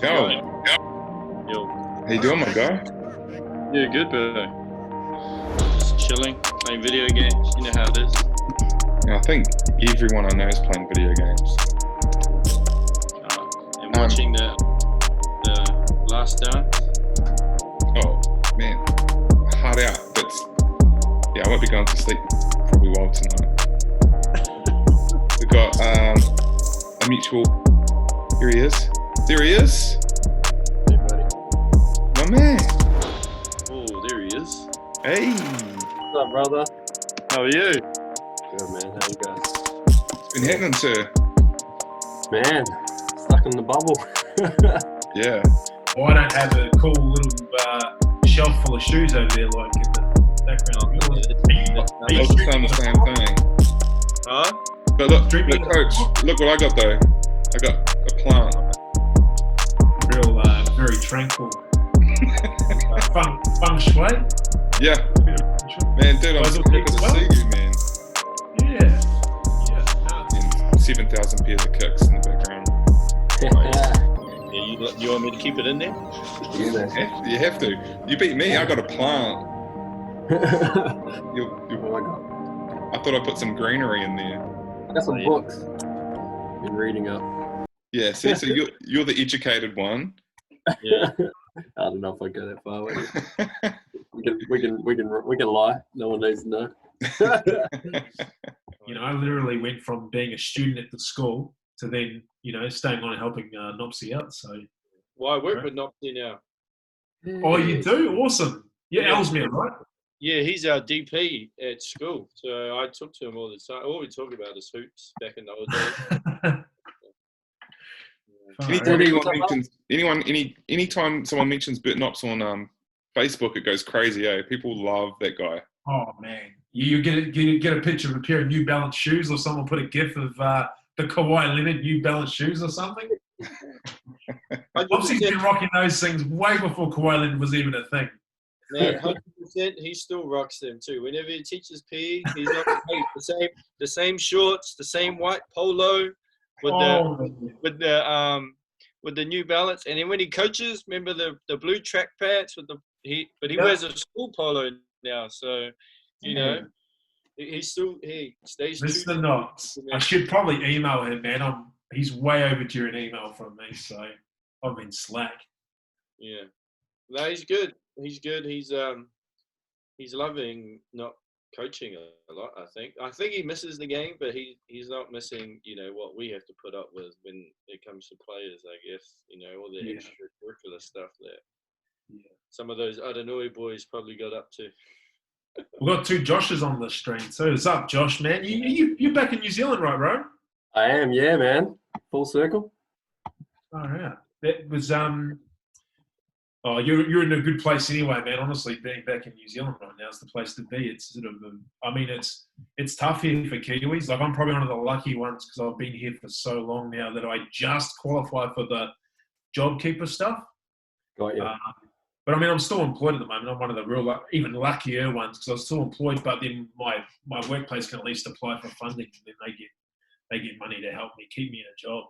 Yo, Yo. how you doing, my guy? Yeah, good, bro. Just chilling, playing video games. You know how it is. I think everyone I know is playing video games. And watching the Last Dance. Oh man, hard out. I won't be going to sleep probably well tonight. We've got a mutual. Here he is. There he is. Hey, buddy. My man. Oh, there he is. Hey. What's up, brother? How are you? Good, man. How you guys? It's been happening, sir. Man, stuck in the bubble. Yeah. Well, I don't have a cool little shelf full of shoes over there like in the background. I was saying the same thing. Huh? But look, coach, look what I got though. I got a plant. Real, very tranquil. Feng shui? Yeah. Man, dude, I'm so happy to see you, man. Yeah. And 7,000 pairs of kicks in the background. Yeah, you want me to keep it in there? You have to. You beat me. I got a plant. Oh my God. I thought I put some greenery in there. I got some books. Been reading up. Yeah. See, so you're the educated one. Yeah. I don't know if I go that far. We can lie. No one needs to know. You know, I literally went from being a student at the school to then, staying on and helping Nopsy out. So. Well, I work with Nopsy now. Oh, you do? Awesome. Yeah, Yeah. Ellesmere, right? Yeah, he's our DP at school. So I talk to him all the time. All we talk about is hoops back in the old days. Anytime someone mentions Bert Knops on Facebook, it goes crazy. People love that guy. Oh man, you get a picture of a pair of New Balance shoes, or someone put a gif of the Kawhi Leonard New Balance shoes or something. Obviously, he's been rocking those things way before Kawhi Leonard was even a thing. Man, 100%, he still rocks them too. Whenever he teaches PE, he's got the same shorts, the same white polo with the New Balance, and then when he coaches, remember the blue track pants he wears a school polo now, so he stays true. Mr. Knox, I should probably email him, man. He's way overdue an email from me, so I've been slack. Yeah, no, he's good. He's good. He's loving not coaching a lot. I think he misses the game, but he's not missing what we have to put up with when it comes to players. I guess all the extracurricular stuff that some of those Aranui boys probably got up to. We've got two Joshes on the stream. So what's up, Josh, man? You're back in New Zealand, right, bro? I am, yeah, man. Full circle. Oh yeah, that was Oh, you're in a good place anyway, man. Honestly, being back in New Zealand right now is the place to be. It's sort of, it's tough here for Kiwis. Like I'm probably one of the lucky ones because I've been here for so long now that I just qualify for the JobKeeper stuff. Got you. But I'm still employed at the moment. I'm one of the real, even luckier ones because I'm still employed. But then my workplace can at least apply for funding, and then they get money to help me keep me in a job.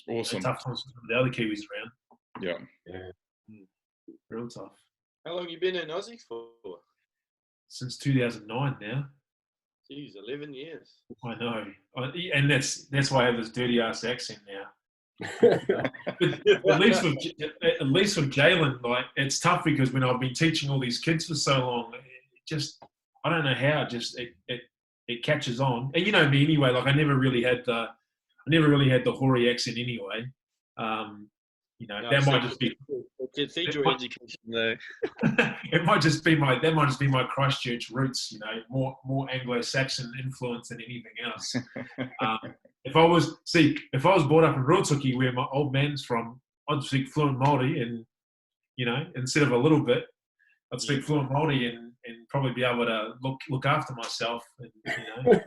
But, awesome. Tough times for the other Kiwis around. Yeah. Real tough. How long you been in Aussie for? Since 2009 now. Jeez, 11 years. I know, and that's why I have this dirty ass accent now. But at least with Jalen, like it's tough because when I've been teaching all these kids for so long, I don't know how it catches on. And you know me anyway. Like I never really had the Hori accent anyway. That might just be. It's your education though. It might just be my Christchurch roots. More Anglo-Saxon influence than anything else. If I was brought up in Ruatoki, where my old man's from, I'd speak fluent Māori, and instead of a little bit, I'd speak fluent Māori and probably be able to look after myself. And,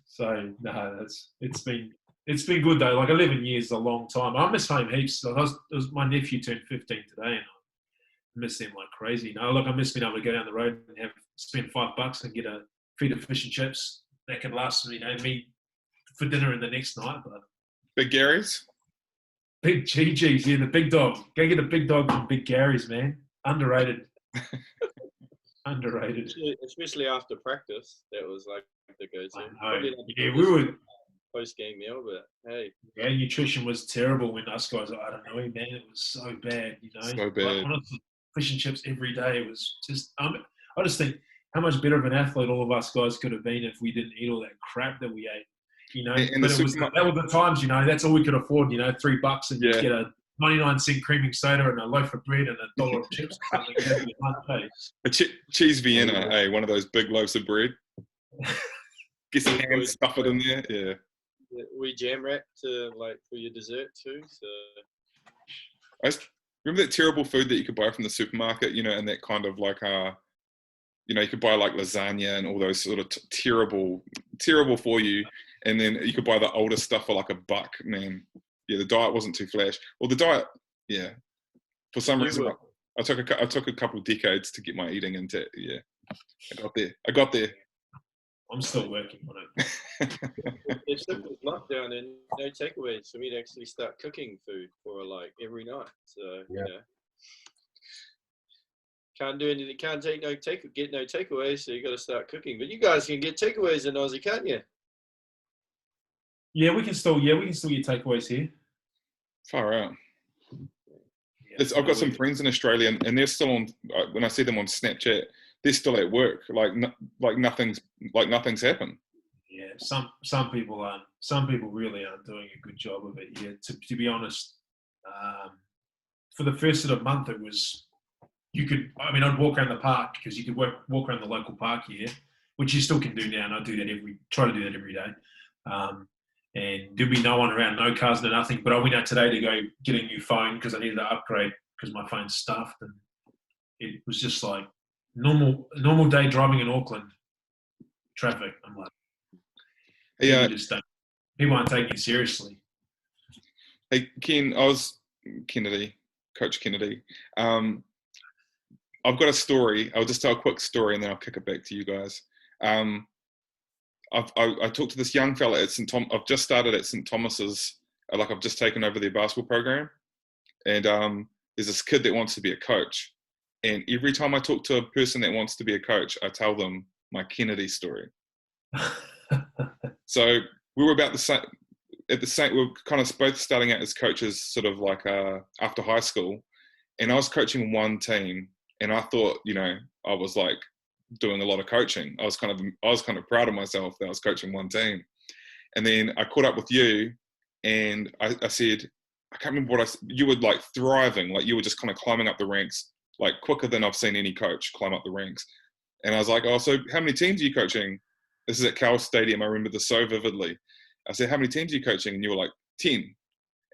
So no, it's been good though. Like 11 years is a long time. I miss home heaps. Like my nephew turned 15 today, and I miss them like crazy. I miss being able to go down the road and spend $5 and get a feed of fish and chips that can last me for dinner and the next night. But Big Gary's? Big GGs, yeah, the big dog. Go get a big dog from Big Gary's, man. Underrated. Underrated. Especially after practice, that was like the go-to. I know. Yeah, we were. Post-game meal, but hey. Yeah, nutrition was terrible when us guys were, I don't know, man. It was so bad, you know. So bad. Like, honestly, fish and chips every day. It was just, I just think how much better of an athlete all of us guys could have been if we didn't eat all that crap that we ate, you know. And but that were the times, you know, that's all we could afford, you know, $3 and you get a 99-cent creaming soda and a loaf of bread and $1 of chips. A cheese Vienna, hey, one of those big loaves of bread. Get some ham, stuff it in there, yeah. We jam wrapped like for your dessert too. So remember that terrible food that you could buy from the supermarket, you know, and that kind of like you know, you could buy like lasagna and all those sort of terrible for you, and then you could buy the older stuff for like $1, man. Yeah, the diet wasn't too flash. Well, the diet, yeah, for some reason, I took a couple of decades to get my eating into. Yeah, I got there. I'm still working on it. It's simple lockdown and no takeaways for me to actually start cooking food for like every night. So you know, can't do anything. Can't get no takeaways. So you got to start cooking. But you guys can get takeaways in Aussie, can't you? Yeah, we can still get takeaways here. Far out. I've got some friends in Australia, and they're still on. When I see them on Snapchat, they're still at work, like nothing's happened. Yeah, some people aren't. Some people really aren't doing a good job of it. Yeah, to be honest, for the first sort of month, it was I'd walk around the park because you could walk around the local park here, which you still can do now, and I try to do that every day. And there'd be no one around, no cars, no nothing. But I went out today to go get a new phone because I needed to upgrade because my phone's stuffed, and it was just like normal day driving in Auckland traffic. I'm like, yeah, people aren't taking it seriously. Hey Ken, Coach Kennedy. I've got a story. I'll just tell a quick story and then I'll kick it back to you guys. I talked to this young fella at St. Thomas. I've just started at St. Thomas's. I've just taken over their basketball program, and there's this kid that wants to be a coach. And every time I talk to a person that wants to be a coach, I tell them my Kennedy story. So we were about the same. We were kind of both starting out as coaches, sort of like after high school, and I was coaching one team, and I thought, you know, I was like doing a lot of coaching. I was kind of proud of myself that I was coaching one team. And then I caught up with you, and I said, I can't remember you were like thriving, like you were just kind of climbing up the ranks, like quicker than I've seen any coach climb up the ranks. And I was like, oh, so how many teams are you coaching? This is at Cal Stadium. I remember this so vividly. I said, how many teams are you coaching? And you were like, 10.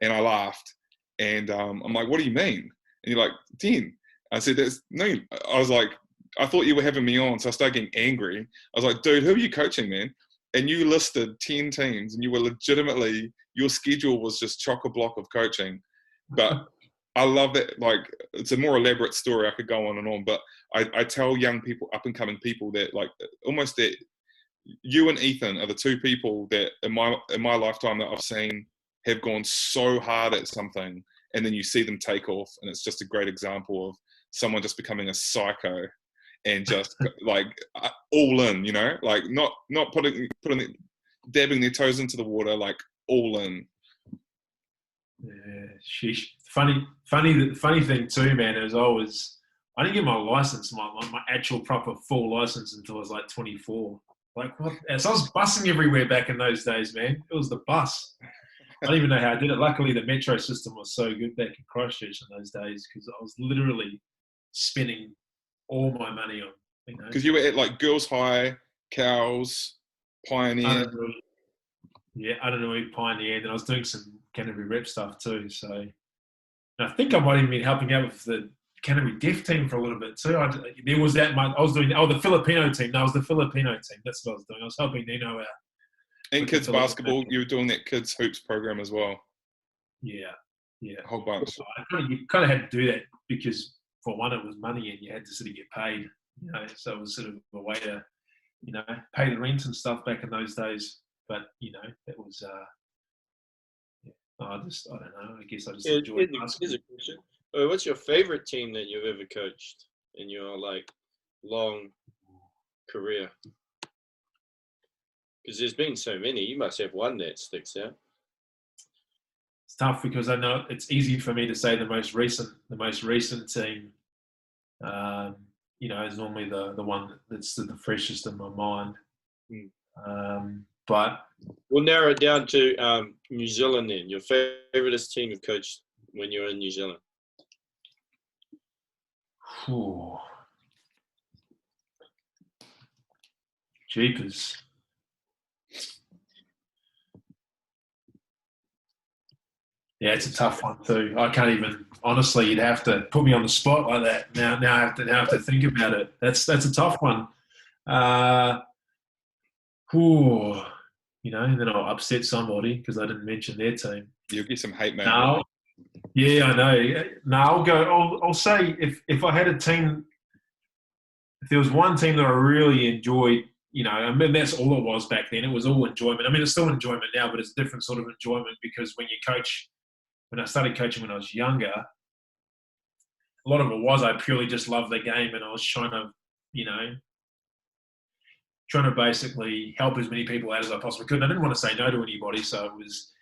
And I laughed. And I'm like, what do you mean? And you're like, 10. I said, I was like, I thought you were having me on. So I started getting angry. I was like, dude, who are you coaching, man? And you listed 10 teams, and you were legitimately, your schedule was just chock-a-block of coaching. But I love that. Like, it's a more elaborate story. I could go on and on, but I tell young people, up-and-coming people, that like almost that you and Ethan are the two people that in my lifetime that I've seen have gone so hard at something, and then you see them take off, and it's just a great example of someone just becoming a psycho and just like all in, you know, like not dabbing their toes into the water, like all in. Yeah, sheesh. Funny thing too, man, is I didn't get my license, my actual proper full license, until I was like 24. Like what? So I was bussing everywhere back in those days, man. It was the bus. I don't even know how I did it. Luckily, the metro system was so good back in Christchurch in those days, because I was literally spending all my money on, you know. Because you were at like Girls High, Cows, Pioneer. I don't know, Pioneer, and I was doing some Canterbury rep stuff too. So and I think I might even been helping out with the Canterbury Deaf team for a little bit too. There was that. I was doing the Filipino team. No, it was the Filipino team. That's what I was doing. I was helping Nino out. And kids basketball, you were doing that kids hoops program as well. Yeah. A whole bunch. You kind of had to do that because, for one, it was money, and you had to sort of get paid. You know, so it was sort of a way to, you know, pay the rent and stuff back in those days. But you know, it was. I don't know. I guess I just Here's enjoy here's basketball. a question. What's your favorite team that you've ever coached in your like long career? Because there's been so many. You must have one that sticks out. It's tough because I know it's easy for me to say the most recent team. Is normally the one that's the freshest in my mind. But We'll narrow it down to New Zealand then. Your favoriteest team you've coached when you're in New Zealand. whew, jeepers. Yeah, it's a tough one too. I can't even honestly. You'd have to put me on the spot like that. Now I have to think about it. That's a tough one. And then I'll upset somebody because I didn't mention their team. You'll get some hate mail. No, yeah, I know. No, I'll go. I'll say if I had a team, if there was one team that I really enjoyed, I mean that's all it was back then. It was all enjoyment. I mean, it's still enjoyment now, but it's a different sort of enjoyment because when you coach. When I started coaching when I was younger, a lot of it was I purely just loved the game and I was trying to basically help as many people out as I possibly could. And I didn't want to say no to anybody, so it was,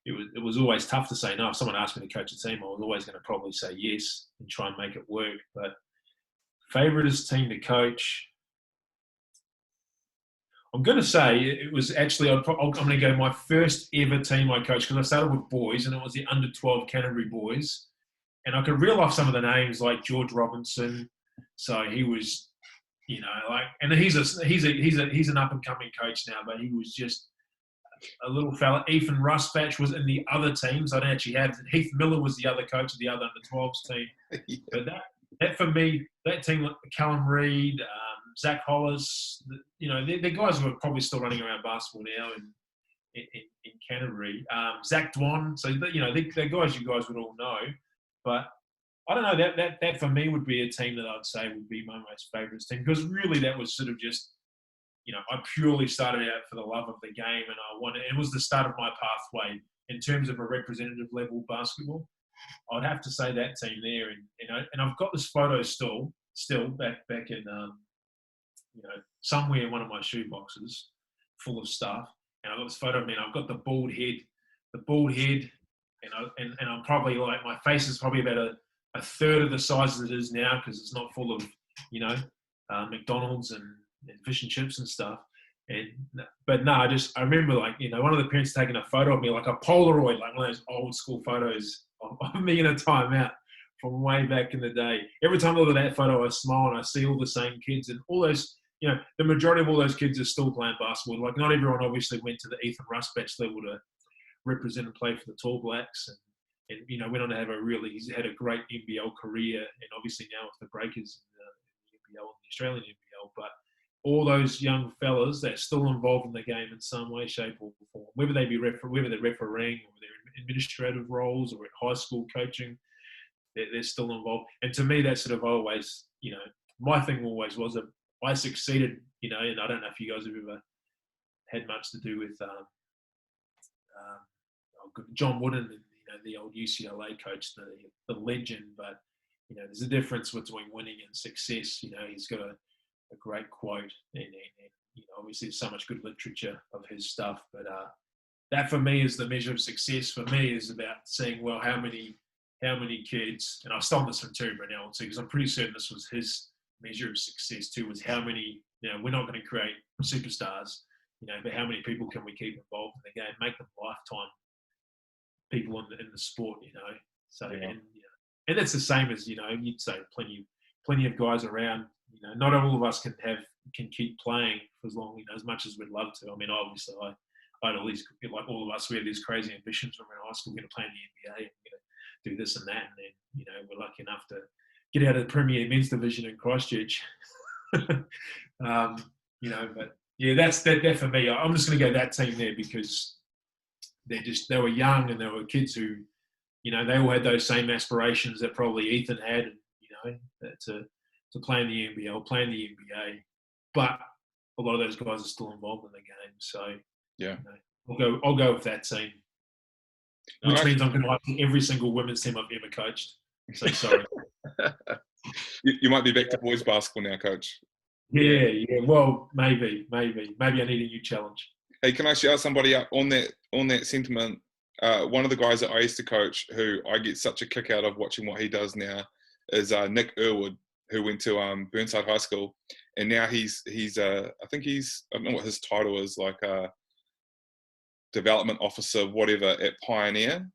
it was always tough to say no. If someone asked me to coach a team, I was always going to probably say yes and try and make it work. But favoritist team to coach, I'm going to say it was actually, I'm going to go my first ever team I coached because I started with boys and it was the under-12 Canterbury boys. And I could reel off some of the names like George Robinson. So he was, and he's an up-and-coming coach now, but he was just a little fella. Ethan Rusbatch was in the other teams. I don't actually have Heath Miller was the other coach of the other under-12s team. Yeah. But that for me, that team, Callum Reid, Zach Hollis, they're guys who are probably still running around basketball now in Canterbury. Zach Dwan, so they're guys you guys would all know. But I don't know, that for me would be a team that I'd say would be my most favourite team because really that was sort of just, I purely started out for the love of the game and it was the start of my pathway in terms of a representative level basketball. I'd have to say that team there, and I've got this photo still back in. Somewhere in one of my shoe boxes full of stuff. And I've got this photo of me and I've got the bald head and I'm probably like, my face is probably about a third of the size as it is now because it's not full of, McDonald's and fish and chips and stuff. But no, I remember one of the parents taking a photo of me, like a Polaroid, like one of those old school photos of me in a timeout from way back in the day. Every time I look at that photo, I smile and I see all the same kids and all those, the majority of all those kids are still playing basketball. Like not everyone obviously went to the Ethan Rusbatch level to represent and play for the Tall Blacks and went on to have he's had a great NBL career and obviously now with the Breakers in the NBL and the Australian NBL. But all those young fellas that are still involved in the game in some way, shape or form, whether they be whether they're refereeing or they're in administrative roles or at high school coaching, they're still involved. And to me, that's sort of always, my thing always was that I succeeded, and I don't know if you guys have ever had much to do with John Wooden, the old UCLA coach, the legend. But, there's a difference between winning and success. He's got a great quote and obviously there's so much good literature of his stuff. But that for me is the measure of success. For me is about seeing, well, how many kids, and I've stolen this from Terry Brunell too, because I'm pretty certain this was his measure of success too, was how many, we're not going to create superstars, but how many people can we keep involved in the game, make them lifetime people in the sport, So, yeah. And that's the same as, you'd say plenty of guys around, not all of us can keep playing for as long, as much as we'd love to. I mean, obviously I'd at least, like all of us, we have these crazy ambitions when we're in high school, we're going to play in the NBA and we're going to do this and that, and then we're lucky enough to get out of the Premier Men's Division in Christchurch. But yeah, that's that for me. I'm just going to go that team there because they were young and they were kids who, they all had those same aspirations that probably Ethan had, to play in the NBL, play in the NBA. But a lot of those guys are still involved in the game. So yeah, I'll go with that team. which Nice. means I'm going to like every single women's team I've ever coached. So sorry. You might be back to boys basketball now, coach. Yeah. Well, maybe I need a new challenge. Hey, can I shout somebody up on that sentiment? One of the guys that I used to coach, who I get such a kick out of watching what he does now, is Nick Irwood, who went to Burnside High School, and now he's I don't know what his title is, like development officer, whatever, at Pioneer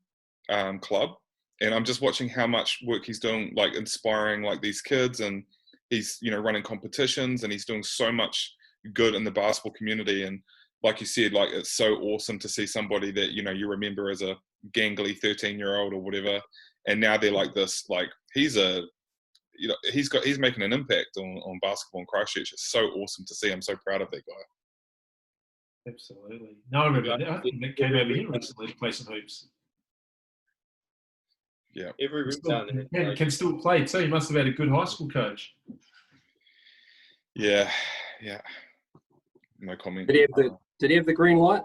Club. And I'm just watching how much work he's doing, like inspiring like these kids, and he's running competitions, and he's doing so much good in the basketball community. And like you said, like it's so awesome to see somebody that you remember as a gangly 13-year-old or whatever, and now they're like this. Like he's making an impact on basketball in Christchurch. It's so awesome to see. I'm so proud of that guy. Absolutely. No, I remember. I think Nick came over here recently to play some hoops. Yeah. Every rebound Can still play too. He must have had a good high school coach. Yeah. No comment. Did he have the green light,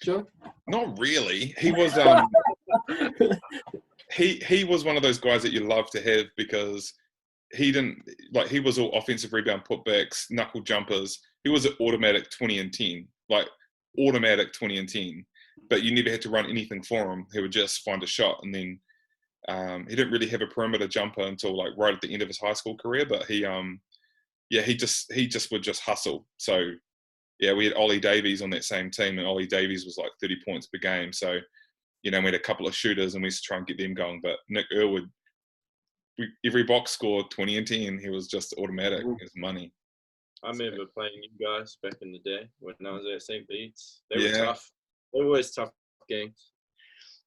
Joe? Not really. He was he was one of those guys that you love to have, because he was all offensive rebound putbacks, knuckle jumpers. He was an automatic 20 and 10. Like automatic 20 and 10. But you never had to run anything for him. He would just find a shot, and then he didn't really have a perimeter jumper until like right at the end of his high school career. But he just would just hustle. So yeah, we had Ollie Davies on that same team, and Ollie Davies was like 30 points per game. So we had a couple of shooters, and we used to try and get them going. But Nick Irwood, every box score 20 and 10. He was just automatic. It was money. I remember playing you guys back in the day when I was at St. Bede's. They were tough. They were always tough games.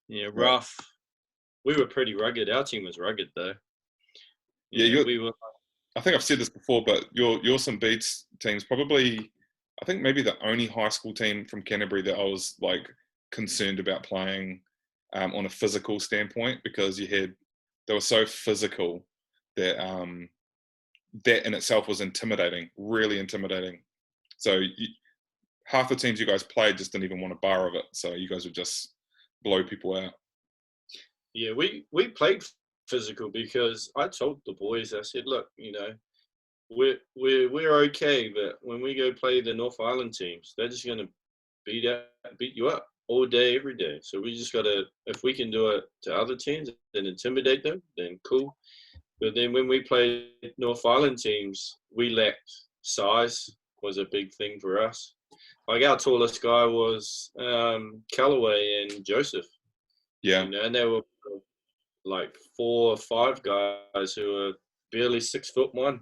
Yeah, rough. We were pretty rugged. Our team was rugged though. We were. I think I've said this before, but your St. Bede's team's probably, I think maybe the only high school team from Canterbury that I was like concerned about playing on a physical standpoint, because they were so physical that that in itself was intimidating, really intimidating. So half the teams you guys played just didn't even want a bar of it. So you guys would just blow people out. Yeah, we played physical because I told the boys, I said, look, we're okay, but when we go play the North Island teams, they're just going to beat you up all day, every day. So we just got to, if we can do it to other teams and intimidate them, then cool. But then when we played North Island teams, we lacked size, was a big thing for us. Like our tallest guy was Callaway and Joseph. Yeah. And they were like 4 or 5 guys who are barely 6'1",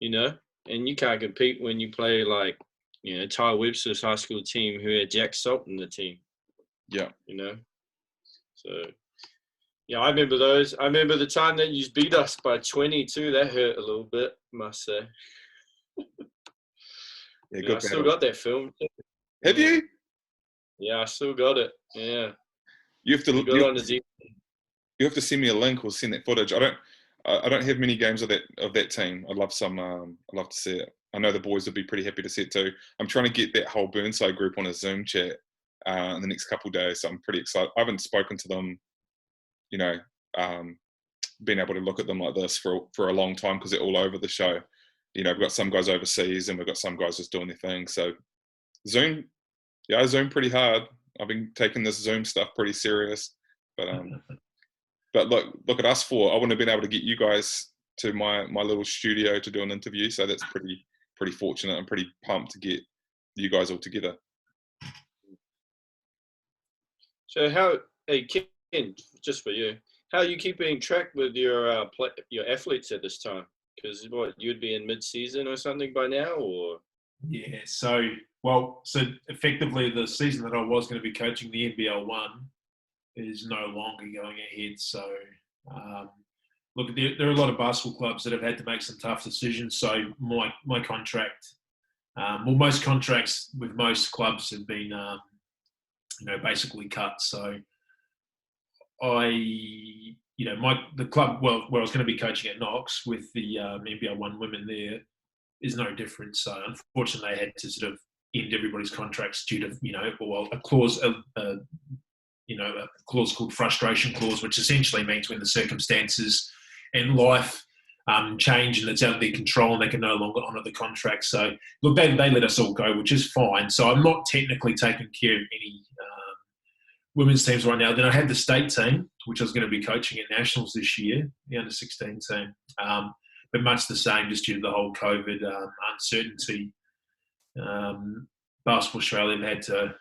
and you can't compete when you play like, Ty Webster's high school team who had Jack Salt in the team. Yeah. So, yeah, I remember those. I remember the time that you beat us by 22. That hurt a little bit, must say. Yeah, good. I still got that film. Have you? Yeah, I still got it. Yeah. You have to you have to send me a link or send that footage. I don't have many games of that team. I'd love some. I'd love to see it. I know the boys would be pretty happy to see it too. I'm trying to get that whole Burnside group on a Zoom chat in the next couple of days. So I'm pretty excited. I haven't spoken to them, being able to look at them like this for a long time, because they're all over the show. We've got some guys overseas and we've got some guys just doing their thing. So Zoom, I Zoom pretty hard. I've been taking this Zoom stuff pretty serious. But look at us 4. I wouldn't have been able to get you guys to my little studio to do an interview. So that's pretty fortunate. I'm pretty pumped to get you guys all together. So Ken, just for you, how are you keeping track with your athletes at this time? Because you'd be in mid-season or something by now, or? Yeah. So effectively, the season that I was going to be coaching, the NBL 1, is no longer going ahead. So, look, there are a lot of basketball clubs that have had to make some tough decisions. So my contract, most contracts with most clubs have been, basically cut. So the club, where I was going to be coaching at Knox with the NBL 1 women there, is no different. So unfortunately, they had to sort of end everybody's contracts due to, a clause, a clause called frustration clause, which essentially means when the circumstances in life change and it's out of their control and they can no longer honour the contract. So, look, they let us all go, which is fine. So I'm not technically taking care of any women's teams right now. Then I had the state team, which I was going to be coaching at Nationals this year, the under-16 team. But much the same, just due to the whole COVID uncertainty. Basketball Australia have had to,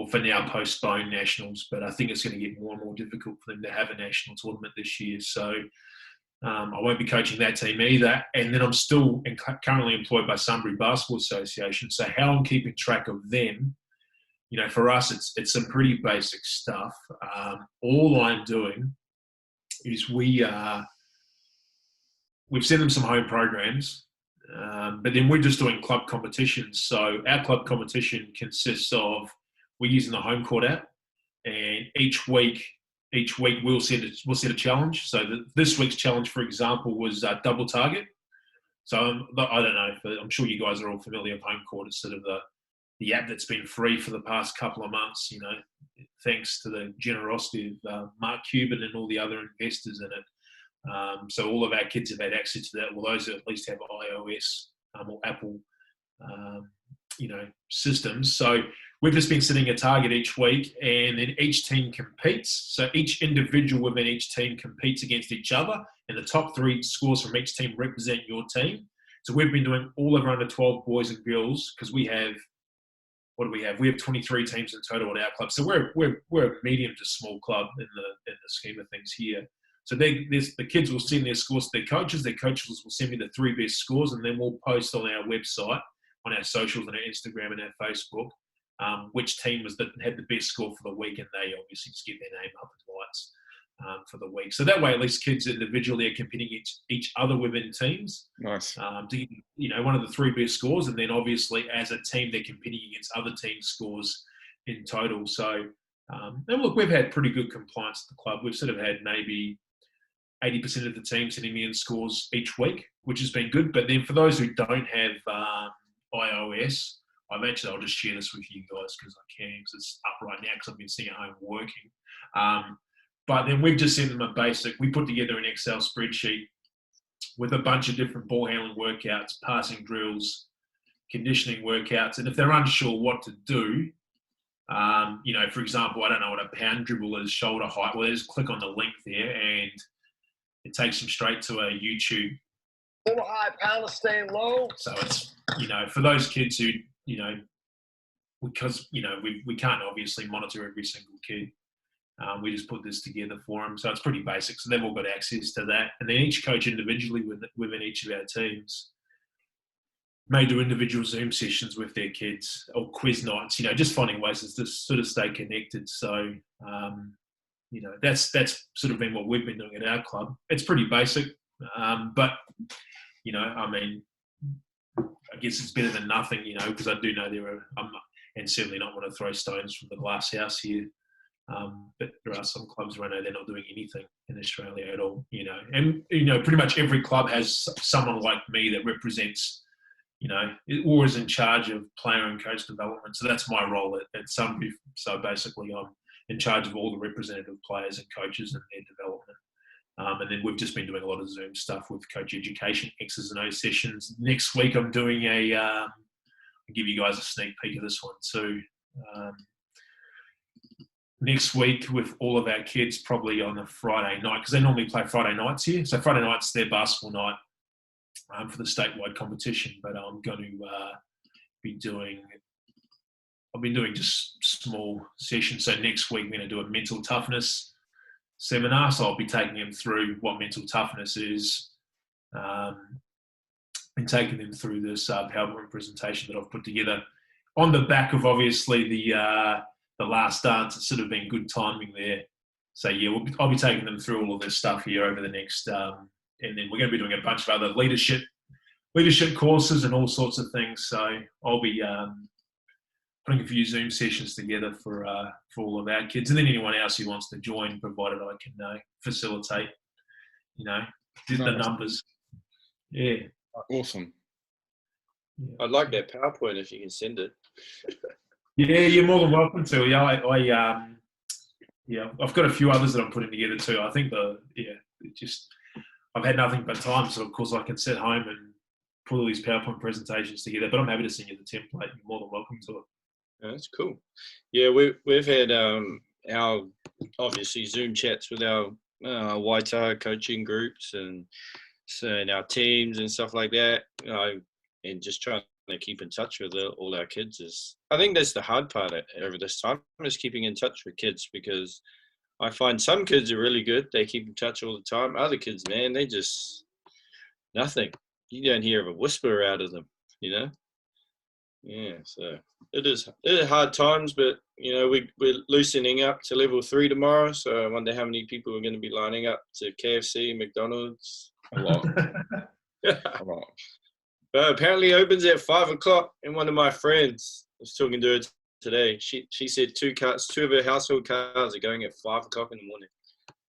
for now, postpone Nationals, but I think it's going to get more and more difficult for them to have a national tournament this year. So I won't be coaching that team either. And then I'm still currently employed by Sunbury Basketball Association. So how I'm keeping track of them, for us, it's some pretty basic stuff. All I'm doing is we've sent them some home programs, but then we're just doing club competitions. So our club competition consists of, we're using the home court app, and each week we'll set a challenge. So this week's challenge, for example, was double target. So I don't know, I'm sure you guys are all familiar with home court. It's sort of the app that's been free for the past couple of months, thanks to the generosity of Mark Cuban and all the other investors in it. So all of our kids have had access to that. Well, those that at least have iOS or Apple, systems. So we've just been setting a target each week, and then each team competes. So each individual within each team competes against each other, and the top 3 scores from each team represent your team. So we've been doing all of our under 12 boys and girls, because we have, what do we have? We have 23 teams in total at our club. So we're a medium to small club in the scheme of things here. So the kids will send their scores to their coaches will send me the 3 best scores, and then we'll post on our website, on our socials, on our Instagram and our Facebook, which team had the best score for the week, and they obviously just get their name up in lights for the week. So that way, at least kids individually are competing each other within teams. Nice. To get, one of the 3 best scores, and then obviously as a team they're competing against other teams' scores in total. So, and look, we've had pretty good compliance at the club. We've sort of had maybe 80% of the team sending me in scores each week, which has been good. But then for those who don't have iOS, I'll just share this with you guys because I can, because it's up right now because I've been sitting at home working. But then we've just sent them we put together an Excel spreadsheet with a bunch of different ball handling workouts, passing drills, conditioning workouts. And if they're unsure what to do, for example, I don't know what a pound dribble is, shoulder height, well, they just click on the link there and it takes them straight to a YouTube. Little high, pounder staying low. So it's, for those kids who, because, we can't obviously monitor every single kid. We just put this together for them. So it's pretty basic. So they've all got access to that. And then each coach individually within each of our teams may do individual Zoom sessions with their kids or quiz nights, just finding ways to sort of stay connected. So, that's sort of been what we've been doing at our club. It's pretty basic. But, I guess it's better than nothing, because I do know and certainly not want to throw stones from the glass house here. But there are some clubs where I know they're not doing anything in Australia at all, and, pretty much every club has someone like me that represents, or is in charge of player and coach development. So that's my role at Sunbury. So basically I'm in charge of all the representative players and coaches and their development. And then we've just been doing a lot of Zoom stuff with coach education, X's and O's sessions. Next week I'm doing I'll give you guys a sneak peek of this one too. Next week with all of our kids, probably on a Friday night, because they normally play Friday nights here. So Friday night's their basketball night for the statewide competition. But I'm going to I've been doing just small sessions. So next week we're going to do a mental toughness seminar. So I'll be taking them through what mental toughness is, and taking them through this PowerPoint presentation that I've put together on the back of obviously the Last Dance. It's sort of been good timing there. So yeah, I'll be taking them through all of this stuff here over the next, and then we're going to be doing a bunch of other leadership courses and all sorts of things. So I'll be putting a few Zoom sessions together for all of our kids, and then anyone else who wants to join, provided I can facilitate, the numbers. Yeah. Awesome. I'd like that PowerPoint if you can send it. Yeah, you're more than welcome to. Yeah, Yeah, I've got a few others that I'm putting together too. I think I've had nothing but time, so of course I can sit home and put all these PowerPoint presentations together. But I'm happy to send you the template. You're more than welcome to it. Yeah, that's cool. Yeah, we've had our obviously Zoom chats with our Waitaha coaching groups and our teams and stuff like that. And just trying to keep in touch with all our kids is. I think that's the hard part over this time is keeping in touch with kids, because I find some kids are really good. They keep in touch all the time. Other kids, man, they just nothing. You don't hear of a whisper out of them, you know? Yeah, so it is hard times, but, you know, we're loosening up to level 3 tomorrow. So I wonder how many people are going to be lining up to KFC, McDonald's. A lot. Yeah. A lot. But apparently it opens at 5 o'clock, and one of my friends I was talking to her today. She said two of her household cars are going at 5 o'clock in the morning.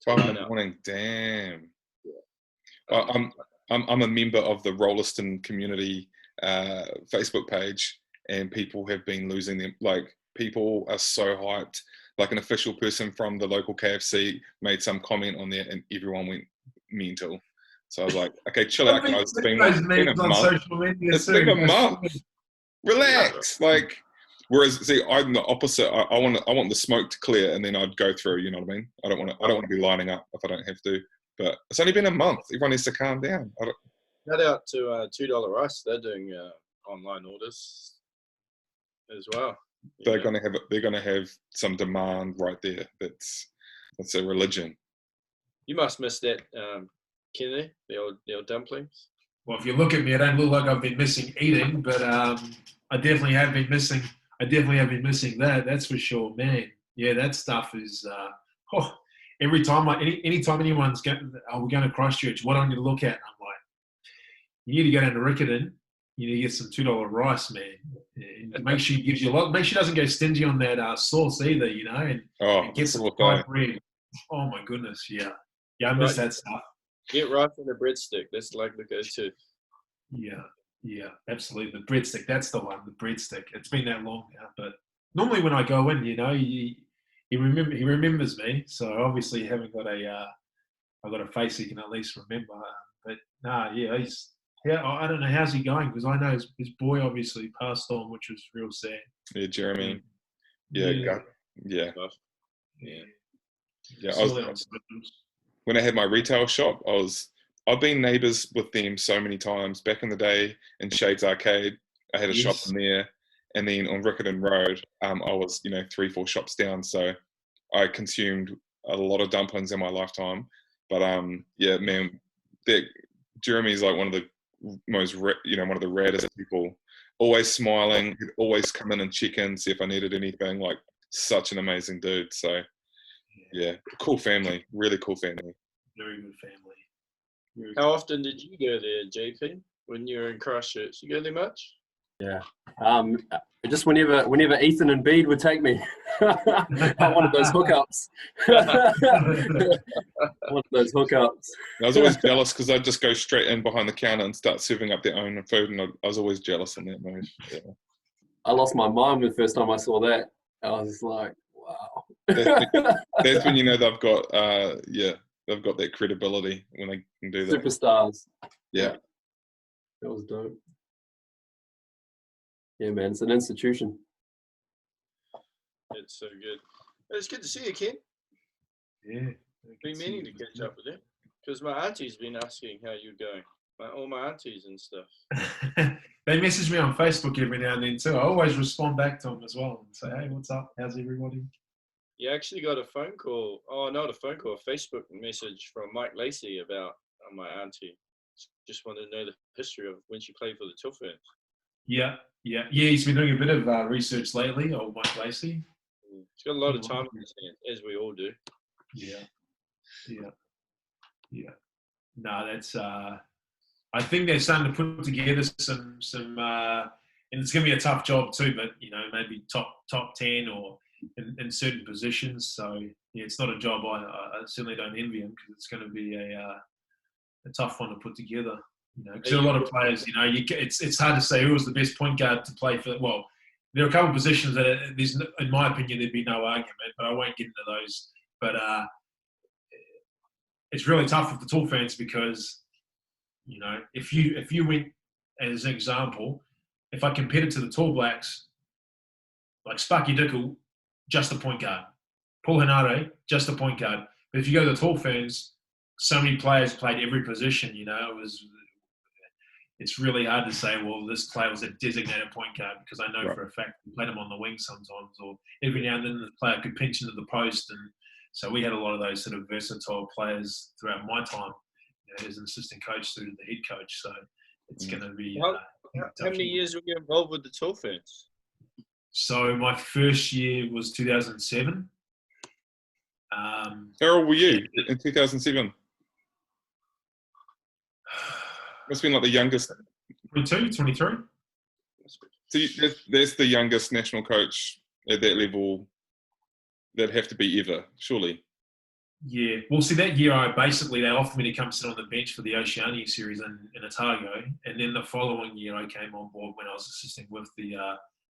5 in the morning, damn. I'm a member of the Rolliston community Facebook page, and people have been losing them. Like, people are so hyped. Like, an official person from the local KFC made some comment on there, and everyone went mental. So I was like, okay, chill out, guys. It's been a month. It's been a month. Relax. Like, whereas, see, I'm the opposite. I want the smoke to clear, and then I'd go through. You know what I mean? I don't want to be lining up if I don't have to. But it's only been a month. Everyone needs to calm down. Shout out to $2 Rice. They're doing online orders as well. They're gonna have some demand right there. That's a religion. You must miss that, Kennedy, the old dumplings. Well, if you look at me, I don't look like I've been missing eating, but I definitely have been missing. That. That's for sure, man. Yeah, that stuff is. Every time, anytime anyone's going, we're going to Christchurch, what do I need to look at? I'm like, you need to go down to Riccarton. You need to get some $2 rice, man. And make sure he gives you a lot. Make sure he doesn't go stingy on that sauce either, you know. And get some fried bread. Oh my goodness, yeah. I miss that stuff. Get rice and a breadstick. That's like the go-to. Yeah, absolutely. The breadstick, that's the one. The breadstick. It's been that long now, but normally when I go in, you know, he remembers me. So obviously, I've got a face he can at least remember. But I don't know how's he going, because I know his boy obviously passed on, which was real sad. Yeah, Jeremy. Yeah. When I had my retail shop, I've been neighbours with them so many times. Back in the day in Shades Arcade, I had a shop in there, and then on Riccarton Road, I was 3-4 shops down. So I consumed a lot of dumplings in my lifetime. But man, Jeremy's like one of the most one of the rarest people. Always smiling, he'd always come in and check in, see if I needed anything. Like, such an amazing dude. So yeah, cool family, really cool family. Very good family. How often did you go there, JP, when you were in Christchurch? You go there much? Yeah. Just whenever Ethan and Bede would take me. I wanted those hookups. I was always jealous because I'd just go straight in behind the counter and start serving up their own food, and I was always jealous in that mode. Yeah. I lost my mind the first time I saw that. I was like, wow. That's when you know they've got that credibility when they can do that. Superstars. Yeah. That was dope. Yeah, man, it's an institution. It's so good. It's good to see you, Ken. Yeah. Been meaning to catch up with you, because my auntie's been asking how you're going. All my aunties and stuff. They message me on Facebook every now and then too. I always respond back to them as well and say, hey, what's up? How's everybody? You actually got a phone call. Oh, not a phone call, a Facebook message from Mike Lacey about my auntie. Just wanted to know the history of when she played for the Tilferns. Yeah. He's been doing a bit of research lately, old Mike Lacey. He's got a lot of time in his hands, as we all do. Yeah. No, that's. I think they're starting to put together some, and it's going to be a tough job too. But maybe top 10 or in certain positions. So yeah, it's not a job I certainly don't envy him, because it's going to be a tough one to put together. Because there are a lot of players. It's hard to say who was the best point guard to play for. Well, there are a couple of positions that there's, in my opinion, there'd be no argument. But I won't get into those But it's really tough with the tall fans because, you know, if you went, as an example, if I compared it to the Tall Blacks, like Sparky Dickel, just a point guard. Paul Henare, just a point guard. But if you go to the tall ferns, so many players played every position, you know. It's really hard to say, well, this player was a designated point guard, because I know for a fact we played him on the wing sometimes, or every now and then the player could pinch into the post. And so we had a lot of those sort of versatile players throughout my time, you know, as an assistant coach through to the head coach. So it's going to be... How many years were you involved with the tall ferns? So my first year was 2007. How old were you in 2007? Must have been like the youngest. 22, 23. So that's the youngest national coach at that level that'd have to be ever, surely. Yeah. Well, see, that year they offered me to come sit on the bench for the Oceania series in Otago. And then the following year I came on board when I was assisting with the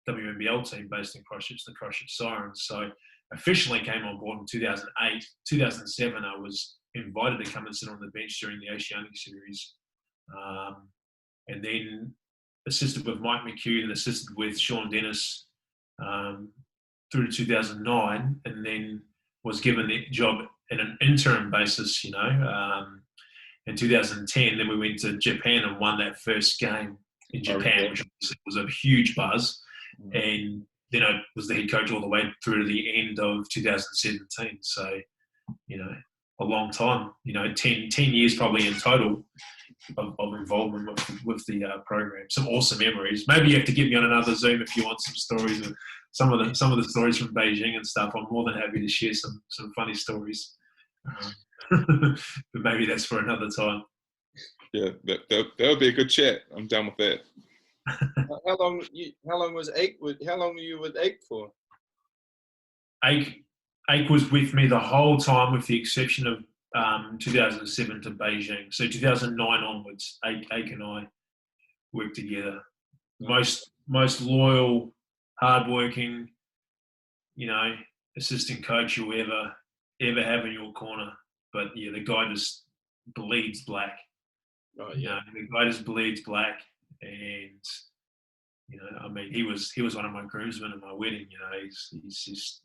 WNBL team based in Christchurch, the Christchurch Sirens. So officially came on board in 2008. 2007 I was invited to come and sit on the bench during the Oceania series. And then assisted with Mike McHugh and assisted with Sean Dennis through to 2009, and then was given the job in an interim basis, you know. In 2010, then we went to Japan and won that first game in Japan, which was a huge buzz. And then I was the head coach all the way through to the end of 2017. So, you know, a long time, you know, 10 years probably in total of involvement with the program. Some awesome memories. Maybe you have to get me on another Zoom if you want some stories of some of the stories from Beijing and stuff. I'm more than happy to share some funny stories. But maybe that's for another time. Yeah, that would be a good chat. I'm down with that. How long was Ake? How long were you with Ake for? Ake was with me the whole time, with the exception of 2007 to Beijing. So 2009 onwards, Ake and I worked together. Most loyal, hardworking, you know, assistant coach you'll ever have in your corner. But yeah, the guy just bleeds black. Oh, you know, the guy just bleeds black, and you know, I mean, he was one of my groomsmen at my wedding. You know, he's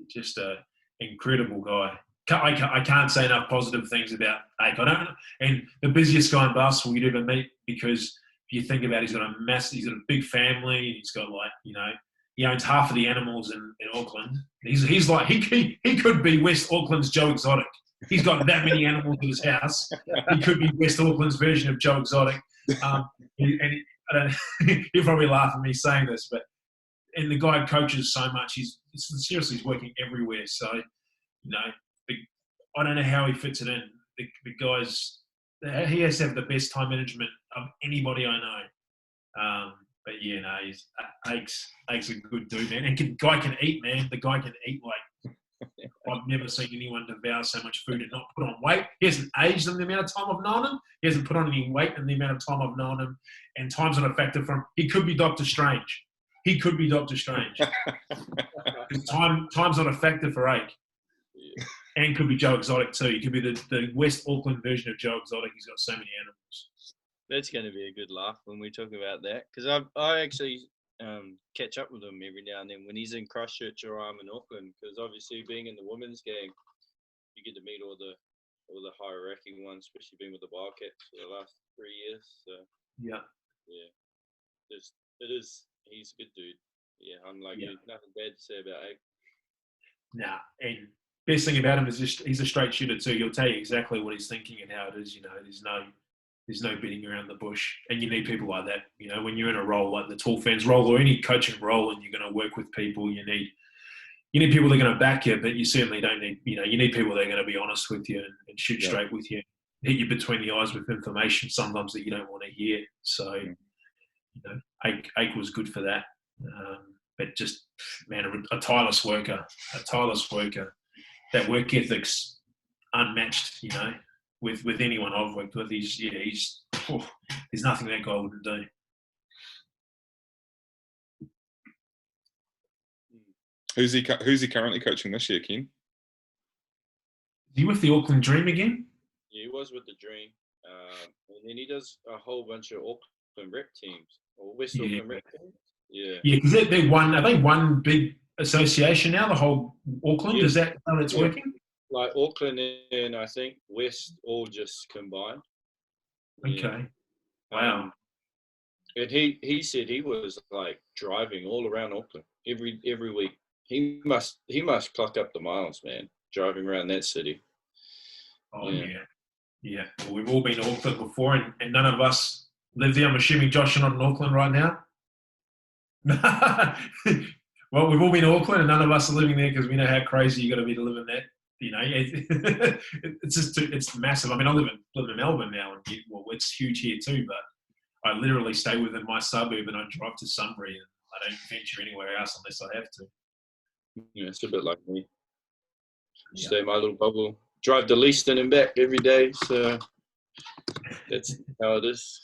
just a incredible guy. I can't say enough positive things about Ake. I don't, and the busiest guy in basketball you'd ever meet, because if you think about it, he's got a big family, and he's got, like, you know, he owns half of the animals in Auckland. He's like, he could be West Auckland's Joe Exotic. He's got that many animals in his house. He could be West Auckland's version of Joe Exotic. He'll probably laugh at me saying this, and the guy coaches so much. He's working everywhere. So, you know, I don't know how he fits it in. The guy's, he has to have the best time management of anybody I know. But yeah, no, Ake's a good dude, man. And the guy can eat, man. The guy can eat like I've never seen anyone devour so much food and not put on weight. He hasn't aged in the amount of time I've known him. He hasn't put on any weight in the amount of time I've known him. And time's not a factor for him. He could be Doctor Strange. Because time's not a factor for Ake. And could be Joe Exotic too. He could be the West Auckland version of Joe Exotic. He's got so many animals. That's going to be a good laugh when we talk about that, because I actually catch up with him every now and then when he's in Christchurch or I'm in Auckland, because obviously being in the women's game, you get to meet all the higher ranking ones, especially being with the Wildcats for the last 3 years. So yeah, it is. He's a good dude. Yeah, I'm like, nothing bad to say about Ake. Nah, and best thing about him is he's a straight shooter too. He'll tell you exactly what he's thinking and how it is. You know, there's no beating around the bush, and you need people like that. You know, when you're in a role like the tall fans role or any coaching role, and you're going to work with people, you need people that are going to back you, but you certainly don't need, you know, you need people that are going to be honest with you and shoot straight with you, hit you between the eyes with information sometimes that you don't want to hear. So, you know, Ake was good for that. But just, man, a tireless worker. That work ethic's unmatched, you know, with anyone I've worked with. There's nothing that guy wouldn't do. Who's he currently coaching this year, Ken? you with the Auckland Dream again? He was with the Dream, and then he does a whole bunch of Auckland rep teams or West Yeah. Auckland rep teams. Yeah. Yeah, because they're one. Are they one big association now? The whole Auckland. Yeah. Is that how it's Yeah. working? Like Auckland and I think West all just combined. Yeah. Okay. Wow. And he said he was like driving all around Auckland every week. He must clock up the miles, man, driving around that city. Oh Yeah. yeah. Well, we've all been to Auckland before, and none of us live there. I'm assuming Josh, you're not in Auckland right now. Well, we've all been to Auckland, and none of us are living there because we know how crazy you got to be to live in that. You know, it's massive. I mean, I live in Melbourne now, and it's huge here too. But I literally stay within my suburb, and I drive to Sunbury, and I don't venture anywhere else unless I have to. Yeah, it's a bit like me. Yeah. Stay in my little bubble. Drive to Leaston and back every day, so that's how it is.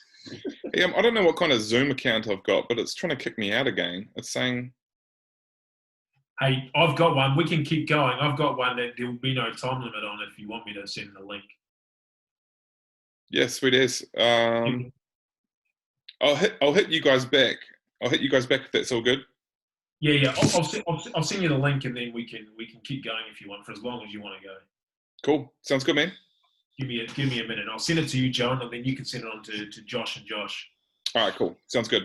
Yeah, I don't know what kind of Zoom account I've got, but it's trying to kick me out again. It's saying, Hey, I've got one. We can keep going. I've got one that there will be no time limit on if you want me to send the link. yes, sweet as. I'll hit you guys back. I'll hit you guys back if that's all good. Yeah. I'll send you the link, and then we can keep going if you want for as long as you want to go. Cool. Sounds good, man. Give me a minute. I'll send it to you, Joe, and then you can send it on to Josh and Josh. All right, cool. Sounds good.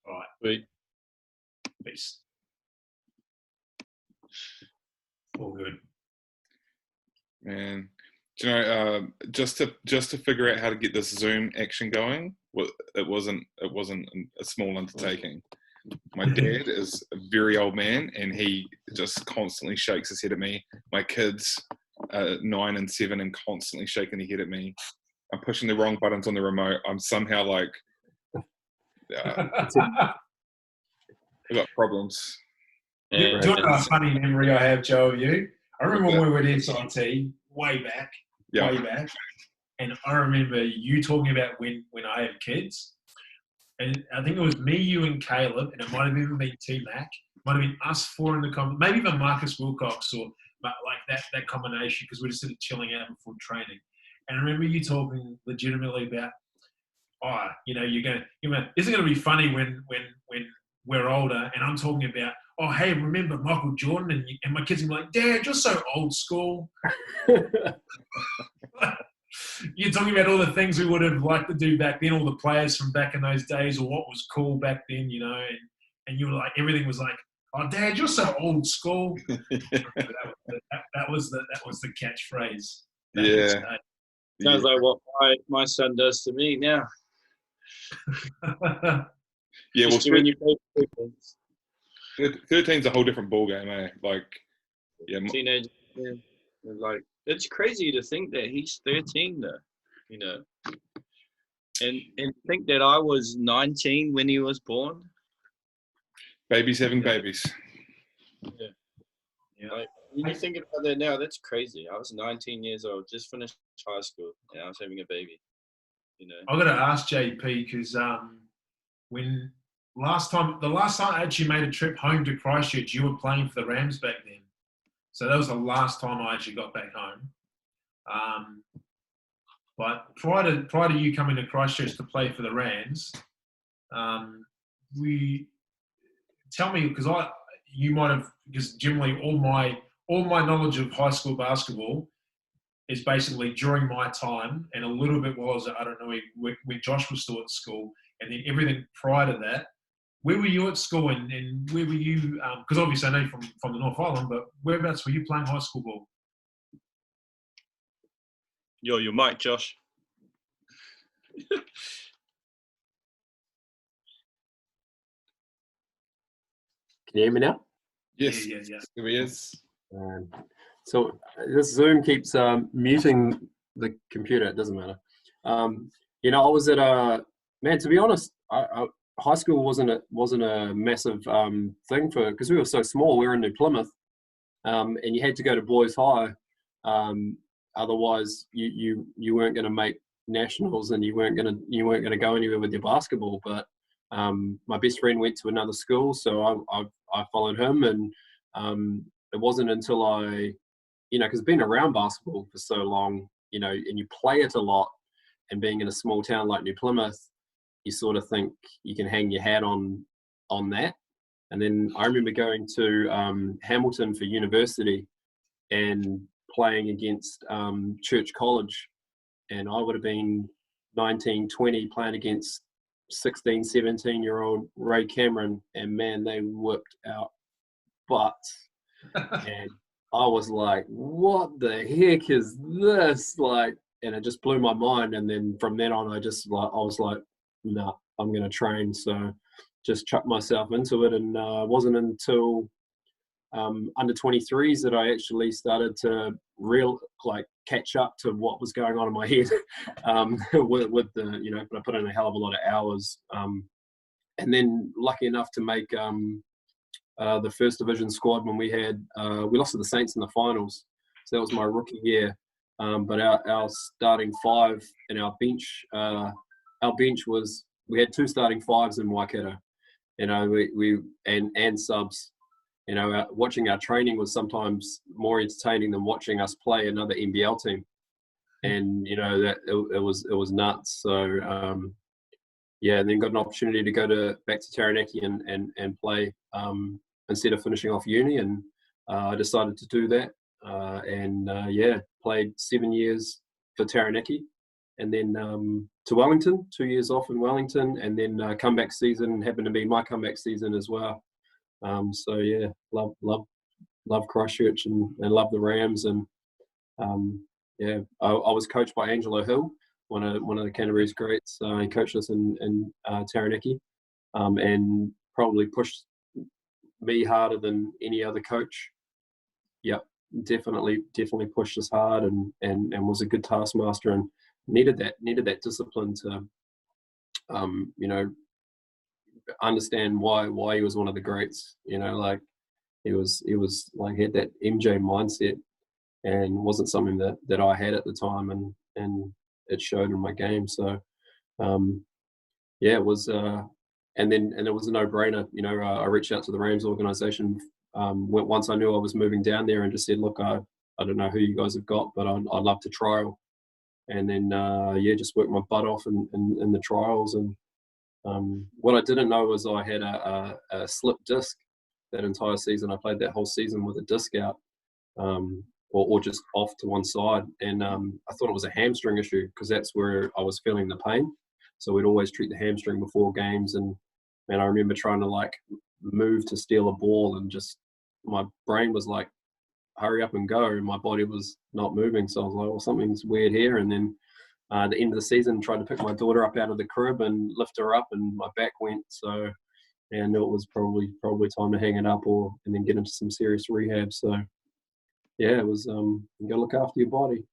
All right. Sweet. Peace. All good. Man, do you know, just to figure out how to get this Zoom action going, it wasn't a small undertaking. My dad is a very old man, and he just constantly shakes his head at me. My kids, 9 and 7, and constantly shaking their head at me. I'm pushing the wrong buttons on the remote. I'm somehow like, I've got problems. Yeah. Do you know a funny memory I have, Joe, of you? I remember when we were at SIT way back, and I remember you talking about when I had kids, and I think it was me, you, and Caleb, and it might have even been T-Mac, might have been us four in the maybe even Marcus Wilcox or like that combination, because we're just sort of chilling out before training. And I remember you talking legitimately about, isn't it going to be funny when we're older, and I'm talking about, oh, hey, remember Michael Jordan? And my kids are like, Dad, you're so old school. You're talking about all the things we would have liked to do back then, all the players from back in those days, or what was cool back then, you know, and you were like, everything was like, oh, Dad, you're so old school. that was the catchphrase. Sounds like what my son does to me now. Yeah, well, when you play 13's a whole different ballgame, eh? Like, yeah, teenage, like, it's crazy to think that he's 13 though, you know, and think that I was 19 when he was born. Babies having babies. Yeah. Like, when you think about that now, that's crazy. I was 19 years old, just finished high school, and I was having a baby. You know. I got to ask JP because when the last time I actually made a trip home to Christchurch, you were playing for the Rams back then. So that was the last time I actually got back home. But prior to you coming to Christchurch to play for the Rams, tell me, because generally all my knowledge of high school basketball is basically during my time, and a little bit while I was, I don't know, when Josh was still at school, and then everything prior to that. Where were you at school, and where were you? Because obviously I know you from the North Island, but whereabouts were you playing high school ball? Your mic, Josh. Can you hear me now? Yes, Yeah. here he is. So this Zoom keeps muting the computer. It doesn't matter. I was at to be honest, high school wasn't a massive thing because we were so small. We were in New Plymouth, and you had to go to boys' high. Otherwise, you weren't going to make nationals, and you weren't going to go anywhere with your basketball. But my best friend went to another school, so I followed him, and it wasn't until I because being around basketball for so long, and you play it a lot, and being in a small town like New Plymouth, you sort of think you can hang your hat on that. And then I remember going to Hamilton for university and playing against Church College, and I would have been 19, 20, playing against 16, 17-year-old Ray Cameron, and man, they whipped out butts. And I was like, what the heck is this? Like, and it just blew my mind. And then from then on, I was like, nah, I'm going to train. So just chucked myself into it. And it wasn't until under 23s that I actually started to catch up to what was going on in my head with the, but I put in a hell of a lot of hours. And then lucky enough to make the first division squad when we lost to the Saints in the finals. So that was my rookie year. But our starting five and our bench was, we had 2 starting fives in Waikato, and subs. Watching our training was sometimes more entertaining than watching us play another NBL team. And that it was nuts. So and then got an opportunity to go back to Taranaki and play instead of finishing off uni, and I decided to do that. Played 7 years for Taranaki, and then to Wellington, 2 years off in Wellington, and then comeback season happened to be my comeback season as well. Love Christchurch and love the Rams, and I was coached by Angelo Hill, one of the Canterbury's greats. He coached us in Taranaki, and probably pushed me harder than any other coach. Yep, definitely pushed us hard, and was a good taskmaster, and needed that discipline to understand why he was one of the greats. Like he was like, had that MJ mindset, and wasn't something that I had at the time, and it showed in my game. So it was and it was a no-brainer. I reached out to the Rams organization once I knew I was moving down there, and just said, look, I don't know who you guys have got, but I'd love to trial. And then just worked my butt off in the trials. And what I didn't know was I had a slip disc that entire season. I played that whole season with a disc out, or just off to one side. And I thought it was a hamstring issue, because that's where I was feeling the pain. So we'd always treat the hamstring before games. And I remember trying to move to steal a ball, and just my brain was like, hurry up and go. And my body was not moving. So I was like, well, something's weird here. And then at the end of the season, tried to pick my daughter up out of the crib and lift her up, and my back went. So I knew it was probably time to hang it up, and then get into some serious rehab. So it was you got to look after your body.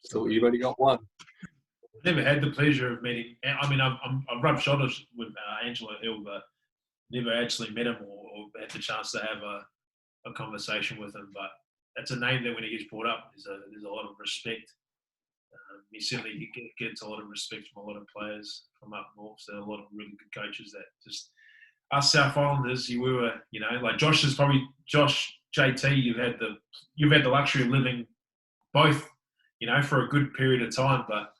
So you've only got one. Never had the pleasure of meeting. I mean, I've rubbed shoulders with Angelo Hill, but never actually met him or had the chance to have a conversation with him. But that's a name that when he gets brought up, there's a lot of respect. He certainly gets a lot of respect from a lot of players from up north. So a lot of really good coaches that just us South Islanders. We were, like Josh JT. You've had the luxury of living both, for a good period of time, but.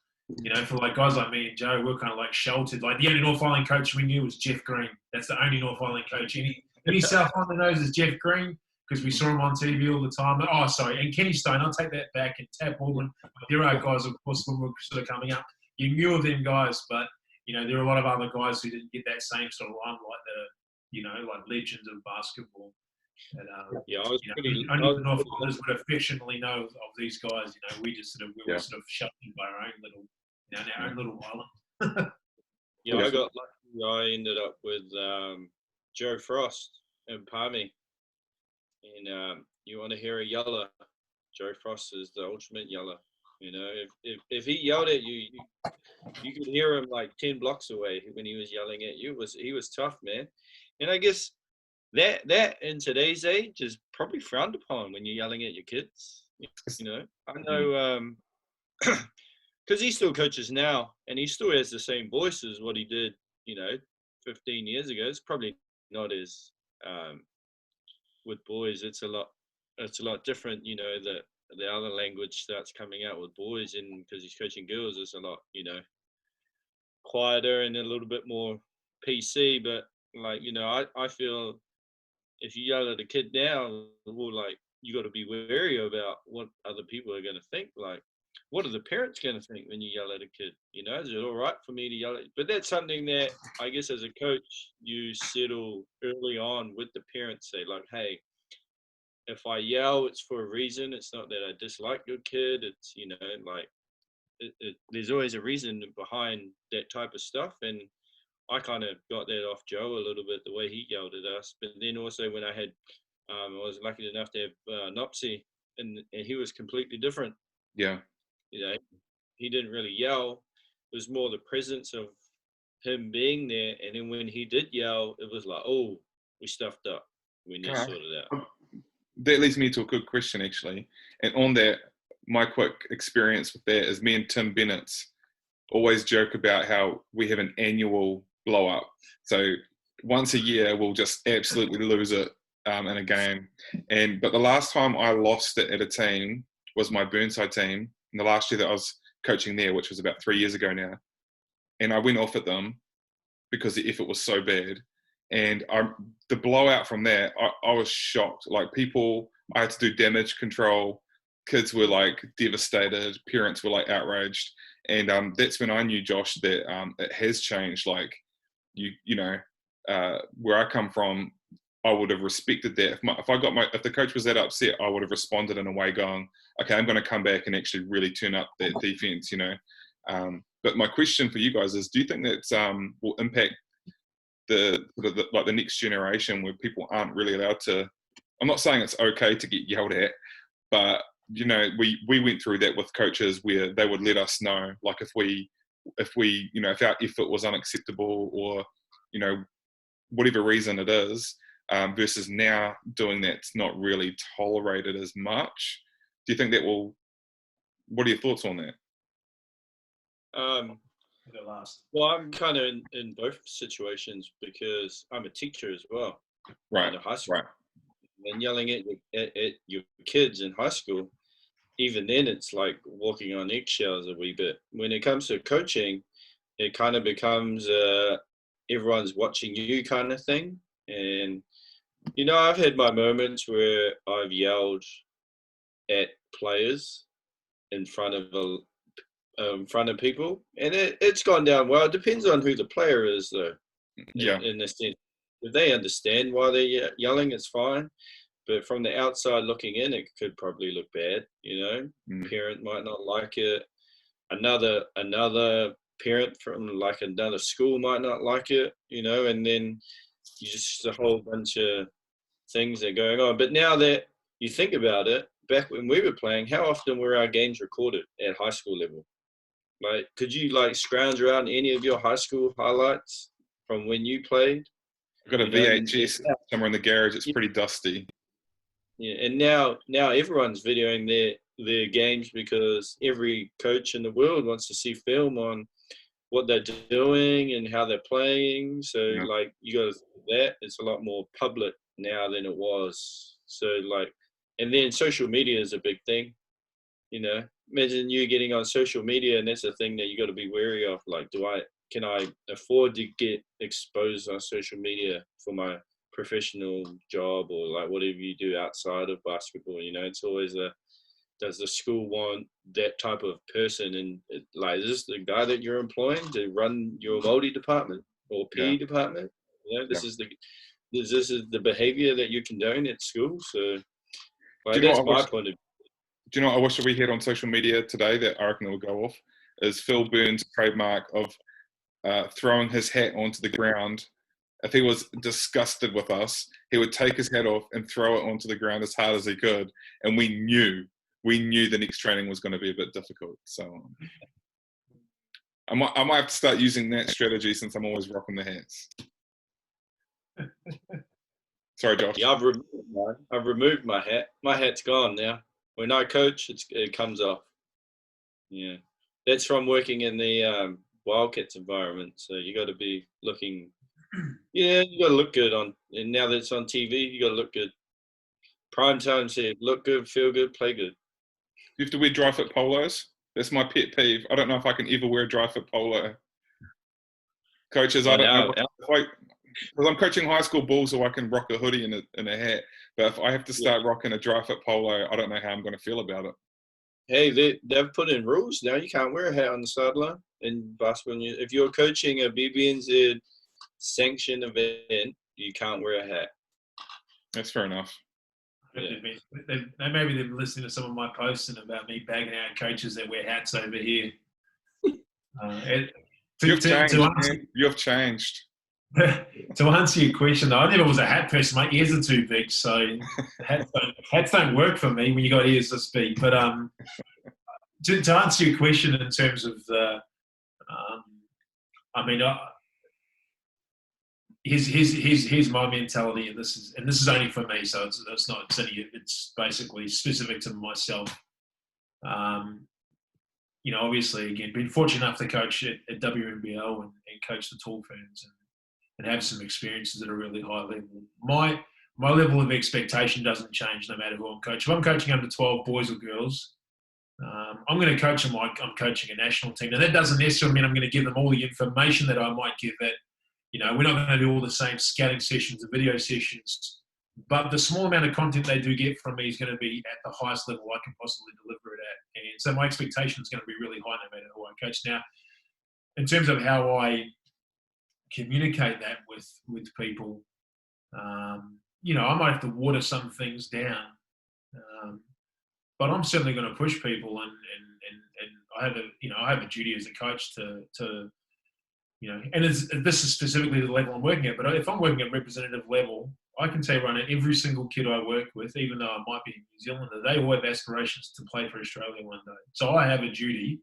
For guys like me and Joe, we're kind of sheltered. Like the only North Island coach we knew was Jeff Green. That's the only North Island coach. Any South Islander knows is Jeff Green, because we saw him on TV all the time. Oh, sorry, and Kenny Stone. I'll take that back. And Tab Baldwin. There are guys, of course, when we're sort of coming up. You knew of them guys, but there are a lot of other guys who didn't get that same sort of limelight that are, like legends of basketball. And, I was pretty. Only the North Islanders would affectionately know of these guys. We just were sort of shut in by our own little. Our own little island. I got lucky. I ended up with Joe Frost and Palmy. And you want to hear a yeller? Joe Frost is the ultimate yeller. If he yelled at you, you could hear him 10 blocks away when he was yelling at you. He was tough, man. And I guess that in today's age is probably frowned upon when you're yelling at your kids. I know. Because he still coaches now, and he still has the same voice as what he did, 15 years ago. It's probably not as with boys. It's a lot it's a lot different, you know, the other language starts coming out with boys, and because he's coaching girls, it's a lot, you know, quieter and a little bit more PC. But like, you know, I feel if you yell at a kid now, well, like you got to be wary about what other people are going to think. Like, what are the parents going to think when you yell at a kid? You know, is it all right for me to yell at? But that's something that I guess as a coach, you settle early on with the parents. Say like, hey, if I yell, it's for a reason. It's not that I dislike your kid. It's, you know, like there's always a reason behind that type of stuff. And I kind of got that off Joe a little bit, the way he yelled at us. But then also when I had, I was lucky enough to have Nopsy, and he was completely different. Yeah. You know, he didn't really yell. It was more the presence of him being there. And then when he did yell, it was like, oh, we stuffed up. We need to Okay. sort it out. That leads me to a good question, actually. And on that, my quick experience with that is me and Tim Bennett always joke about how we have an annual blow up. So once a year, we'll just absolutely lose it in a game. But the last time I lost it at a team was my Burnside team. And the last year that I was coaching there, which was about 3 years ago now. And I went off at them because the effort was so bad. And the blowout from that, I was shocked. Like people, I had to do damage control. Kids were like devastated. Parents were like outraged. And that's when I knew, Josh, that it has changed. Like you know, where I come from, I would have respected that. If the coach was that upset, I would have responded in a way going, okay, I'm going to come back and actually really turn up that defense, you know. But my question for you guys is, do you think that will impact the next generation, where people aren't really allowed to? I'm not saying it's okay to get yelled at, but you know, we went through that with coaches where they would let us know, like if you know, if our effort was unacceptable, or you know, whatever reason it is, versus now doing that's not really tolerated as much. Do you think that will? What are your thoughts on that? The last. Well, I'm kind of in both situations because I'm a teacher as well. Right. In high school. Right. And yelling at your kids in high school, even then it's like walking on eggshells a wee bit. When it comes to coaching, it kind of becomes everyone's watching you kind of thing. And, you know, I've had my moments where I've yelled at players in front of people, and it's gone down well. It depends on who the player is, though. Yeah. In the sense, if they understand why they're yelling, it's fine. But from the outside looking in, it could probably look bad. You know, parent might not like it. Another parent from like another school might not like it. You know, and then just a whole bunch of things that are going on. But now that you think about it, back when we were playing, how often were our games recorded at high school level? Like, could you like scrounge around any of your high school highlights from when you played? I've got a VHS somewhere in the garage. It's pretty dusty. Yeah, and now everyone's videoing their games because every coach in the world wants to see film on what they're doing and how they're playing. So like, you got to that it's a lot more public now than it was. So like, and then social media is a big thing. You know, imagine you getting on social media, and that's a thing that you got to be wary of. Like, can I afford to get exposed on social media for my professional job, or like whatever you do outside of basketball? You know, it's always does the school want that type of person? And like, is this the guy that you're employing to run your multi department or PE department? You know, this is the behavior that you condone at school. So like, that's my point of view. Do you know what I wish we had on social media today that I reckon will go off? Is Phil Burns' trademark of throwing his hat onto the ground. If he was disgusted with us, he would take his hat off and throw it onto the ground as hard as he could. And we knew the next training was going to be a bit difficult. So I might have to start using that strategy, since I'm always rocking the hats. Sorry, Josh. Yeah, I've removed my hat. My hat's gone now. When I coach, it comes off. Yeah, that's from working in the Wildcats environment. So you got to be looking. Yeah, you got to look good on. And now that it's on TV, you got to look good. Prime time said, look good, feel good, play good. You have to wear dry fit polos. That's my pet peeve. I don't know if I can ever wear a dry fit polo. Coaches, I don't know. Because I'm coaching high school ball, so I can rock a hoodie and a hat. But if I have to start rocking a dry fit polo, I don't know how I'm going to feel about it. Hey, they've put in rules now. You can't wear a hat on the sideline in basketball. If you're coaching a BBNZ sanctioned event, you can't wear a hat. That's fair enough. Yeah. Maybe they're listening to some of my posts and about me bagging out coaches that wear hats over here. You've changed, man. You've changed. To answer your question, though, I never was a hat person. My ears are too big, so hats don't work for me when you got ears to speak. But to answer your question in terms of the, here's my mentality, and this is only for me, so it's not it's basically specific to myself. Obviously, again, been fortunate enough to coach at WNBL and coach the Tall Ferns and have some experiences at a really high level. My level of expectation doesn't change no matter who I'm coaching. If I'm coaching under 12 boys or girls, I'm going to coach them like I'm coaching a national team. Now, that doesn't necessarily mean I'm going to give them all the information that I might give it. We're not going to do all the same scouting sessions and video sessions, but the small amount of content they do get from me is going to be at the highest level I can possibly deliver it at. And so my expectation is going to be really high no matter who I coach. Now, in terms of how I communicate that with people, I might have to water some things down, but I'm certainly going to push people, and I have a duty as a coach to and this is specifically the level I'm working at. But if I'm working at representative level, I can tell you right now, every single kid I work with, even though I might be in New Zealand, they all have aspirations to play for Australia one day. So I have a duty,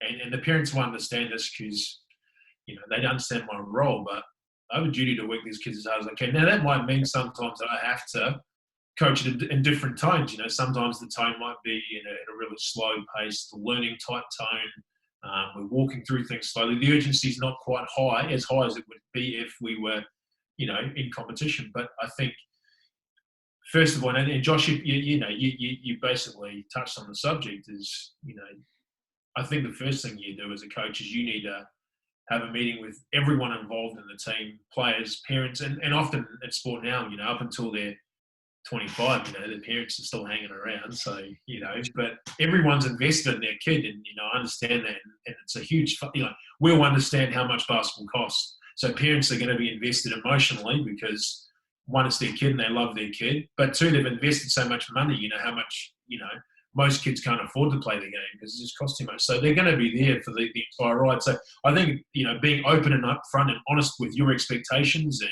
and the parents will understand this because they understand my role, but I have a duty to work these kids as hard as I can. Now, that might mean sometimes that I have to coach it in different tones. Sometimes the tone might be in a really slow-paced, learning type tone. We're walking through things slowly. The urgency is not quite as high as it would be if we were, in competition. But I think, first of all, and Josh, you basically touched on the subject. Is I think the first thing you do as a coach is you need to have a meeting with everyone involved in the team, players, parents, and often at sport now, up until they're 25, the parents are still hanging around. So, but everyone's invested in their kid, and, I understand that. And it's a huge, we'll understand how much basketball costs. So parents are going to be invested emotionally because, one, it's their kid and they love their kid. But two, they've invested so much money, how much, most kids can't afford to play the game because it just costs too much. So they're going to be there for the entire ride. So I think, being open and upfront and honest with your expectations and,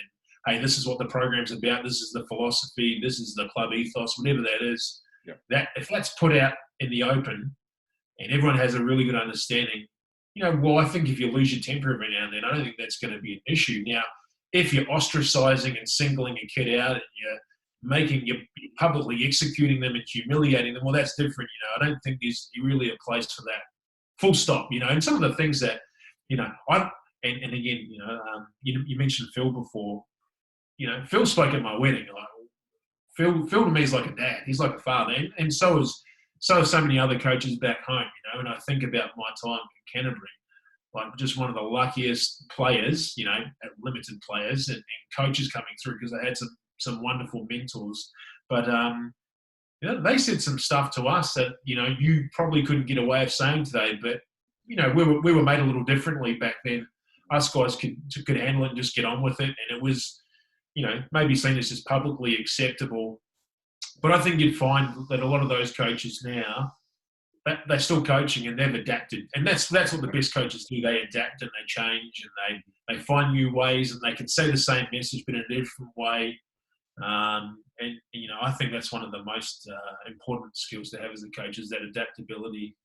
hey, this is what the program's about, this is the philosophy, this is the club ethos, whatever that is, that if that's put out in the open and everyone has a really good understanding, I think if you lose your temper every now and then, I don't think that's going to be an issue. Now, if you're ostracizing and singling a kid out and you're publicly executing them and humiliating them, well, that's different. I don't think there's really a place for that. Full stop. And some of the things that, and again, you mentioned Phil before. Phil spoke at my wedding. Phil to me is like a dad. He's like a father, and so so many other coaches back home. And I think about my time in Canterbury, like just one of the luckiest players, limited players and coaches coming through because I had some wonderful mentors. But they said some stuff to us that you probably couldn't get away of saying today. But we were made a little differently back then. Us guys could handle it and just get on with it, and it was, maybe seen as just publicly acceptable. But I think you'd find that a lot of those coaches now, they're still coaching and they've adapted. And that's what the best coaches do. They adapt and they change and they find new ways, and they can say the same message but in a different way. I think that's one of the most important skills to have as a coach is that adaptability.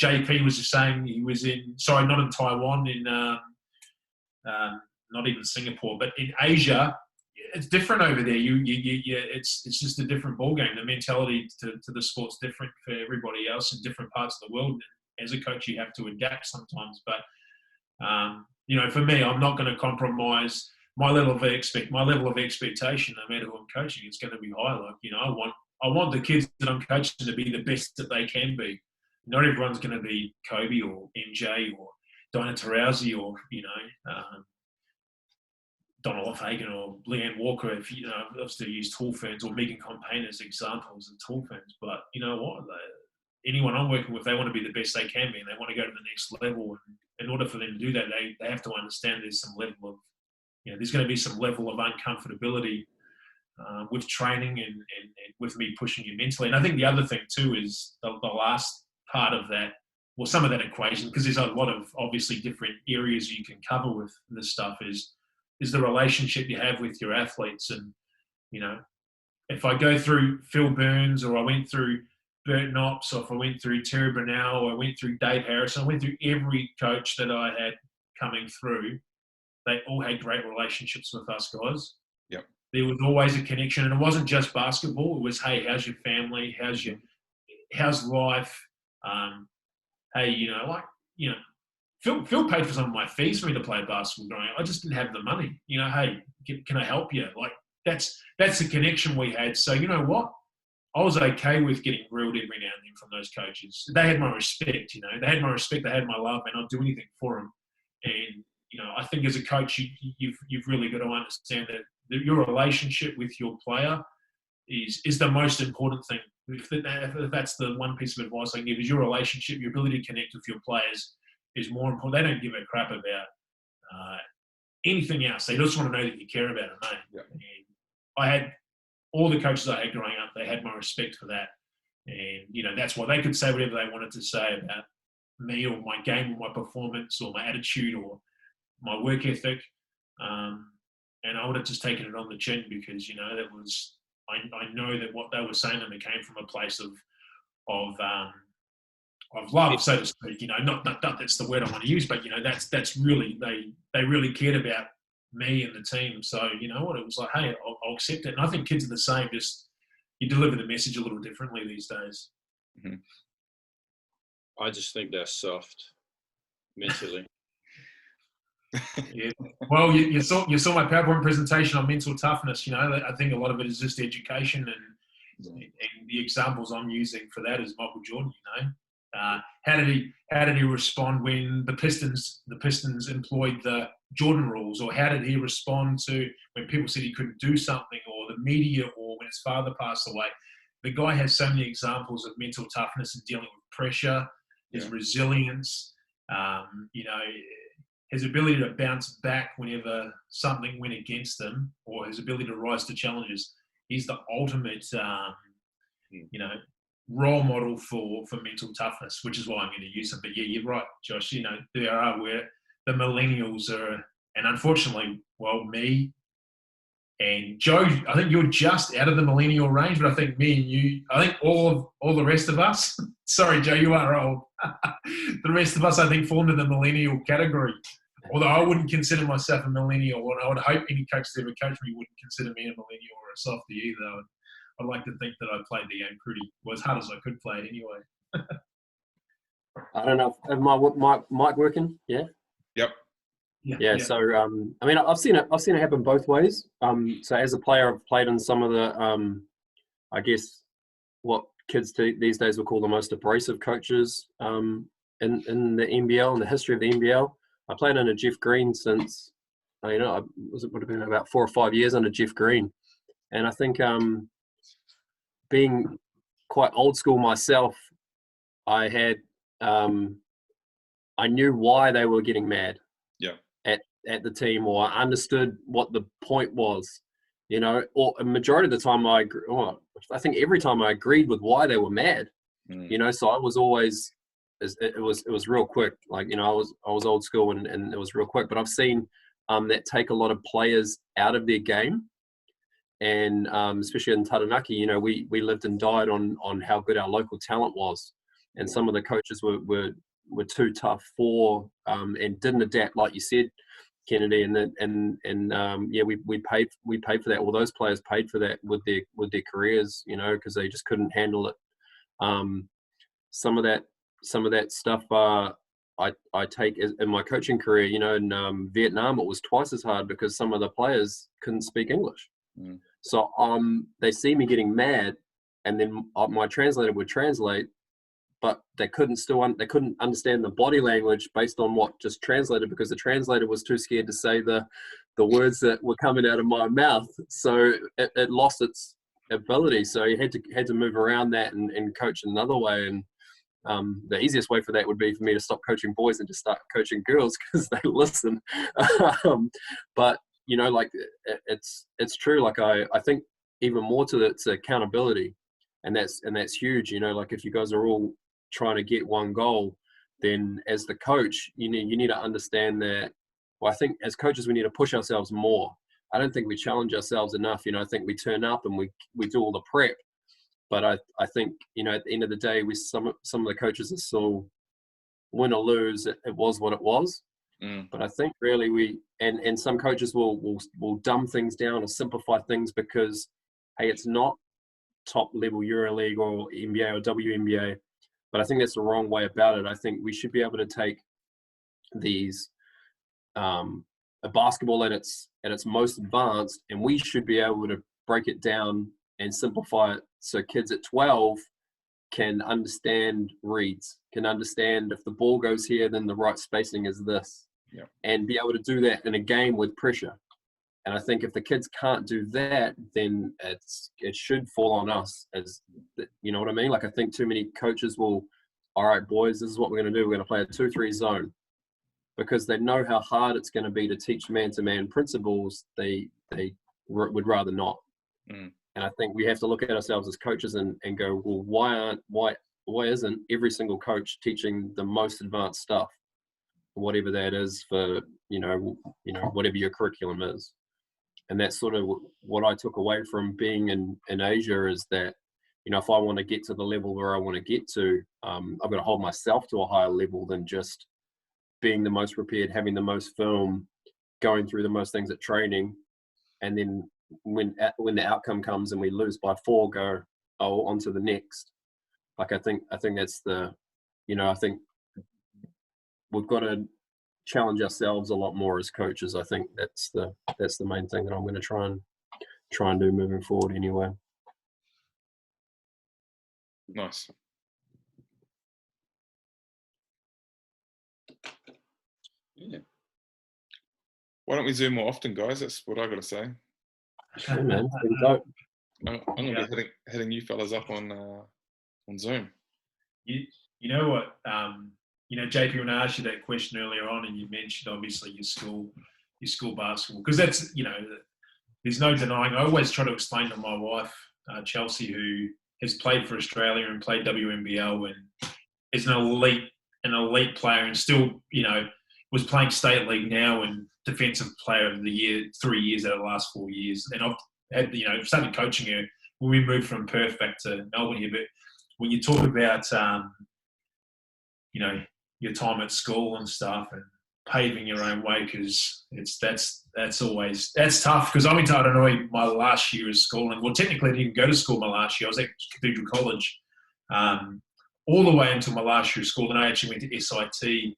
JP was just saying he was not in Taiwan, not even Singapore, but in Asia, it's different over there. It's just a different ballgame. The mentality to the sport's different for everybody else in different parts of the world. As a coach, you have to adapt sometimes. But, for me, I'm not going to compromise my level of expectation, no matter who I'm coaching, it's going to be high. Like, you know, I want the kids that I'm coaching to be the best that they can be. Not everyone's going to be Kobe or MJ or Dinah Taurasi or, you know, Donald Hagen or Leanne Walker. If you know, I've still used Tall Ferns or Megan Compain as examples of Tall Ferns. But you know what? Anyone I'm working with, they want to be the best they can be, and they want to go to the next level. And in order for them to do that, they have to understand there's some level of, you know, there's going to be some level of uncomfortability with training and with me pushing you mentally. And I think the other thing too is the last part of that, well, some of that equation, because there's a lot of obviously different areas you can cover with this stuff, is the relationship you have with your athletes. And, you know, if I go through Phil Burns, or I went through Bert Knops, or if I went through Terry Brunel, or I went through Dave Harrison, I went through every coach that I had coming through, they all had great relationships with us guys. Yep. There was always a connection, and it wasn't just basketball. It was, hey, how's your family? How's life? Hey, you know, like, you know, Phil paid for some of my fees for me to play basketball growing up. I just didn't have the money. You know, hey, can I help you? Like, that's the connection we had. So, you know what? I was okay with getting grilled every now and then from those coaches. They had my respect, you know. They had my respect. They had my love, and I'd do anything for them. And, you know, I think as a coach, you've really got to understand that your relationship with your player is the most important thing. If that's the one piece of advice I can give, is your relationship, your ability to connect with your players is more important. They don't give a crap about anything else. They just want to know that you care about them, mate. Yeah. And I had all the coaches I had growing up, they had my respect for that. And, you know, that's why they could say whatever they wanted to say about me or my game or my performance or my attitude or my work ethic. And I would have just taken it on the chin, because, you know, that was, I know that what they were saying to me came from a place of love, so to speak. You know, not that's the word I want to use, but, you know, that's really, they really cared about me and the team. So, you know what, it was like, hey, I'll accept it. And I think kids are the same, just you deliver the message a little differently these days. Mm-hmm. I just think they're soft mentally. Yeah. Well, you saw my PowerPoint presentation on mental toughness. You know, I think a lot of it is just education, and the examples I'm using for that is Michael Jordan. You know, how did he respond when the Pistons employed the Jordan rules, or how did he respond to when people said he couldn't do something, or the media, or when his father passed away? The guy has so many examples of mental toughness and dealing with pressure, his resilience. You know, his ability to bounce back whenever something went against him, or his ability to rise to challenges. He's the ultimate, you know, role model for mental toughness, which is why I'm going to use him. But yeah, you're right, Josh. You know, there are where the millennials are, and unfortunately, well, me and Joe, I think you're just out of the millennial range, but I think me and you, I think all the rest of us, sorry, Joe, you are old. The rest of us, I think, fall into the millennial category. Although I wouldn't consider myself a millennial, and I would hope any coach that ever coached me wouldn't consider me a millennial or a softie either. I'd like to think that I played the game pretty, well, as hard as I could play it anyway. I don't know. Is my mic working? Yeah. Yep. Yeah. So I mean, I've seen it happen both ways. So as a player, I've played in some of the I guess what kids these days would call the most abrasive coaches in the NBL, in the history of the NBL. I played under Jeff Green since, you know, it would have been about 4 or 5 years under Jeff Green. And I think being quite old school myself, I had, I knew why they were getting mad at the team, or I understood what the point was, you know, or a majority of the time I think every time I agreed with why they were mad, you know, so I was always, it was real quick. Like, you know, I was old school and it was real quick, but I've seen that take a lot of players out of their game. And especially in Taranaki, you know, we lived and died on how good our local talent was. And some of the coaches were too tough for and didn't adapt, like you said, Kennedy. And we paid for that. Well, those players paid for that with their careers, you know, because they just couldn't handle it. Some of that stuff I take in my coaching career. You know, in Vietnam, it was twice as hard because some of the players couldn't speak English. Mm. So they see me getting mad, and then my translator would translate, but they couldn't understand the body language based on what just translated, because the translator was too scared to say the words that were coming out of my mouth. So it lost its ability. So you had to move around that and coach another way. And the easiest way for that would be for me to stop coaching boys and just start coaching girls, because they listen. But you know, like it's true. Like I think even more to it's accountability, and that's huge. You know, like if you guys are all trying to get one goal, then as the coach, you need to understand that. Well, I think as coaches we need to push ourselves more. I don't think we challenge ourselves enough. You know, I think we turn up and we do all the prep, but I think, you know, at the end of the day, some of the coaches are still win or lose. It was what it was. Mm. But I think really and some coaches will dumb things down or simplify things because, hey, it's not top level EuroLeague or NBA or WNBA. But I think that's the wrong way about it. I think we should be able to take these a basketball at its most advanced, and we should be able to break it down and simplify it so kids at 12 can understand reads, can understand if the ball goes here, then the right spacing is this, and be able to do that in a game with pressure. And I think if the kids can't do that, then it should fall on us, as you know what I mean? Like I think too many coaches will, all right, boys, this is what we're going to do. We're going to play a 2-3 zone, because they know how hard it's going to be to teach man-to-man principles. They would rather not. Mm. And I think we have to look at ourselves as coaches and go, well, why isn't every single coach teaching the most advanced stuff, whatever that is, for you know whatever your curriculum is. And that's sort of what I took away from being in Asia, is that, you know, if I want to get to the level where I want to get to, I've got to hold myself to a higher level than just being the most prepared, having the most film, going through the most things at training, and then when the outcome comes and we lose by 4, go, oh, on to the next. Like I think that's the, you know, I think we've got to challenge ourselves a lot more as coaches. I think that's the main thing that I'm going to try and do moving forward anyway. Nice. Yeah. Why don't we Zoom more often, guys? That's what I got to say. Sure, man. Pretty dope. I'm going to be hitting you fellas up on Zoom. You know what? You know, JP, when I asked you that question earlier on, and you mentioned obviously your school basketball, because that's, you know, there's no denying. I always try to explain to my wife, Chelsea, who has played for Australia and played WNBL and is an elite player, and still, you know, was playing state league now and defensive player of the year 3 years out of the last 4 years. And I've had, you know, started coaching her when we moved from Perth back to Melbourne here. But when you talk about, you know, your time at school and stuff and paving your own way, because that's tough. Because I went to Aranui my last year of school, and well, technically I didn't go to school my last year. I was at Cathedral College all the way until my last year of school. Then I actually went to SIT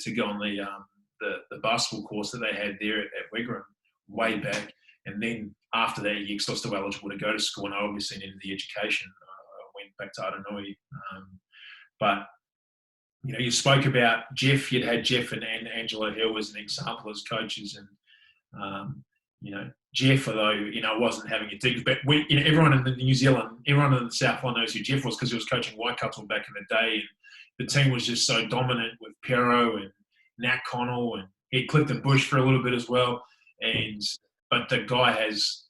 to go on the basketball course that they had there at Wigram way back. And then after that, you're still eligible to go to school, and I obviously needed the education. I went back to Aranui. But, you know, you spoke about Jeff. You'd had Jeff and Angela Hill as an example as coaches. And, you know, Jeff, although, you know, wasn't having a dig, but you know, everyone in New Zealand, everyone in the Southland knows who Jeff was, because he was coaching Waikato back in the day. And the team was just so dominant with Pero and Nat Connell, and he had Clifton Bush for a little bit as well. But the guy has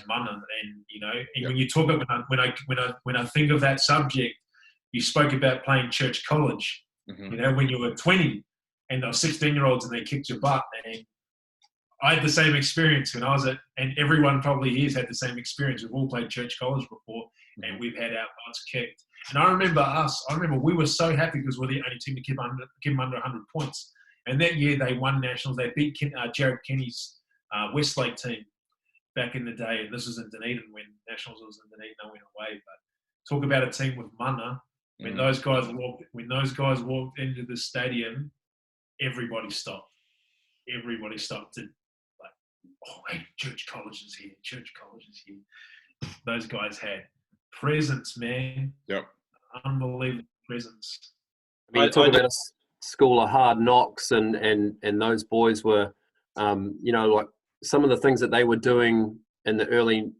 mana, and you know. And when you talk about when I think of that subject, you spoke about playing church college. Mm-hmm. You know, when you were 20 and they were 16-year-olds and they kicked your butt. And I had the same experience when I was and everyone probably here's had the same experience. We've all played church college before, and we've had our butts kicked. And I remember we were so happy because we're the only team to keep them under 100 points. And that year they won nationals. They beat Jared Kenny's Westlake team back in the day. And this was in Dunedin when nationals was in Dunedin. I went away. But talk about a team with mana. When those guys walked into the stadium, everybody stopped. Everybody stopped to like, oh, hey, Church College is here. Church College is here. Those guys had presence, man. Yep. Unbelievable presence. I mean, you talk about a school of hard knocks, and those boys were, like some of the things that they were doing in the early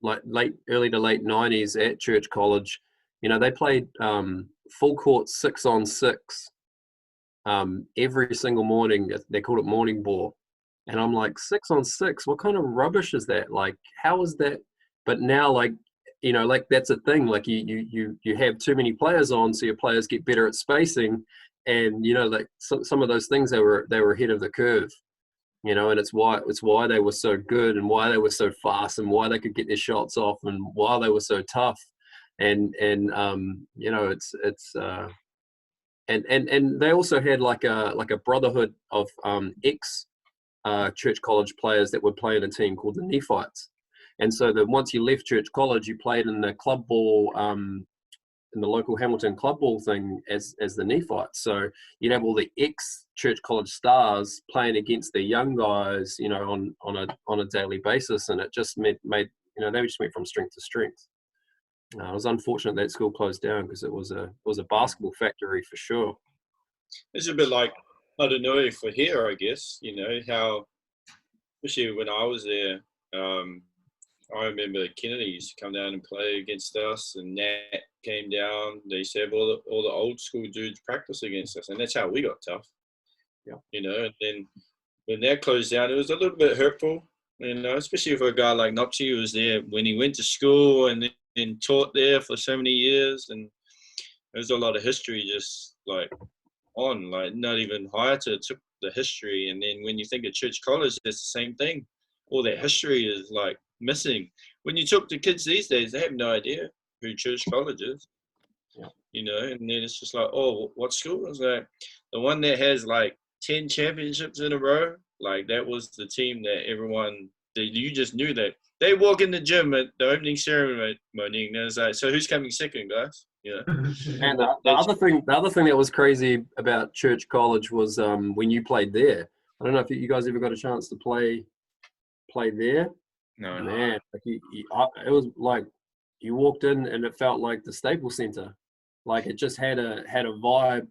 to late 90s at Church College. They played full court 6-on-6 every single morning. They called it morning ball, and I'm like, 6-on-6? What kind of rubbish is that? Like, how is that? But now, like that's a thing. Like you have too many players on, so your players get better at spacing, and like some of those things they were ahead of the curve. And it's why they were so good, and why they were so fast, and why they could get their shots off, and why they were so tough. And they also had like a brotherhood of ex Church College players that would play in a team called the Nephites. And so that once you left Church College, you played in the club ball, in the local Hamilton club ball thing as the Nephites. So you'd have all the ex-Church College stars playing against the young guys, on a daily basis, and it just made they just went from strength to strength. It was unfortunate that school closed down because it was a basketball factory for sure. It's a bit like, I don't know, for here, I guess, how, especially when I was there, I remember Kennedy used to come down and play against us, and Nat came down. They used to have all the old school dudes practice against us, and that's how we got tough. Yeah. And then when that closed down, it was a little bit hurtful, especially for a guy like Nopsy who was there when he went to school and taught there for so many years, and there's a lot of history just like not even Hayata took the history, and then when you think of Church College, it's the same thing. All that history is like missing. When you talk to kids these days, they have no idea who Church College is. Yeah. And then it's just like, oh, what school? It's like the one that has like 10 championships in a row. Like that was the team that you just knew that they walk in the gym at the opening ceremony, and it's like, so who's coming second, guys? Yeah. And the other thing that was crazy about Church College was when you played there. I don't know if you guys ever got a chance to play there. No. Man, like it was like you walked in and it felt like the Staples Center. Like it just had a vibe,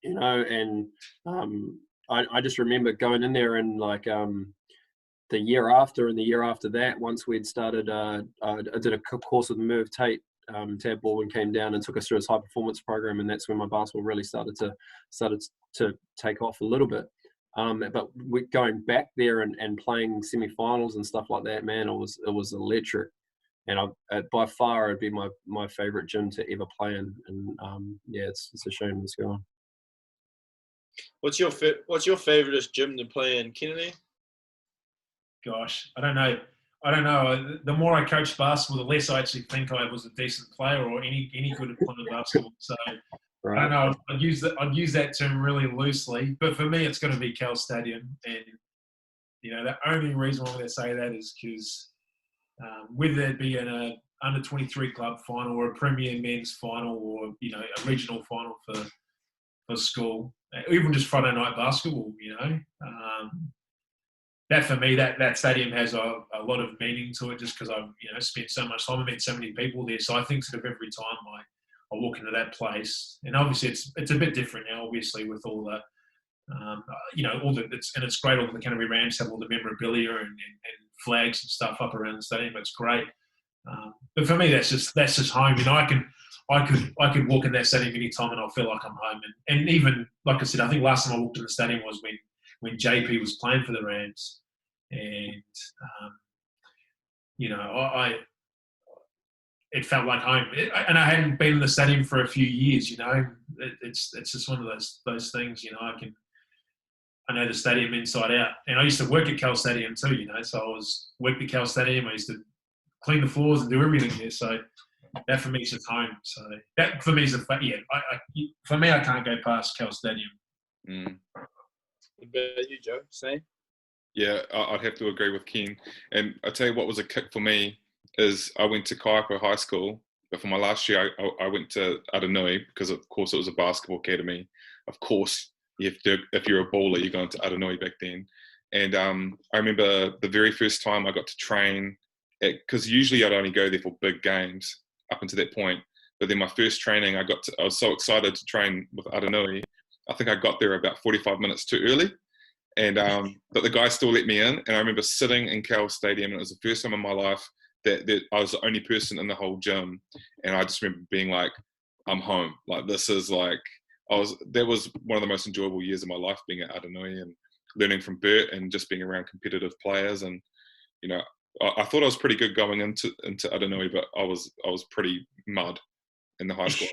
and I just remember going in there and like the year after and the year after that, once we'd started, I did a course with Merv Tate. Tab Baldwin came down and took us through his high performance program, and that's when my basketball really started to take off a little bit. But we're going back there and playing semi-finals and stuff like that, man, it was electric. And by far it'd be my favorite gym to ever play in. And it's a shame it's gone. What's your favorite gym to play in, Kennedy? Gosh, I don't know. The more I coach basketball, the less I actually think I was a decent player or any good at playing basketball. So right. I don't know. I'd use that term really loosely, but for me, it's going to be Cal Stadium, and the only reason I'm going to say that is because whether it be in a under 23 club final or a Premier Men's final or a regional final for school, even just Friday night basketball, that for me, that stadium has a lot of meaning to it, just because I've spent so much time. I've met so many people there, so I think sort of every time I walk into that place, and obviously it's a bit different now, obviously with all the, it's great. All the Canterbury Rams have all the memorabilia and flags and stuff up around the stadium. It's great, but for me, that's just home. I could walk in that stadium any time and I'll feel like I'm home. And even like I said, I think last time I walked in the stadium was when JP was playing for the Rams, and it felt like home. And I hadn't been in the stadium for a few years. It's just one of those things. I know the stadium inside out, and I used to work at Cal Stadium too. So I worked at Cal Stadium. I used to clean the floors and do everything there. So that for me is just home. So that for me is for me, I can't go past Cal Stadium. Mm. What about you, Joe? Same? Yeah, I'd have to agree with Ken. And I'll tell you what was a kick for me is I went to Kaiapō High School, But for my last year, I went to Aranui because, of course, it was a basketball academy. Of course, if you're a baller, you're going to Aranui back then. And I remember the very first time I got to train, because usually I'd only go there for big games up until that point. But then my first training, I was so excited to train with Aranui. I think I got there about 45 minutes too early. And but the guy still let me in. And I remember sitting in Cal Stadium, and it was the first time in my life that I was the only person in the whole gym. And I just remember being like, I'm home. Like, this is like, that was one of the most enjoyable years of my life, being at Aranui and learning from Bert and just being around competitive players. And, you know, I thought I was pretty good going into Aranui, but I was pretty mud in the high school.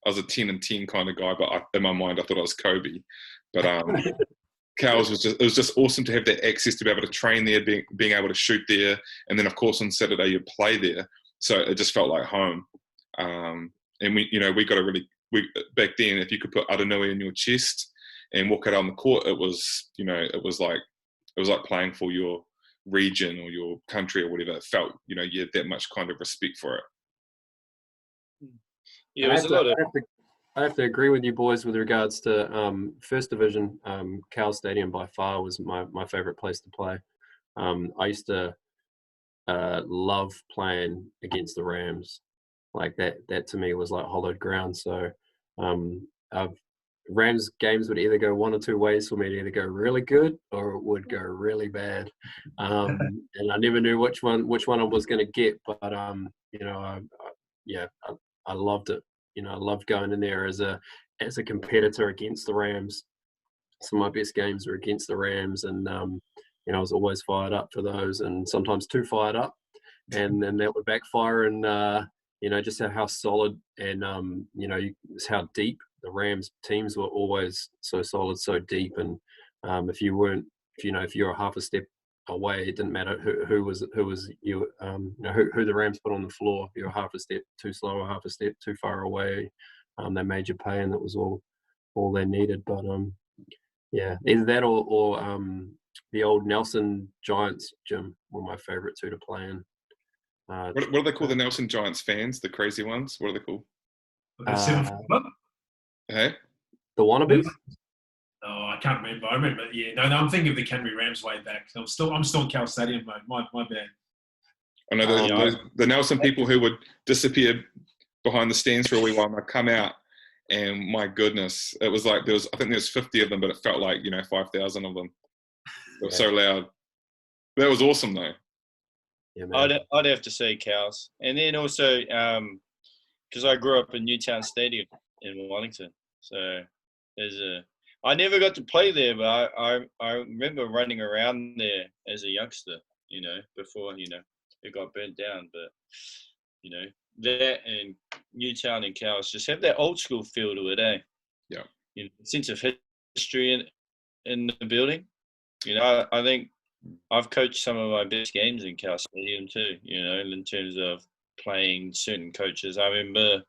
I was a 10 and 10 kind of guy, but in my mind, I thought I was Kobe. But Cal's it was just awesome to have that access to be able to train there, being able to shoot there, and then of course on Saturday you play there. So it just felt like home. And we got back then, if you could put Aranui in your chest and walk out on the court, it was like playing for your region or your country or whatever. It felt, you had that much kind of respect for it. Yeah, there's a lot of. I have to agree with you boys with regards to First Division. Cal Stadium by far was my favourite place to play. I used to love playing against the Rams. Like that to me was like hollowed ground. So Rams games would either go one or two ways for me to either go really good or it would go really bad. And I never knew which one I was going to get. But I loved it. I loved going in there as a competitor against the Rams. Some of my best games were against the Rams, and I was always fired up for those, and sometimes too fired up, and then that would backfire. And just how solid and how deep the Rams teams were, always so solid, so deep. And if you were half a step away, it didn't matter who was you, who the Rams put on the floor. If you were half a step too slow or half a step too far away, they made you pay, and that was all they needed. But either that or the old Nelson Giants gym were my favorite two to play in. What do they call the Nelson Giants fans? The crazy ones? What are they called? The 7 Club? Hey, the Wannabes. Oh, I can't remember. I remember, yeah. No, I'm thinking of the Canterbury Rams way back. I'm still in Cal Stadium, mate. My bad. I know the Nelson people who would disappear behind the stands for a wee while, and I'd come out, and my goodness, it was like I think there was 50 of them, but it felt like 5,000 of them. They were so loud. That was awesome, though. Yeah, man. I'd have to say Cows, and then also because I grew up in Newtown Stadium in Wellington, so I never got to play there, but I remember running around there as a youngster, before, it got burnt down. But, that and Newtown and Cows just have that old school feel to it, eh? Yeah. Sense of history in the building. I think I've coached some of my best games in Cal Stadium too, in terms of playing certain coaches. I remember,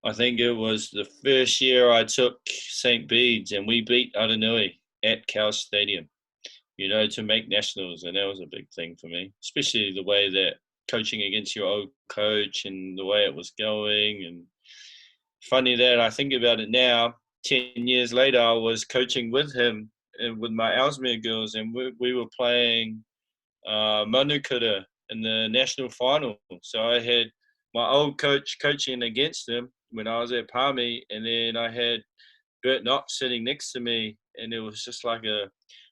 I think it was the first year I took St. Bede's and we beat Aranui at Cal Stadium, to make nationals. And that was a big thing for me, especially the way that coaching against your old coach and the way it was going. And funny that I think about it now, 10 years later, I was coaching with him and with my Ellesmere girls, and we were playing Manukura in the national final. So I had my old coach coaching against him when I was at Palmy, and then I had Bert Knox sitting next to me, and it was just like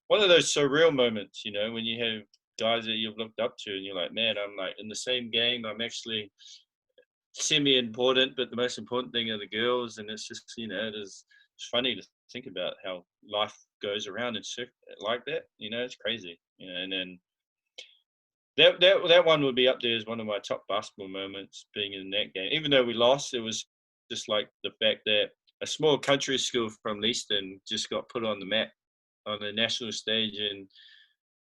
one of those surreal moments, when you have guys that you've looked up to, and you're like, man, I'm like in the same game. I'm actually semi-important, but the most important thing are the girls, and it's just, it's funny to think about how life goes around and like that. It's crazy. And then that one would be up there as one of my top basketball moments, being in that game. Even though we lost, it was just like the fact that a small country school from Leaston just got put on the map on the national stage, and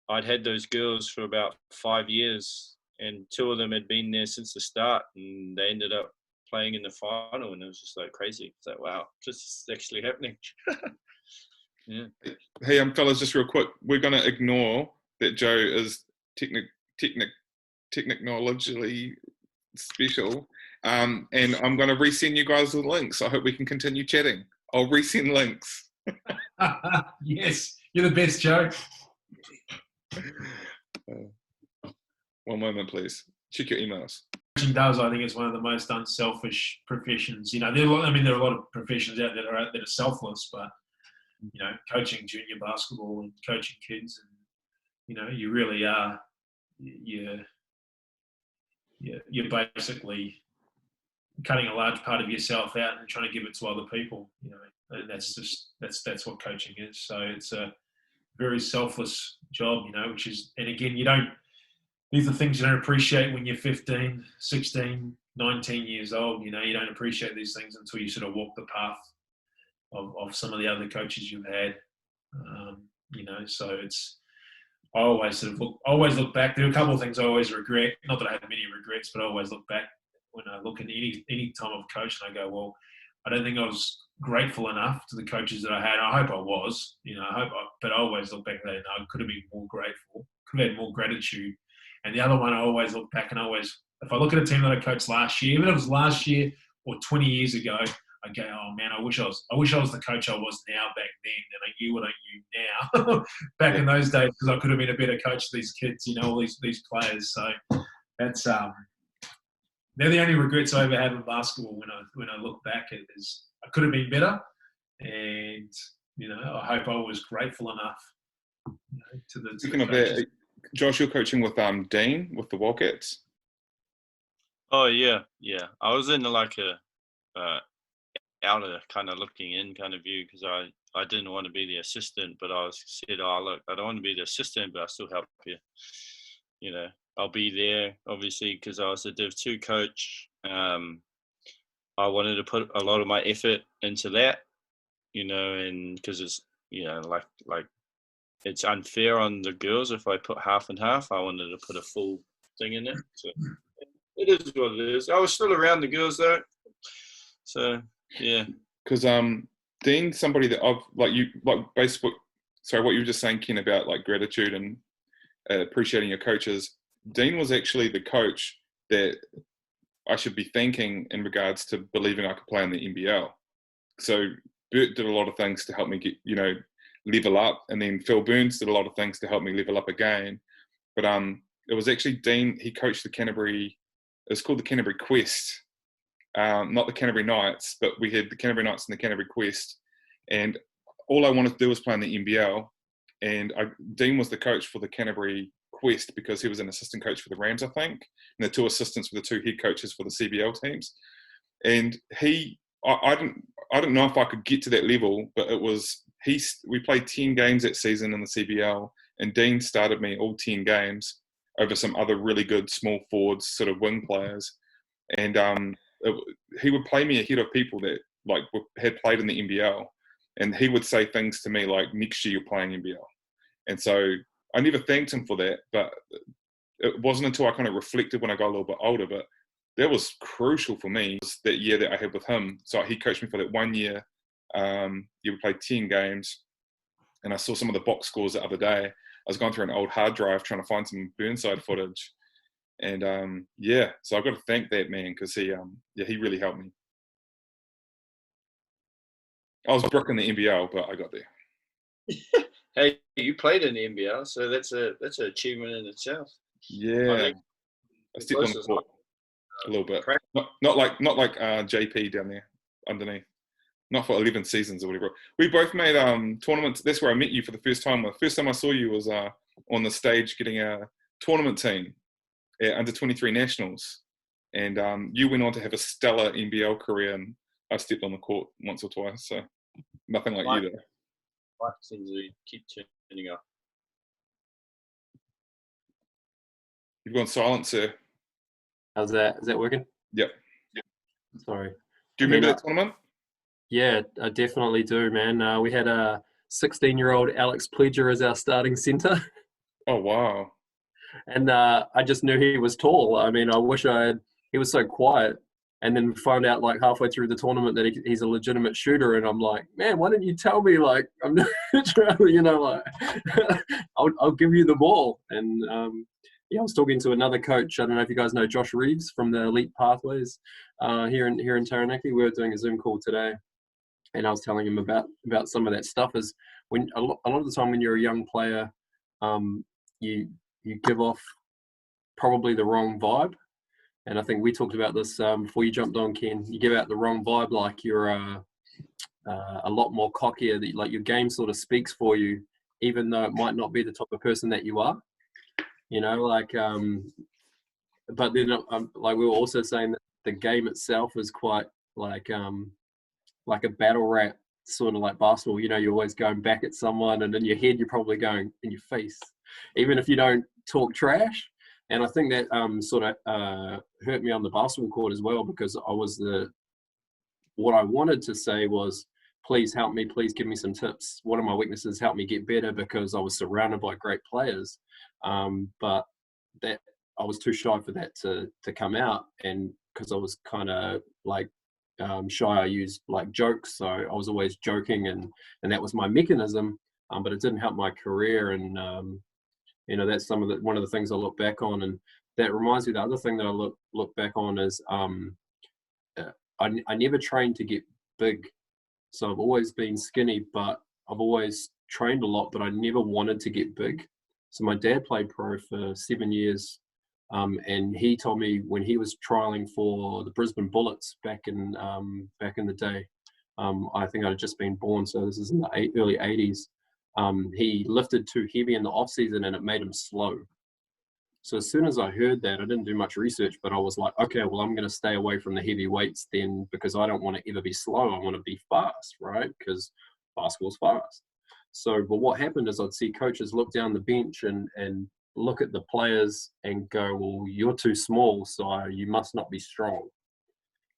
I'd had those girls for about 5 years, and 2 of them had been there since the start, and they ended up playing in the final, and it was just like crazy. It's like, wow, this is actually happening. Yeah. Hey, fellas, just real quick, we're going to ignore that Joe is technologically special, And I'm going to resend you guys the links. I hope we can continue chatting. I'll resend links. Yes, you're the best, Joe. One moment, please. Check your emails. Coaching does, I think, is one of the most unselfish professions. You know, there are a lot of professions out there that are selfless, but you know, coaching junior basketball and coaching kids, and you know, you really are. You're basically cutting a large part of yourself out and trying to give it to other people. You know, and that's what coaching is. So it's a very selfless job. You know, which is, and again, these are things you don't appreciate when you're 15, 16, 19 years old. You know, you don't appreciate these things until you sort of walk the path of some of the other coaches you've had. You know, so I always look back. There are a couple of things I always regret. Not that I have many regrets, but I always look back when I look at any time I've coached and I go, well, I don't think I was grateful enough to the coaches that I had. I hope I was, you know, but I always look back and I could have been more grateful, could have had more gratitude. And the other one, I always look back and if I look at a team that I coached last year, even if it was last year or 20 years ago, I go, oh man, I wish I was the coach I was now back then, and I knew what I knew now back in those days, because I could have been a better coach to these kids, you know, all these players. So that's they're the only regrets I ever have in basketball. When I look back, it is I could have been better, and you know, I hope I was grateful enough, you know, to the. Speaking of that, Josh, you're coaching with Dean with the Wildcats. Oh yeah. I was in like a outer kind of looking in kind of view, because I didn't want to be the assistant, but I said, oh look, I don't want to be the assistant, but I still help you. You know, I'll be there obviously because I was a Div 2 coach. I wanted to put a lot of my effort into that, you know, and because it's, you know, like it's unfair on the girls if I put half and half. I wanted to put a full thing in it. So it is what it is. I was still around the girls though. So yeah. Because Dean's somebody that I've what you were just saying, Ken, about like gratitude and appreciating your coaches. Dean was actually the coach that I should be thanking in regards to believing I could play in the NBL. So Bert did a lot of things to help me get, you know, level up, and then Phil Burns did a lot of things to help me level up again. But it was actually Dean. He coached the Canterbury. It was called the Canterbury Quest, not the Canterbury Knights, but we had the Canterbury Knights and the Canterbury Quest. And all I wanted to do was play in the NBL. And Dean was the coach for the Canterbury Quest because he was an assistant coach for the Rams, I think, and the two assistants were the two head coaches for the CBL teams. And I didn't know if I could get to that level, but we played 10 games that season in the CBL, and Dean started me all 10 games over some other really good small forwards, sort of wing players. And he would play me ahead of people that like had played in the NBL, and he would say things to me like, next year you're playing NBL. And so I never thanked him for that, but it wasn't until I kind of reflected when I got a little bit older, but that was crucial for me, that year that I had with him. So he coached me for that 1 year. We played 10 games, and I saw some of the box scores the other day. I was going through an old hard drive trying to find some Burnside footage. And so I've got to thank that man, because he really helped me. I was brooking the NBL, but I got there. Hey, you played in the NBL, so that's an achievement in itself. Yeah, I stepped on the court a little bit. Not like JP down there underneath. Not for 11 seasons or whatever. We both made tournaments. That's where I met you for the first time. The first time I saw you was on the stage getting a tournament team at under 23 nationals, and you went on to have a stellar NBL career, and I stepped on the court once or twice. So nothing like you there. Life seems to keep turning up. You've gone silent, sir. How's that? Is that working? Yep. Sorry. Do you remember that tournament? Yeah, I definitely do, man. We had a 16-year-old Alex Pledger as our starting centre. Oh, wow. And I just knew he was tall. I mean, I wish he was so quiet. And then found out like halfway through the tournament that he's a legitimate shooter. And I'm like, man, why didn't you tell me? Like, I'm not trying to, you know, like, I'll give you the ball. And, I was talking to another coach. I don't know if you guys know Josh Reeves from the Elite Pathways here in Taranaki. We were doing a Zoom call today, and I was telling him about some of that stuff. Is when a lot of the time when you're a young player, you give off probably the wrong vibe. And I think we talked about this before you jumped on, Ken. You give out the wrong vibe, like you're a lot more cockier, that like your game sort of speaks for you, even though it might not be the type of person that you are. You know, like, but then like we were also saying that the game itself is quite like a battle rap, sort of like basketball. You know, you're always going back at someone, and in your head you're probably going in your face, even if you don't talk trash. And I think that sort of hurt me on the basketball court as well, because what I wanted to say was, please help me, please give me some tips. What are my weaknesses? Help me get better, because I was surrounded by great players. But that I was too shy for that to come out, and because I was kind of like shy, I used like jokes, so I was always joking, and that was my mechanism. But it didn't help my career, and you know, that's one of the things I look back on. And that reminds me, the other thing that I look back on is I never trained to get big, so I've always been skinny, but I've always trained a lot, but I never wanted to get big. So my dad played pro for 7 years, and he told me when he was trialing for the Brisbane Bullets back in the day, I think I'd just been born, so this is in the early 80s. He lifted too heavy in the off season, and it made him slow. So as soon as I heard that, I didn't do much research, but I was like, okay, well, I'm going to stay away from the heavy weights then, because I don't want to ever be slow. I want to be fast, right? Because basketball's fast. So, but what happened is I'd see coaches look down the bench and look at the players and go, well, you're too small, so you must not be strong.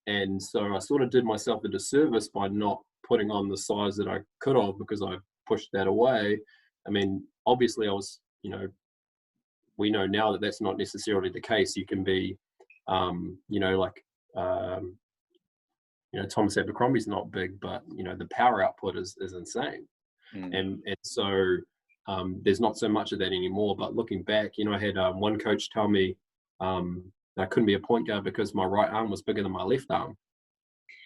And so I sort of did myself a disservice by not putting on the size that I could have, because I pushed that away. I mean, obviously I was, you know, we know now that that's not necessarily the case. You can be, you know, like, you know, Thomas Abercrombie's not big, but, you know, the power output is insane. And so there's not so much of that anymore. But looking back, you know, I had one coach tell me I couldn't be a point guard because my right arm was bigger than my left arm.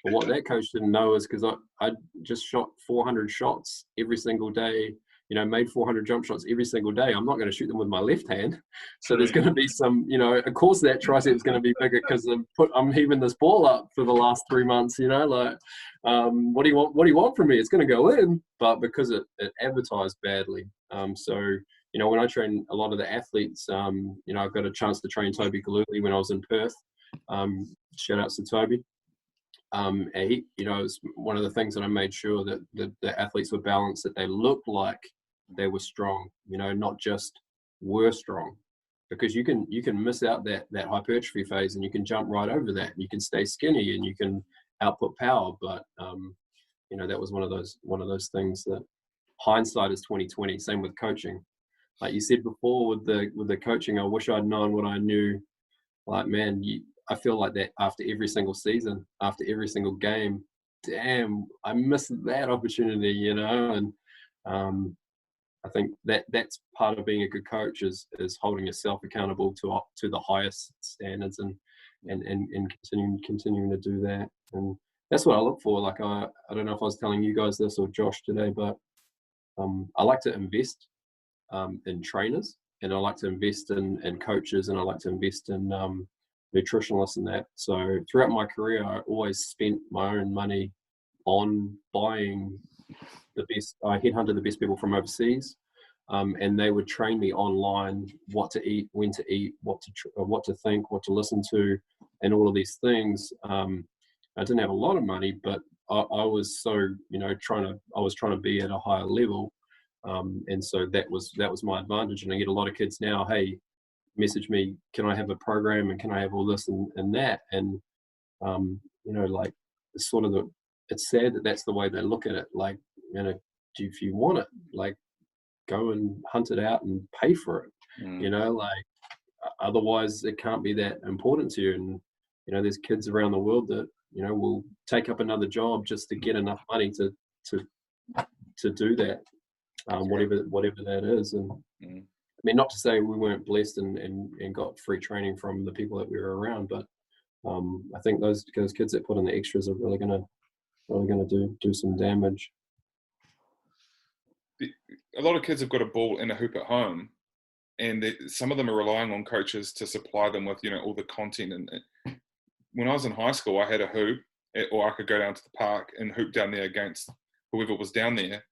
But what that coach didn't know is, because I just shot 400 shots every single day, you know, made 400 jump shots every single day. I'm not going to shoot them with my left hand. So there's going to be some, you know, of course that tricep is going to be bigger because I'm heaving this ball up for the last 3 months, you know, like, what do you want from me? It's going to go in, but because it advertised badly. So, you know, when I train a lot of the athletes, you know, I've got a chance to train Toby Galuli when I was in Perth. Shout outs to Toby. And he, you know, it was one of the things that I made sure that the athletes were balanced, that they looked like they were strong, you know, not just were strong, because you can miss out that hypertrophy phase, and you can jump right over that, and you can stay skinny, and you can output power. But you know, that was one of those things that hindsight is 20/20. Same with coaching, like you said before with the coaching. I wish I'd known what I knew. Like, man, I feel like that after every single season, after every single game. Damn, I missed that opportunity, you know. And I think that's part of being a good coach is holding yourself accountable to the highest standards and continuing to do that. And that's what I look for. Like, I don't know if I was telling you guys this or Josh today, but I like to invest in trainers, and I like to invest in coaches, and I like to invest in nutritionalists and that. So throughout my career, I always spent my own money on buying the best. I headhunted the best people from overseas, and they would train me online what to eat, when to eat, what to think, what to listen to, and all of these things. I didn't have a lot of money, but I was so, you know, I was trying to be at a higher level, and so that was my advantage. And I get a lot of kids now, hey, message me, can I have a program, and can I have all this and that? And you know, like, it's sort of it's sad that that's the way they look at it. Like, you know, if you want it, like, go and hunt it out and pay for it. You know, like, otherwise it can't be that important to you. And you know, there's kids around the world that, you know, will take up another job just to get enough money to do that, whatever that is. And mean, not to say we weren't blessed and got free training from the people that we were around, but I think those kids that put in the extras are really gonna do some damage. A lot of kids have got a ball and a hoop at home, and some of them are relying on coaches to supply them with, all the content. And when I was in high school, I had a hoop, or I could go down to the park and hoop down there against whoever was down there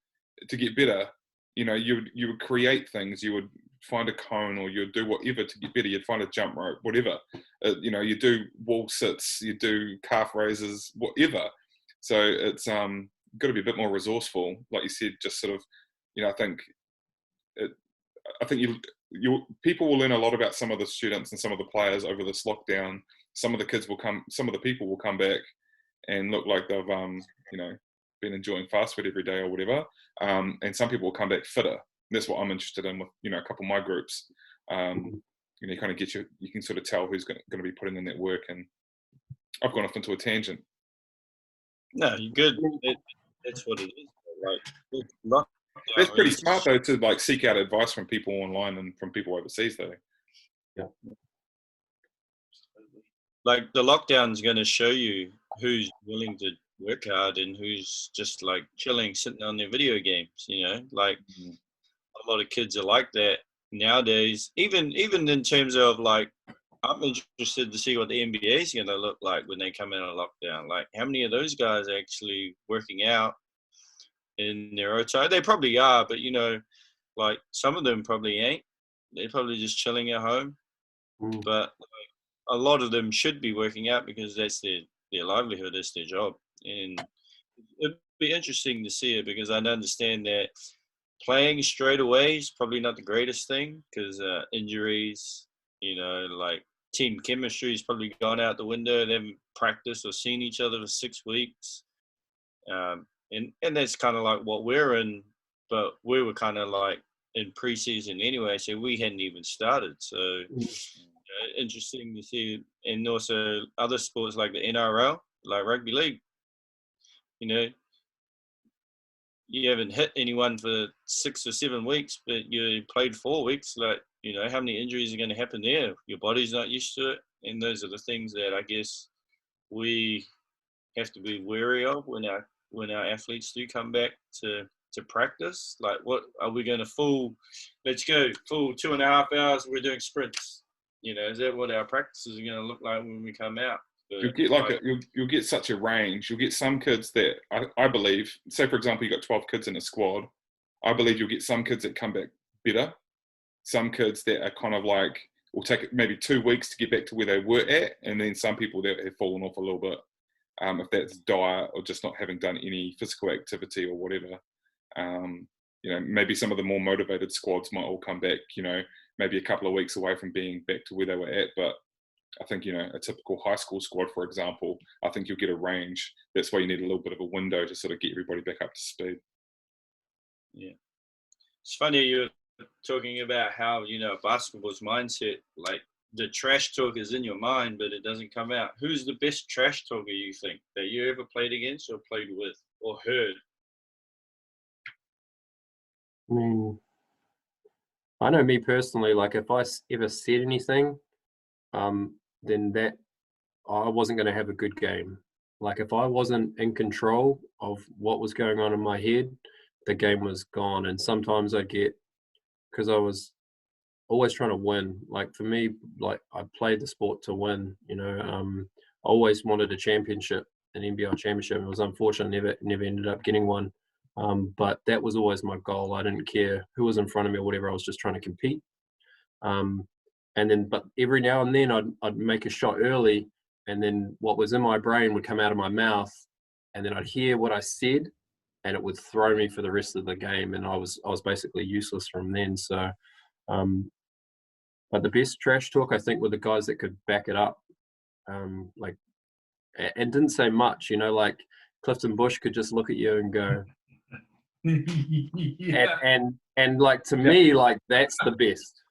to get better. You would create things. You would find a cone, or you'd do whatever to get better. You'd find a jump rope, whatever. You do wall sits, you do calf raises, whatever. So it's got to be a bit more resourceful, like you said. Just sort of, I think people will learn a lot about some of the students and some of the players over this lockdown. Some of the people will come back and look like they've been enjoying fast food every day or whatever, and some people will come back fitter. And that's what I'm interested in with a couple of my groups. You kind of you can sort of tell who's going to be putting in that work. And I've gone off into a tangent. No, you're good. That's what it is. Like, it's pretty smart though to seek out advice from people online and from people overseas though. Yeah. Like the lockdown's going to show you who's willing to work hard and who's just chilling, sitting on their video games. A lot of kids are like that nowadays. Even in terms of I'm interested to see what the NBA is going to look like when they come out of lockdown. How many of those guys are actually working out in their own time? They probably are, but some of them probably ain't. They're probably just chilling at home. But a lot of them should be working out because that's their livelihood, that's their job. And it'd be interesting to see it because I understand that playing straight away is probably not the greatest thing because injuries, team chemistry has probably gone out the window. They haven't practiced or seen each other for 6 weeks. And that's kind of what we're in, but we were kind of in preseason anyway, so we hadn't even started. So interesting to see. And also other sports like the NRL, like rugby league, you haven't hit anyone for 6 or 7 weeks, but you played 4 weeks. How many injuries are going to happen there? Your body's not used to it. And those are the things that I guess we have to be wary of when our athletes do come back to practice. What are we going to let's go full 2.5 hours, we're doing sprints. Is that what our practices are going to look like when we come out? But you'll get such a range. You'll get some kids that I believe, say for example, you got 12 kids in a squad. I believe you'll get some kids that come back better. Some kids that are kind of will take maybe 2 weeks to get back to where they were at, and then some people that have fallen off a little bit. If that's diet or just not having done any physical activity or whatever. Maybe some of the more motivated squads might all come back, maybe a couple of weeks away from being back to where they were at. But I think, a typical high school squad, for example, I think you'll get a range. That's why you need a little bit of a window to sort of get everybody back up to speed. Yeah. It's funny you're talking about how, basketball's mindset, the trash talk is in your mind, but it doesn't come out. Who's the best trash talker you think that you ever played against or played with or heard? I mean, I know me personally, if I ever said anything, then that I wasn't going to have a good game. If I wasn't in control of what was going on in my head, the game was gone. And sometimes because I was always trying to win. For me, I played the sport to win. I always wanted a championship, an NBL championship. It was unfortunate, never ended up getting one. But that was always my goal. I didn't care who was in front of me or whatever. I was just trying to compete. But every now and then I'd make a shot early, and then what was in my brain would come out of my mouth, and then I'd hear what I said, and it would throw me for the rest of the game, and I was basically useless from then. So, but the best trash talk I think were the guys that could back it up, and didn't say much. Clifton Bush could just look at you and go. Yeah. And to me, that's the best.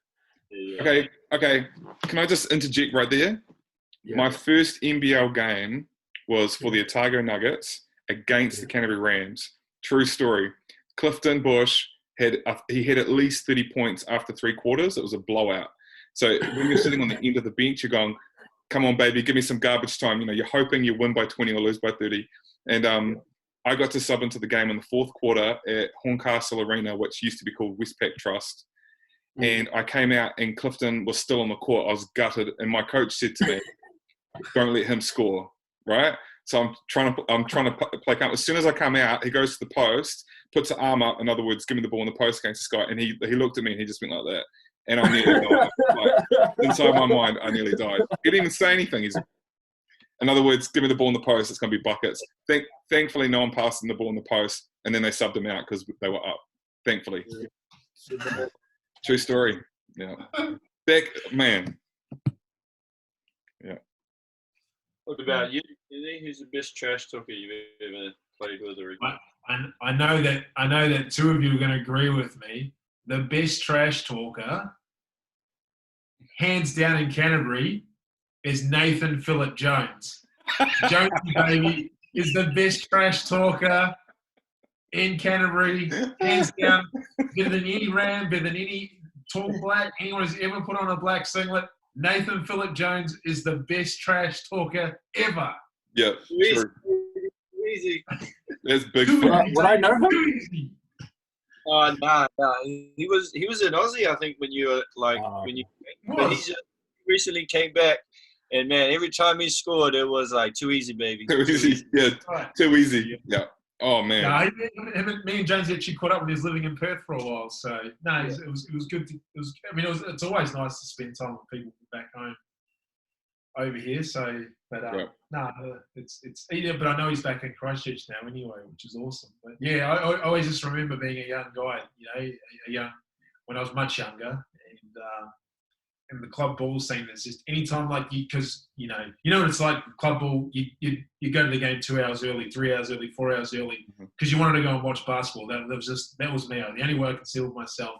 Yeah. Okay. Can I just interject right there? Yeah. My first NBL game was for the Otago Nuggets against the Canterbury Rams. True story. Clifton Bush he had at least 30 points after 3 quarters. It was a blowout. So when you're sitting on the end of the bench, you're going, come on, baby, give me some garbage time. You know, you're hoping you win by 20 or lose by 30. And I got to sub into the game in the 4th quarter at Horncastle Arena, which used to be called Westpac Trust. And I came out and Clifton was still on the court. I was gutted. And my coach said to me, don't let him score, right? So I'm trying to play count. As soon as I come out, he goes to the post, puts the arm up. In other words, give me the ball in the post against this guy. And he looked at me and he just went like that. And I nearly died. Like, inside my mind, I nearly died. He didn't even say anything. In other words, give me the ball in the post. It's going to be buckets. Thankfully, no one passed him the ball in the post. And then they subbed him out because they were up. Thankfully. True story. Yeah. Man. Yeah. What about you? Who's the best trash talker you've ever played with or against? I know that 2 of you are going to agree with me. The best trash talker, hands down in Canterbury, is Nathan Phillip Jones. Jonesy baby is the best trash talker in Canterbury, hands down. Better than any Ram, better than any tall black, anyone who's ever put on a black singlet. Nathan Phillip Jones is the best trash talker ever. Yeah, Easy. Easy. That's big. Would I know him? Oh, no. He was an Aussie, I think, when you were but he just recently came back, and man, every time he scored, it was like too easy, baby. Too easy. Yeah, too easy. Yeah. Oh man. No, me and Jones actually caught up when he was living in Perth for a while. So no, it was good. It's always nice to spend time with people back home over here. So, but it's either. But I know he's back in Christchurch now anyway, which is awesome. But yeah, I always just remember being a young guy. When I was much younger, and in the club ball scene, there's just anytime because you know what it's like. Club ball, you go to the game 2 hours early, 3 hours early, 4 hours early, because you wanted to go and watch basketball. That was me. The only way I could see with myself,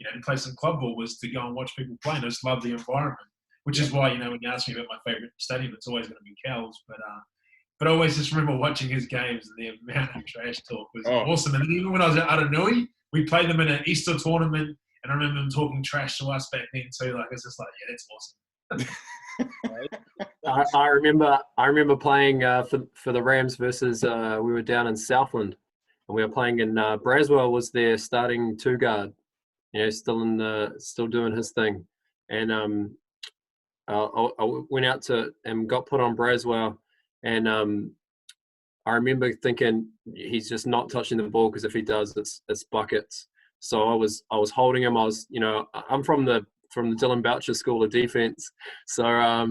to play some club ball was to go and watch people play. And I just love the environment, which is why when you ask me about my favourite stadium, it's always going to be Cal's. But I always just remember watching his games and the amount of trash talk was awesome. And even when I was at Aranui, we played them in an Easter tournament. And I remember them talking trash to us back then too. Like it's just like, yeah, that's awesome. I remember playing for the Rams versus we were down in Southland, and we were playing in Braswell was their starting 2 guard, still doing his thing, and I went out to and got put on Braswell, and I remember thinking he's just not touching the ball because if he does, it's buckets. So I was holding him. I'm from the Dylan Boucher School of Defense. So I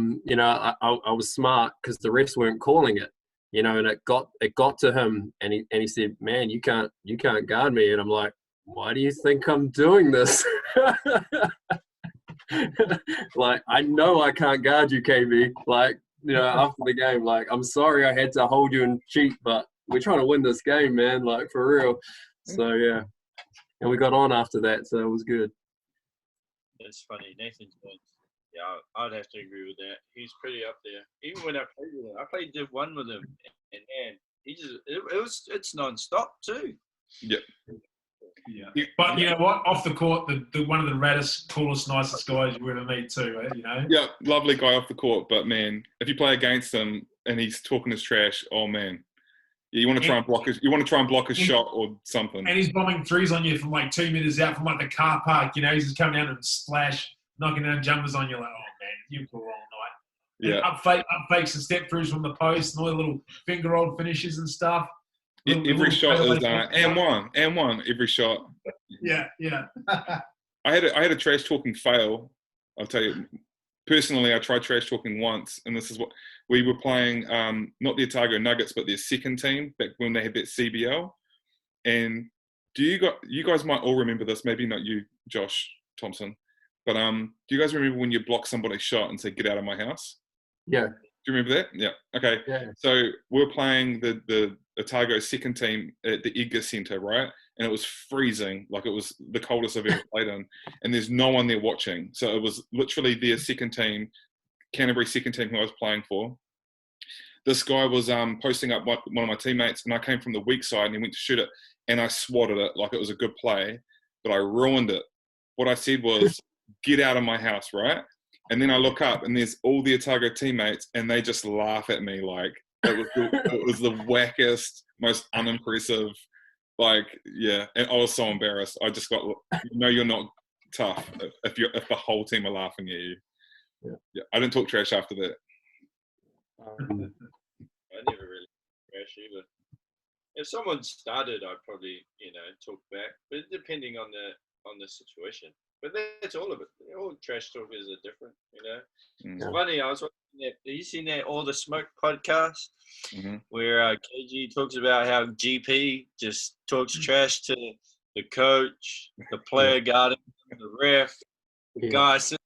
was smart because the refs weren't calling it. And it got to him, and he said, "Man, you can't guard me." And I'm like, "Why do you think I'm doing this?" Like, I know I can't guard you, KB. Like, after the game, like, I'm sorry I had to hold you and cheat, but we're trying to win this game, man. Like, for real. So yeah. And we got on after that, so it was good. That's funny. Nathan Jones. Yeah, I'd have to agree with that. He's pretty up there. Even when I played with him, I played Div 1 with him, and man, it's non-stop too. Yeah. Yeah. But you know what? Off the court, the one of the raddest, coolest, nicest guys you ever meet too. Yeah, lovely guy off the court, but man, if you play against him and he's talking his trash, oh man. Yeah, you want to try and block his shot or something. And he's bombing threes on you from like 2 meters out from like the car park. He's just coming down and splash, knocking down jumpers on you. Like, oh man, you've got all night. Yeah. Up fakes and step throughs from the post and all the little finger roll finishes and stuff. Every shot is and one. Every shot. Yeah. I had a trash talking fail. I'll tell you. Personally, I tried trash talking once, and this is what we were playing. Not the Otago Nuggets, but their second team back when they had that CBL. And you guys might all remember this? Maybe not you, Josh Thompson, but do you guys remember when you block somebody's shot and say "Get out of my house"? Yeah. Do you remember that? Yeah. Okay. Yeah. So we're playing the Otago second team at the Edgar Centre, right? And it was freezing, like it was the coldest I've ever played in. And there's no one there watching. So it was literally their second team, Canterbury second team who I was playing for. This guy was posting up one of my teammates, and I came from the weak side, and he went to shoot it, and I swatted it like it was a good play. but I ruined it. What I said was, "Get out of my house," right? And then I look up, and there's all the Otago teammates, and they just laugh at me like it was the wackest, most unimpressive. Like, yeah, and I was so embarrassed. I just got, you're not tough if the whole team are laughing at you. Yeah, I didn't talk trash after that. I never really trash either. If someone started, I'd probably talk back, but depending on the situation. But that's all of it. All trash talkers are different, It's funny. I was watching that. Have you seen that All the Smoke podcast where KG talks about how GP just talks trash to the coach, the player guarding, the ref, the guy sitting,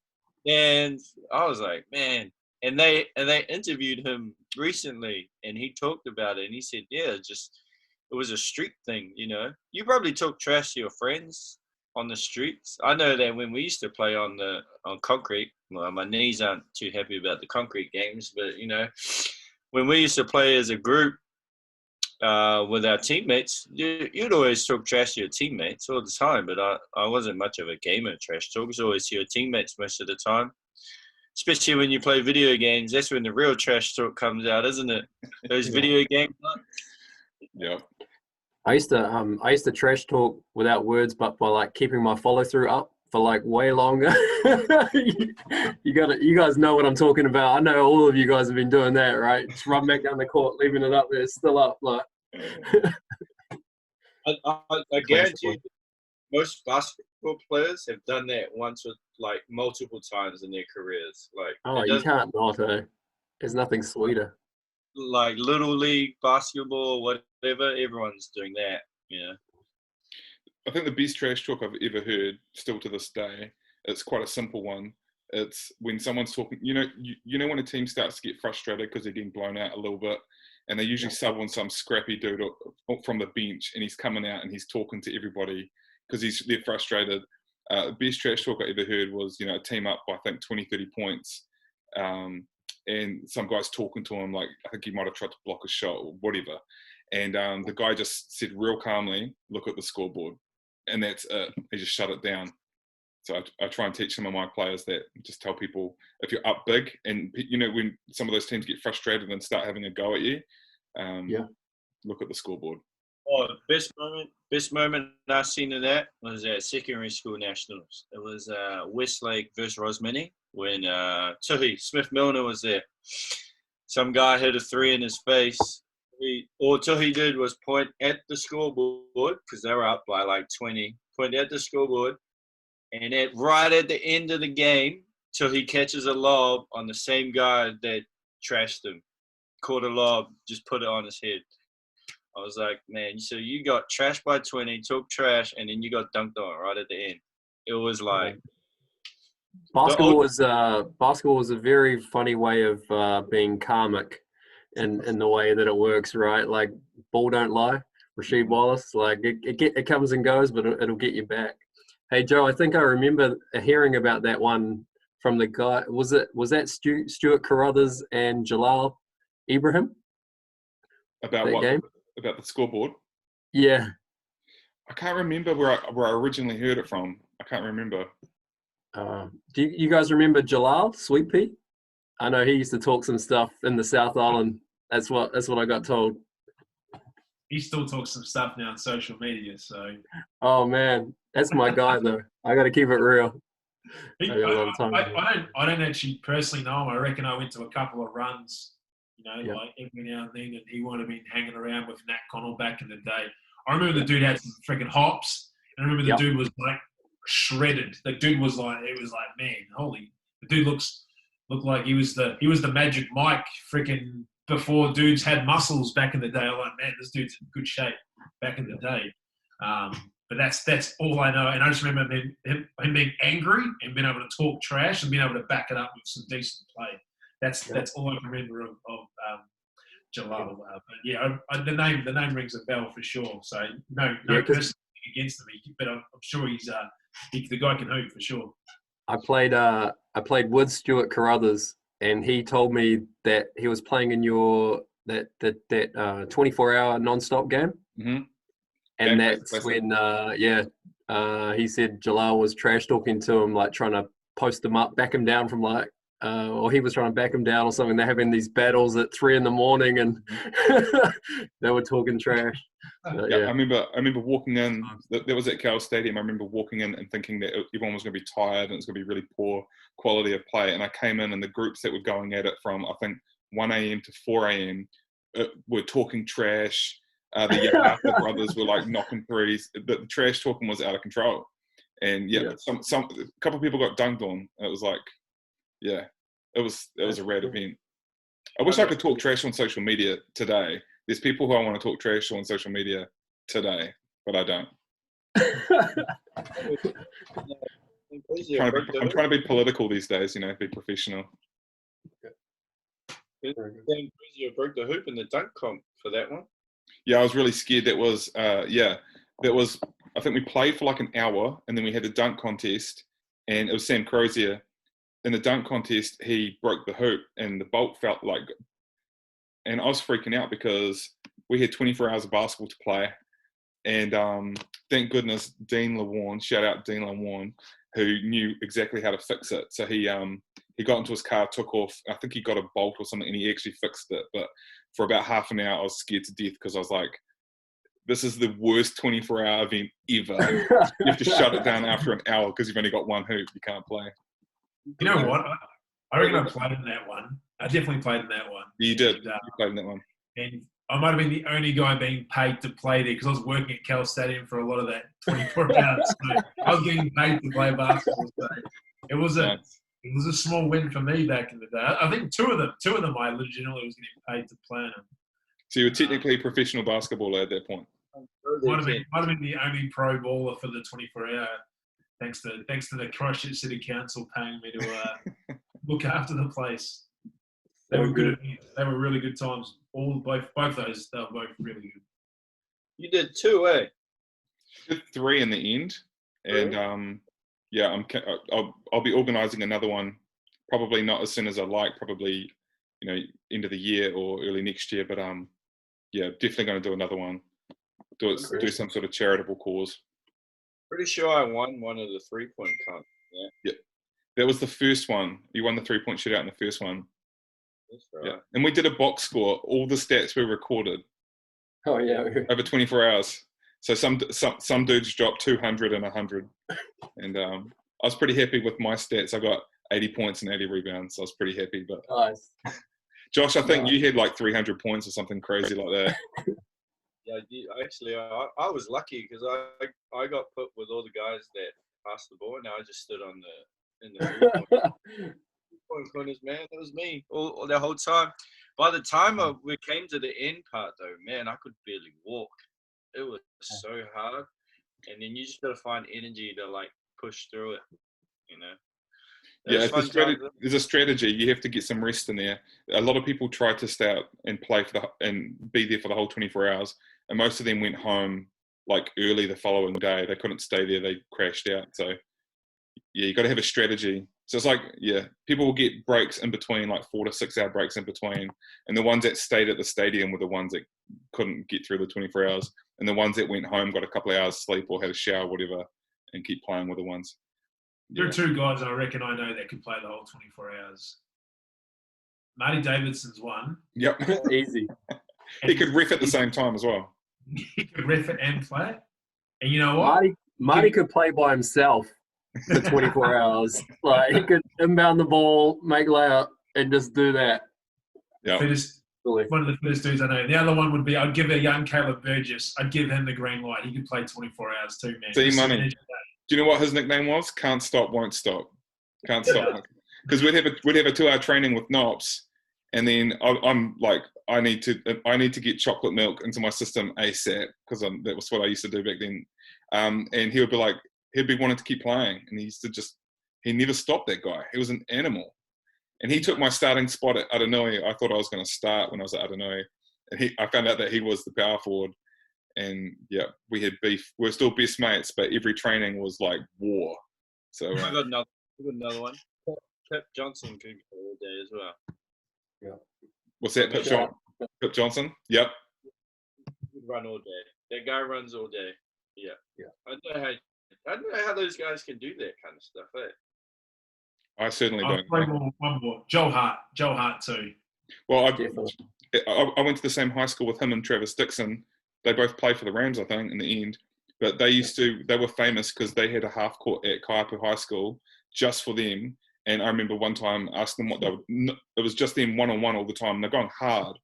and I was like, man. And they interviewed him recently, and he talked about it, and he said, yeah, it was a street thing, You probably talk trash to your friends on the streets. I know that when we used to play on concrete, well, my knees aren't too happy about the concrete games, but when we used to play as a group with our teammates, you'd always talk trash to your teammates all the time. But I wasn't much of a gamer. Trash talk was always to your teammates most of the time. Especially when you play video games, that's when the real trash talk comes out, isn't it? Those video games. Yeah. I used to trash talk without words, but by like keeping my follow through up for like way longer. You guys know what I'm talking about. I know all of you guys have been doing that, right? Just run back down the court, leaving it up there, it's still up. Like, I guarantee you, most basketball players have done that once or like multiple times in their careers. Like, you can't not. There's nothing sweeter. Like little league basketball, whatever, everyone's doing that. Yeah. I think the best trash talk I've ever heard, still to this day, it's quite a simple one. It's when someone's talking, when a team starts to get frustrated because they're getting blown out a little bit, and they usually sub on some scrappy dude from the bench, and he's coming out and he's talking to everybody because they're frustrated. The best trash talk I ever heard was, a team up by, I think, 20, 30 points. And some guy's talking to him, like, I think he might have tried to block a shot or whatever. And the guy just said real calmly, "Look at the scoreboard." And that's it. He just shut it down. So I try and teach some of my players that, just tell people, if you're up big and, when some of those teams get frustrated and start having a go at you, look at the scoreboard. Oh, the best moment I've seen of that was at secondary school nationals. It was Westlake versus Rosmini when Tuhi Smith-Milner was there. Some guy hit a three in his face. All Tuhi did was point at the scoreboard because they were up by like 20. Point at the scoreboard, and right at the end of the game, Tuhi catches a lob on the same guy that trashed him. Caught a lob, just put it on his head. I was like, man, so you got trashed by 20, talk trash, and then you got dunked on right at the end. It was like basketball was a very funny way of being karmic in the way that it works, right? Like, ball don't lie. Rasheed Wallace, like it comes and goes, but it'll get you back. Hey Joe, I think I remember hearing about that one from the guy. Was that Stuart Carruthers and Jalal Ibrahim? About that what? Game? About the scoreboard? Yeah. I can't remember where I originally heard it from. I can't remember. Do you guys remember Jalal, Sweet Pea? I know he used to talk some stuff in the South Island. That's what I got told. He still talks some stuff now on social media. So. Oh man, that's my guy though. I got to keep it real. I don't actually personally know him. I reckon I went to a couple of runs, like every now and then, and he would have been hanging around with Nat Connell back in the day. I remember the dude had some freaking hops, and I remember the dude was like shredded. The dude was like, man, the dude looked like he was the Magic Mike freaking before dudes had muscles back in the day. I'm like, man, this dude's in good shape back in the day. But that's all I know. And I just remember him being angry and being able to talk trash and being able to back it up with some decent play. That's all I can remember of Jalal. But yeah, the name rings a bell for sure. So no person against him, but I'm sure he's the guy can hoop for sure. I played with Stuart Carruthers, and he told me that he was playing in your that 24-hour non-stop game. Mm-hmm. And that's when He said Jalal was trash talking to him, like trying to post him up, back him down from like, or he was trying to back him down or something. They're having these battles at 3 a.m. and they were talking trash. Yeah, I remember walking in. That was at Cal Stadium. I remember walking in and thinking that everyone was going to be tired and it's going to be really poor quality of play. And I came in, and the groups that were going at it from I think 1 a.m. to 4 a.m. Were talking trash. The Yahaka brothers were like knocking threes. The trash talking was out of control. And a couple of people got dunked on. It was like, yeah, it was a rad event. I wish I could talk trash on social media today. There's people who I want to talk trash on social media today, but I don't. I'm trying to be political these days, be professional. You broke the hoop in the dunk comp for that one. Yeah, I was really scared. That was, I think we played for like an hour, and then we had the dunk contest, and it was Sam Crozier. In the dunk contest, he broke the hoop, and the bolt felt like, and I was freaking out because we had 24 hours of basketball to play, and thank goodness Dean LeWarn, shout out Dean LeWarn, who knew exactly how to fix it. So he got into his car, took off. I think he got a bolt or something, and he actually fixed it. But for about half an hour, I was scared to death because I was like, this is the worst 24-hour event ever. You have to shut it down after an hour because you've only got one hoop. You can't play. You know what? I reckon I played in that one. I definitely played in that one. You did. And, you played in that one. And I might have been the only guy being paid to play there because I was working at Cal Stadium for a lot of that 24 hours. So I was getting paid to play basketball. So it was a small win for me back in the day. I think two of them I legitimately was getting paid to play in them. So you were technically a professional basketballer at that point. Might have been the only pro baller for the 24-hour. Thanks to the Christchurch City Council paying me to look after the place. They were good. They were really good times. Both those, they were both really good. You did 2, eh? Did 3 in the end, and I'll be organising another one. Probably not as soon as I like. Probably, end of the year or early next year. But definitely going to do another one. Do some sort of charitable cause. Pretty sure I won one of the 3-point contests. Yeah, that was the first one. You won the 3-point shootout in the first one. That's right. Yeah, and we did a box score. All the stats were recorded. Oh yeah. Over 24 hours. So some dudes dropped 200 and 100, and I was pretty happy with my stats. I got 80 points and 80 rebounds. So I was pretty happy. But Nice. Josh, I think you had like 300 points or something crazy like that. Yeah, actually, I was lucky because I got put with all the guys that passed the ball. Now I just stood in the point corners, man. That was me all the whole time. By the time we came to the end part, though, man, I could barely walk. It was so hard, and then you just got to find energy to like push through it, Yeah, there's a strategy. You have to get some rest in there. A lot of people try to stay out and play and be there for the whole 24 hours, and most of them went home like early the following day. They couldn't stay there. They crashed out. So yeah, you got to have a strategy. So it's like, people will get breaks in between, like 4 to 6 hour breaks in between, and the ones that stayed at the stadium were the ones that couldn't get through the 24 hours, and the ones that went home got a couple of hours sleep or had a shower, whatever, and keep playing with the ones. There are 2 guys I reckon I know that could play the whole 24 hours. Marty Davidson's one. Yep. Easy. He could ref at the same time as well. He could ref it and play it. And you know what? Marty could play by himself for 24 hours. Like, he could inbound the ball, make layup, and just do that. Yeah. One of the fittest dudes I know. The other one would be, I'd give a young Caleb Burgess, I'd give him the green light. He could play 24 hours too, man. D-Money. Do you know what his nickname was? Can't stop, won't stop. Can't stop. Because we'd have a 2-hour training with Nops, and then I'm like, I need to get chocolate milk into my system ASAP, because that was what I used to do back then. And he would be like, he'd be wanting to keep playing, and he never stopped. That guy. He was an animal, and he took my starting spot at Aranui. I thought I was going to start when I was at Aranui, and I found out that he was the power forward. And yeah, we had beef. We're still best mates, but every training was like war. So I got another one. Pip Johnson could go all day as well. Yeah. What's that, Pip Johnson? Yep. He could run all day. That guy runs all day. Yeah. Yeah. I don't know how he I don't know how those guys can do that kind of stuff. I certainly I'll don't. play know. one more. Joe Hart too. Well, Definitely. I went to the same high school with him and Travis Dixon. They both played for the Rams, I think, in the end. But they were famous because they had a half court at Kaiapu High School just for them. And I remember one time asking them it was just them one-on-one all the time. They're going hard.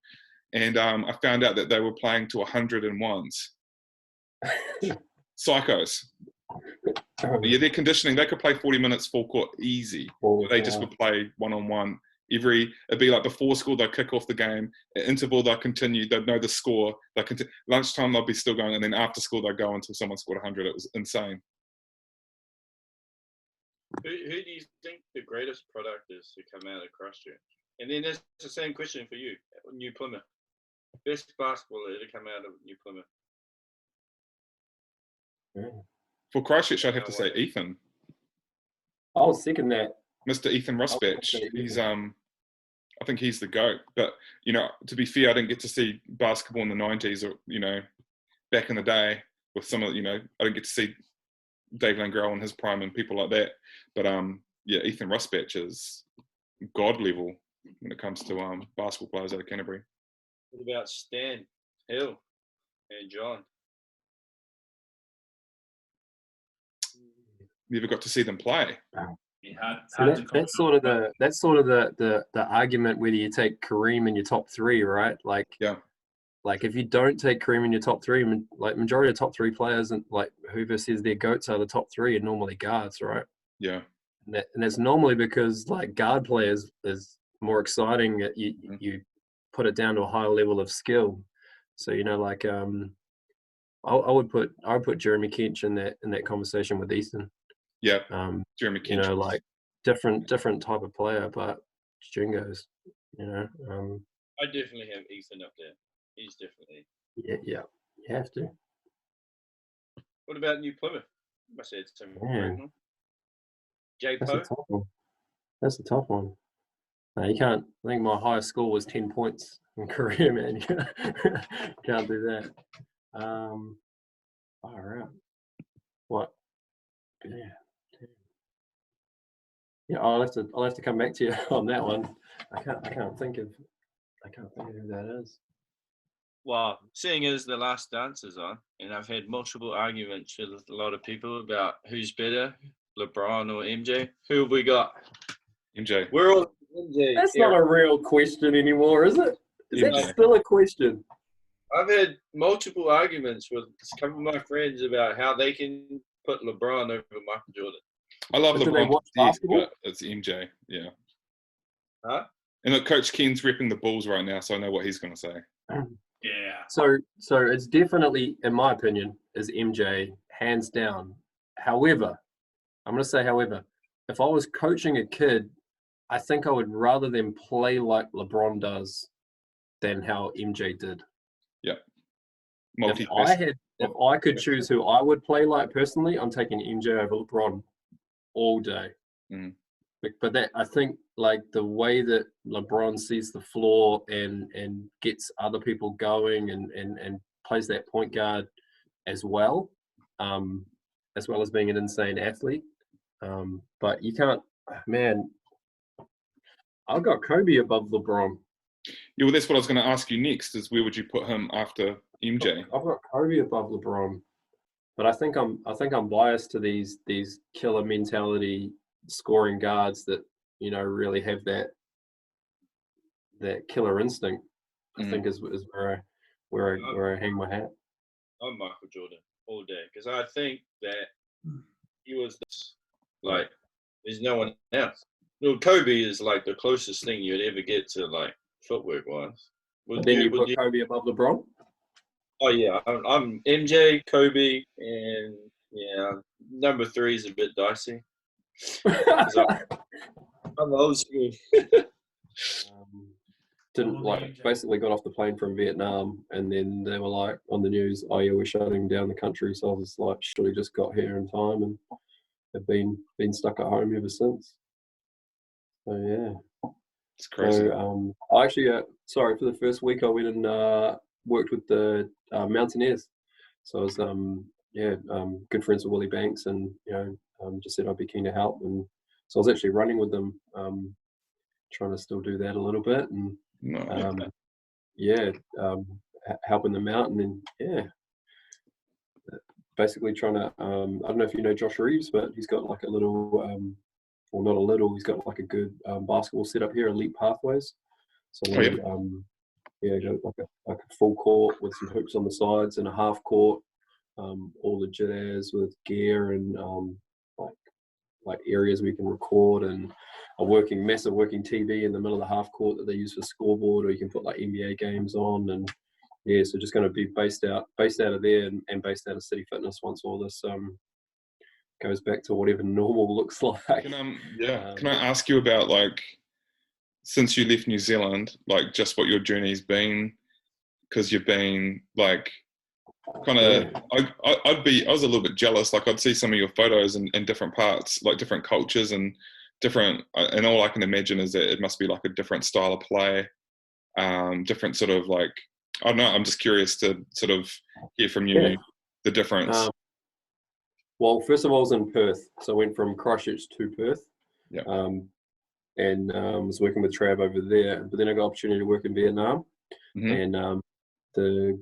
And I found out that they were playing to 101s. Psychos. Yeah, their conditioning, they could play 40 minutes full court easy. They just would play one-on-one. It'd be like before school, they'd kick off the game. At interval, they'll continue. They'd know the score. Lunchtime, they'll be still going. And then after school, they'd go until someone scored 100. It was insane. Who do you think the greatest product is to come out of Christchurch? And then that's the same question for you, New Plymouth. Best basketballer to come out of New Plymouth. For Christchurch, I'd have to say Ethan. I was second that. Mr. Ethan Rusbach. He's I think he's the GOAT. But, to be fair, I didn't get to see basketball in the 90s or, back in the day with some of, I didn't get to see Dave Langrell in his prime and people like that. But, Ethan Rusbach is God level when it comes to basketball players out of Canterbury. What about Stan Hill and John? Never got to see them play. That's sort of the argument whether you take Kareem in your top three, right? Like if you don't take Kareem in your top three, like majority of top three players and like whoever says their goats are the top three are normally guards, right? Yeah. And that's normally because like guard players is more exciting. You put it down to a higher level of skill. So I would put Jeremy Kench in that conversation with Ethan. Yeah, Jeremy Kench. Like different type of player, but Jingos, I definitely have Ethan up there. He's definitely. Yeah, you have to. What about New Plymouth? I said some. Jay That's Poe. a tough one. That's a tough one. No, you can't. I think my highest score was 10 points in career, man. You can't do that. Far out. What? Yeah. Yeah, I'll have to come back to you on that one. I can't think of who that is. Well, seeing as The Last Dance is on, and I've had multiple arguments with a lot of people about who's better, LeBron or MJ. Who have we got? MJ. We're all MJ. That's not a real question anymore, is it? Is that still a question? I've had multiple arguments with a couple of my friends about how they can put LeBron over Michael Jordan. I love But do they LeBron, watch basketball? but it's MJ. Yeah. Huh? And look, Coach Ken's repping the Bulls right now, so I know what he's going to say. Yeah. So it's definitely, in my opinion, is MJ hands down. However, I'm going to say, if I was coaching a kid, I think I would rather them play like LeBron does than how MJ did. Yeah. If I could choose who I would play like personally, I'm taking MJ over LeBron all day. Mm. But that, I think, like the way that LeBron sees the floor and gets other people going and plays that point guard as well as being an insane athlete. But you can't, man. I've got Kobe above LeBron. Yeah, well, that's what I was going to ask you next. Is where would you put him after MJ? I've got Kobe above LeBron, but I think I'm biased to these killer mentality scoring guards that really have that killer instinct. I think is where I hang my hat. I'm Michael Jordan all day because I think that he was like there's no one else. No, Kobe is like the closest thing you'd ever get to like footwork wise. Then you put Kobe above LeBron? Oh yeah, I'm MJ, Kobe, and number 3 is a bit dicey. I'm old school. Basically got off the plane from Vietnam, and then they were like on the news, oh yeah, we're shutting down the country. So I was like, should have just got here in time, and have been stuck at home ever since. So yeah, it's crazy. So I actually, for the first week I went and worked with the Mountaineers. So I was good friends with Willie Banks, and just said I'd be keen to help. And so I was actually running with them, trying to still do that a little bit, and No. helping them out, and then basically trying to. I don't know if you know Josh Reeves, but he's got like a little, well, not a little. He's got like a good basketball setup here, Elite Pathways. So Oh, yeah. got like a full court with some hoops on the sides and a half court, all legit as with gear and like areas we can record, and a massive working TV in the middle of the half court that they use for scoreboard, or you can put like NBA games on. And so just going to be based out of there and based out of City Fitness once all this goes back to whatever normal looks like. Can I ask you about, like, since you left New Zealand, like just what your journey's been? Because you've been like kind of, I was a little bit jealous. Like I'd see some of your photos in different parts, like different cultures and different, and all I can imagine is that it must be like a different style of play, different sort of like, I don't know, I'm just curious to sort of hear from you the difference. Well, first of all, I was in Perth. So I went from Christchurch to Perth. Yeah. And was working with Trav over there. But then I got an opportunity to work in Vietnam. Mm-hmm. And the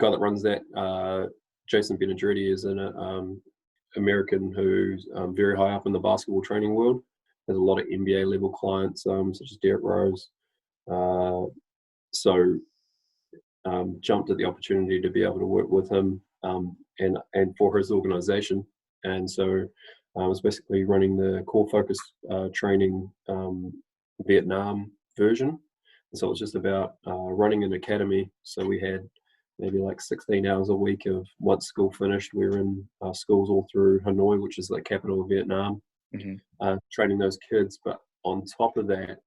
guy that runs that, Jason Benadretti, is an American who's very high up in the basketball training world. There's a lot of NBA level clients, such as Derrick Rose. So jumped at the opportunity to be able to work with him and for his organization. And so I was basically running the Core Focus training Vietnam version. And so it was just about running an academy. So we had maybe like 16 hours a week of once school finished, we were in schools all through Hanoi, which is the capital of Vietnam, training those kids. But on top of that,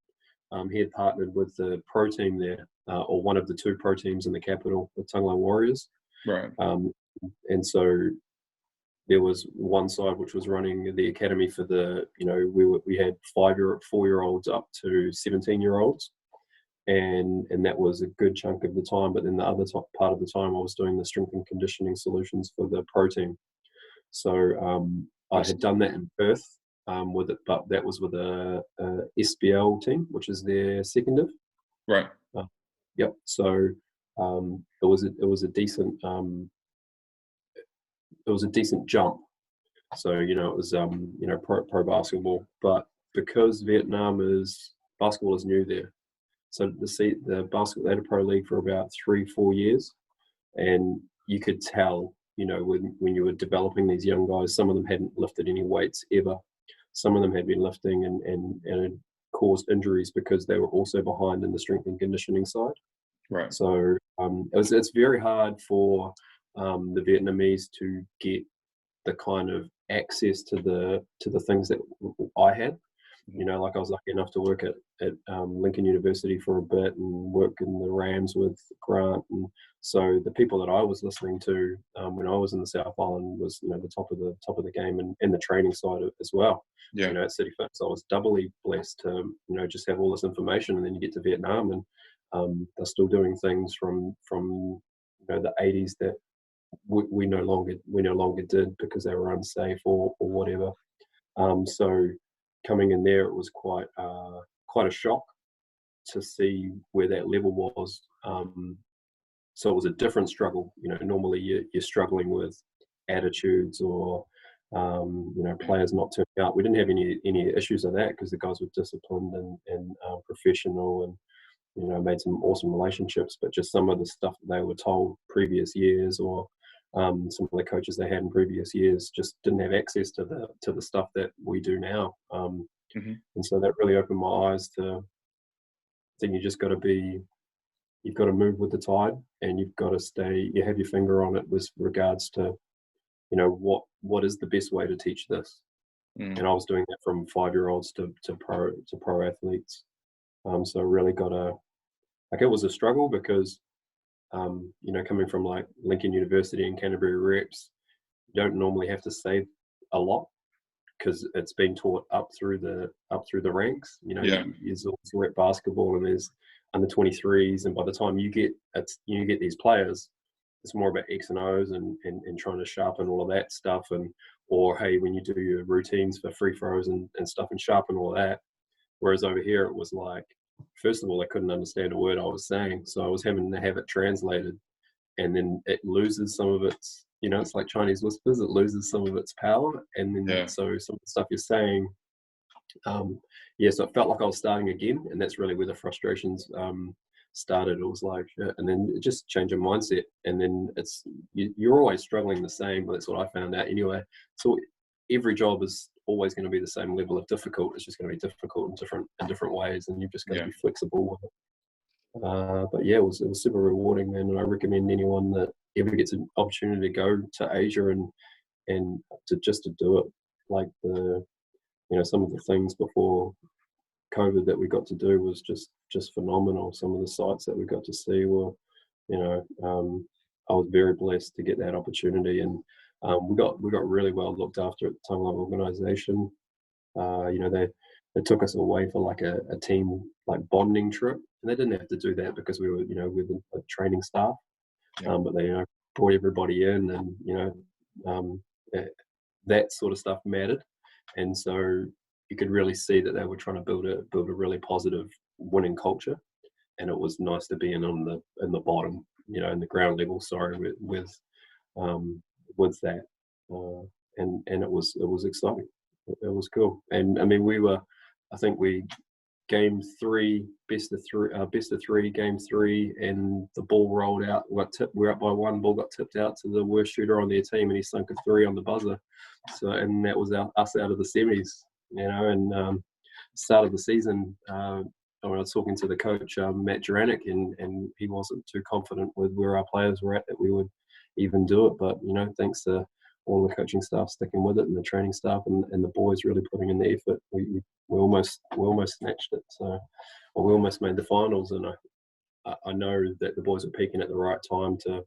he had partnered with the pro team there, or one of the two pro teams in the capital, the Tung Lung Warriors. Right. And so there was one side which was running the academy for the, we had 4-year-olds up to 17-year-olds. And that was a good chunk of the time. But then the other part of the time I was doing the strength and conditioning solutions for the pro team. So I had done that in Perth with it, but that was with a SBL team, which is their second div. Right. Yep. So it was a decent jump. So it was pro basketball, but because basketball is new there. So the basketball, they had a pro league for about 3-4 years, and you could tell, when you were developing these young guys, some of them hadn't lifted any weights ever. Some of them had been lifting and had caused injuries because they were also behind in the strength and conditioning side. Right. So it's very hard for the Vietnamese to get the kind of access to the things that I had. Like I was lucky enough to work at Lincoln University for a bit and work in the Rams with Grant. And so the people that I was listening to when I was in the South Island was, the top of the game and the training side as well. Yeah. At City Fitness, I was doubly blessed to, just have all this information, and then you get to Vietnam and they're still doing things from the 80s that we no longer did because they were unsafe or whatever. So coming in there, it was quite a shock to see where that level was. So it was a different struggle. Normally you're struggling with attitudes or players not turning out. We didn't have any issues of that because the guys were disciplined and professional and made some awesome relationships. But just some of the stuff that they were told previous years or some of the coaches they had in previous years just didn't have access to the stuff that we do now. And so that really opened my eyes to then you've got to move with the tide, and you've got to you have your finger on it with regards to, what is the best way to teach this. And I was doing that from 5-year-olds to pro athletes. So I really got it was a struggle because, coming from like Lincoln University and Canterbury Reps, you don't normally have to say a lot because it's been taught up through the ranks. There's also rep basketball and there's under 23s, and by the time you get these players, it's more about X and O's and trying to sharpen all of that stuff, and or hey, when you do your routines for free throws and stuff and sharpen all that. Whereas over here it was like, first of all, I couldn't understand a word I was saying, so I was having to have it translated, and then it loses some of its, it's like Chinese whispers, it loses some of its power, and then so some of the stuff you're saying, so it felt like I was starting again, and that's really where the frustrations started. It was like, and then it just change your mindset, and then you're always struggling the same, but that's what I found out anyway. So every job is always going to be the same level of difficult. It's just going to be difficult in different ways, and you've just got to be flexible with it. But yeah, it was super rewarding, man, and I recommend anyone that ever gets an opportunity to go to Asia and to do it. Like some of the things before COVID that we got to do was just phenomenal. Some of the sites that we got to see were, I was very blessed to get that opportunity, and we got really well looked after at the Timeline organization. They took us away for like a team like bonding trip, and they didn't have to do that because we were with the training staff, but they brought everybody in, and that sort of stuff mattered, and so you could really see that they were trying to build a really positive winning culture, and it was nice to be in the bottom, in the ground level. Sorry, with that, and it was exciting. It was cool, and I mean I think we game 3, best of 3, game 3, and the ball rolled out. We're up by 1. Ball got tipped out to the worst shooter on their team, and he sunk a 3 on the buzzer. So, and that was us out of the semis. And start of the season, I was talking to the coach, Matt Juranic, and he wasn't too confident with where our players were at that we would even do it. But thanks to all the coaching staff sticking with it, and the training staff, and the boys really putting in the effort, we almost snatched it. So, we almost made the finals, and I know that the boys were peaking at the right time to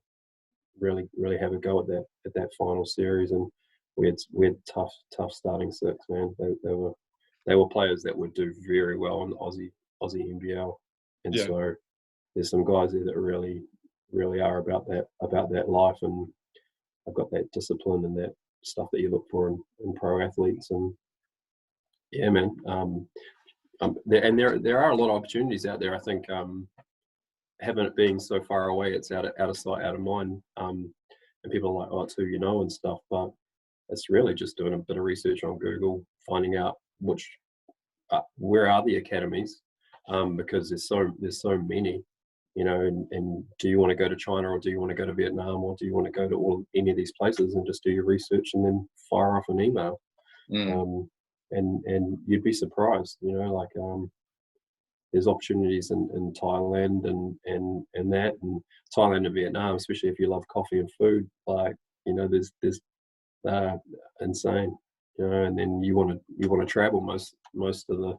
really have a go at that final series, and we had tough starting six, man. They were players that would do very well in the Aussie NBL, and so there's some guys there that really are about that life, and I've got that discipline and that stuff that you look for in pro athletes. And yeah, man, there are a lot of opportunities out there. I think having it being so far away, it's out of sight, out of mind, and people are like, oh, it's who you know and stuff, but it's really just doing a bit of research on Google, finding out where are the academies, because there's so many, and do you want to go to China, or do you want to go to Vietnam, or do you want to go to any of these places and just do your research and then fire off an email? And you'd be surprised, there's opportunities in Thailand and that, and Thailand and Vietnam, especially if you love coffee and food, there's insane, and then you want to travel most of the,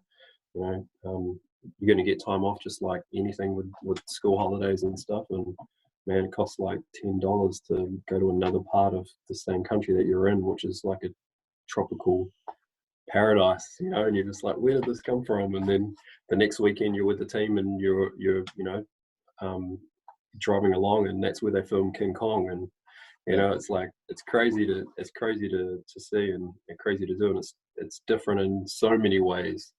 you're going to get time off just like anything with school holidays and stuff, and man, it costs like $10 to go to another part of the same country that you're in, which is like a tropical paradise, and you're just like, where did this come from? And then the next weekend you're with the team and you're driving along, and that's where they film King Kong, and it's like it's crazy to see and crazy to do, and it's different in so many ways.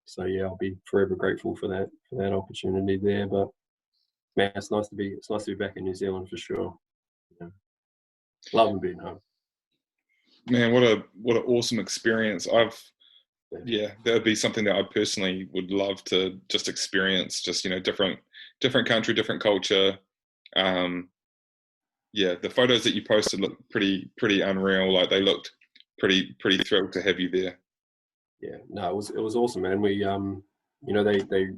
So yeah, I'll be forever grateful for that opportunity there. But man, it's nice to be back in New Zealand for sure. Loving being home. Man, what an awesome experience. That would be something that I personally would love to just experience. Just different country, different culture. The photos that you posted look pretty unreal. Like they looked pretty thrilled to have you there. Yeah, no, it was awesome, man. We they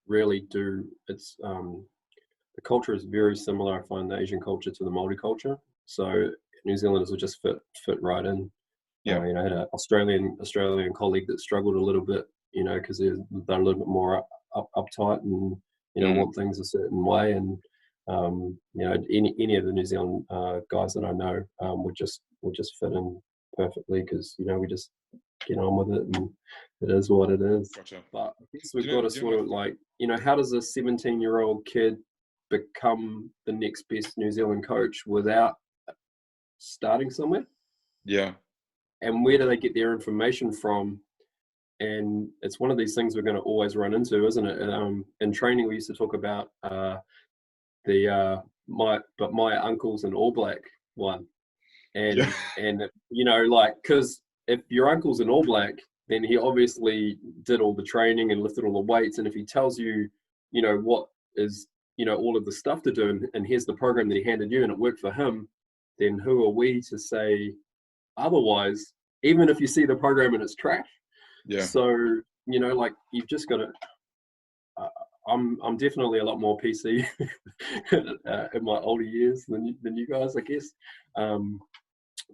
really do. It's the culture is very similar. I find the Asian culture to the Māori culture. So New Zealanders will just fit right in. Yeah, I had an Australian colleague that struggled a little bit, because they're a little bit more uptight and want things a certain way. And any of the New Zealand guys that I know would just fit in perfectly, because we just get on with it, and it is what it is. Gotcha. But I guess we've got to sort of like, how does a 17-year-old kid become the next best New Zealand coach without starting somewhere? Yeah. And where do they get their information from? And it's one of these things we're going to always run into, isn't it? In training, we used to talk about my uncle's an All Black one, and Yeah. and you know, like, because if your uncle's an All Black, then he obviously did all the training and lifted all the weights, and if he tells you, you know, what is, you know, all of the stuff to do, and here's the program that he handed you and it worked for him, then who are we to say otherwise, even if you see the program and it's trash? Yeah. So, you know, like, you've just got to I'm definitely a lot more PC in my older years than you guys, I guess.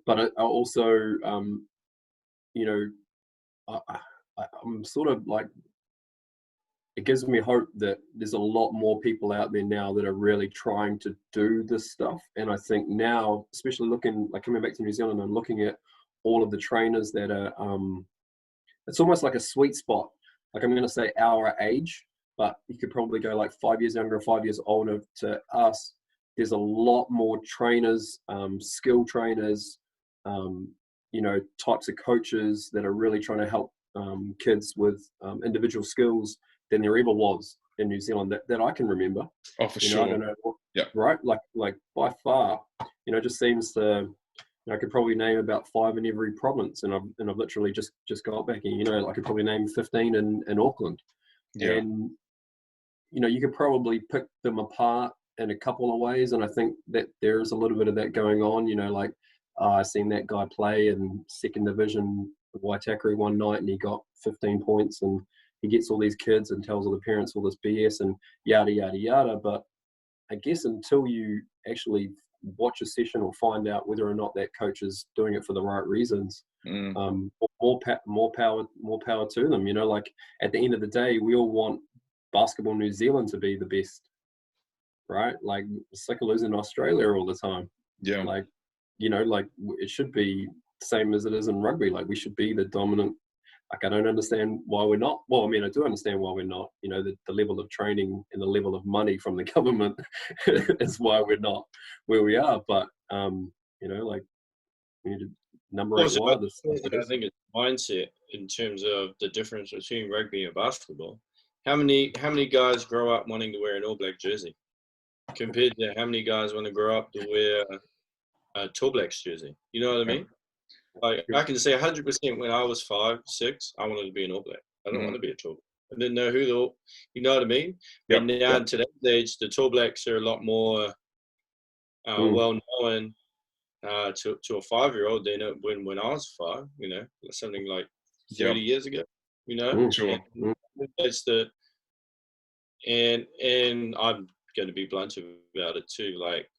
But I also, you know, I'm sort of like, it gives me hope that there's a lot more people out there now that are really trying to do this stuff. And I think now, especially looking, like, coming back to New Zealand and looking at all of the trainers that are, it's almost like a sweet spot. Like, I'm going to say our age, but you could probably go like 5 years younger or 5 years older to us. There's a lot more trainers, skill trainers, you know, types of coaches that are really trying to help kids with individual skills than there ever was in New Zealand that I can remember. Oh, for You know, sure. I don't know, Yeah. right? Like by far, you know, just seems to. I could probably name about 5 in every province, and I've literally just got back. And, you know, I could probably name 15 in Auckland. Yeah. And, you know, you could probably pick them apart in a couple of ways, and I think that there's a little bit of that going on. You know, like, I seen that guy play in second division with Waitakere one night, and he got 15 points, and he gets all these kids and tells all the parents all this BS and yada yada yada. But I guess until you actually watch a session or find out whether or not that coach is doing it for the right reasons, more power to them. You know, like, at the end of the day, we all want Basketball New Zealand to be the best, right? Like, sick of losing Australia all the time. Yeah. Like, you know, like, it should be the same as it is in rugby. Like, we should be the dominant. Like, I don't understand why we're not. Well, I mean, I do understand why we're not. You know, the level of training and the level of money from the government is why we're not where we are. But, you know, like, we need to number 8 Also, why I this. think it's mindset in terms of the difference between rugby and basketball. How many guys grow up wanting to wear an All Black jersey compared to how many guys want to grow up to wear a Tall Blacks jersey? You know what I mean? Like, I can say 100% when I was 5, 6, I wanted to be an All Black. I don't want to be a Tall Black. I didn't know you know what I mean? Yep. And now in today's age, the Tall Blacks are a lot more well known to a 5-year-old than when I was 5. You know, something like 30 years ago. You know, Sure. that's and I'm going to be blunt about it too. Like,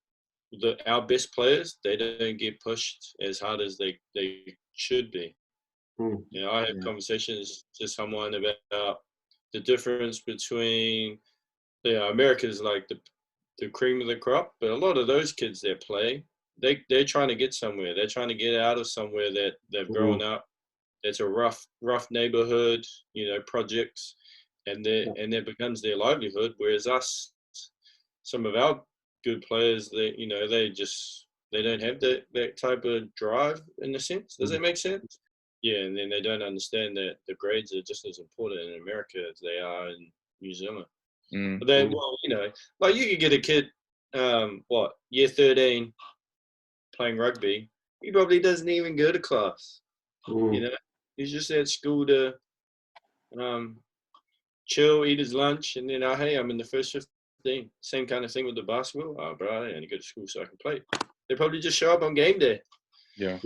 our best players, they don't get pushed as hard as they should be. You know, I have conversations to someone about the difference between, you know, America's like the cream of the crop, but a lot of those kids that play, they're trying to get somewhere. They're trying to get out of somewhere that they've grown up. It's a rough neighborhood, you know, projects, and that becomes their livelihood. Whereas us, some of our good players, you know, they don't have that type of drive, in a sense. Does that make sense? Yeah, and then they don't understand that the grades are just as important in America as they are in New Zealand. But then, well, you know, like, you could get a kid, year 13, playing rugby. He probably doesn't even go to class. You know, he's just at school to chill, eat his lunch, and then, hey, I'm in the first 15. Same kind of thing with the basketball. Oh, bro, I only go to school so I can play. They probably just show up on game day. Yeah.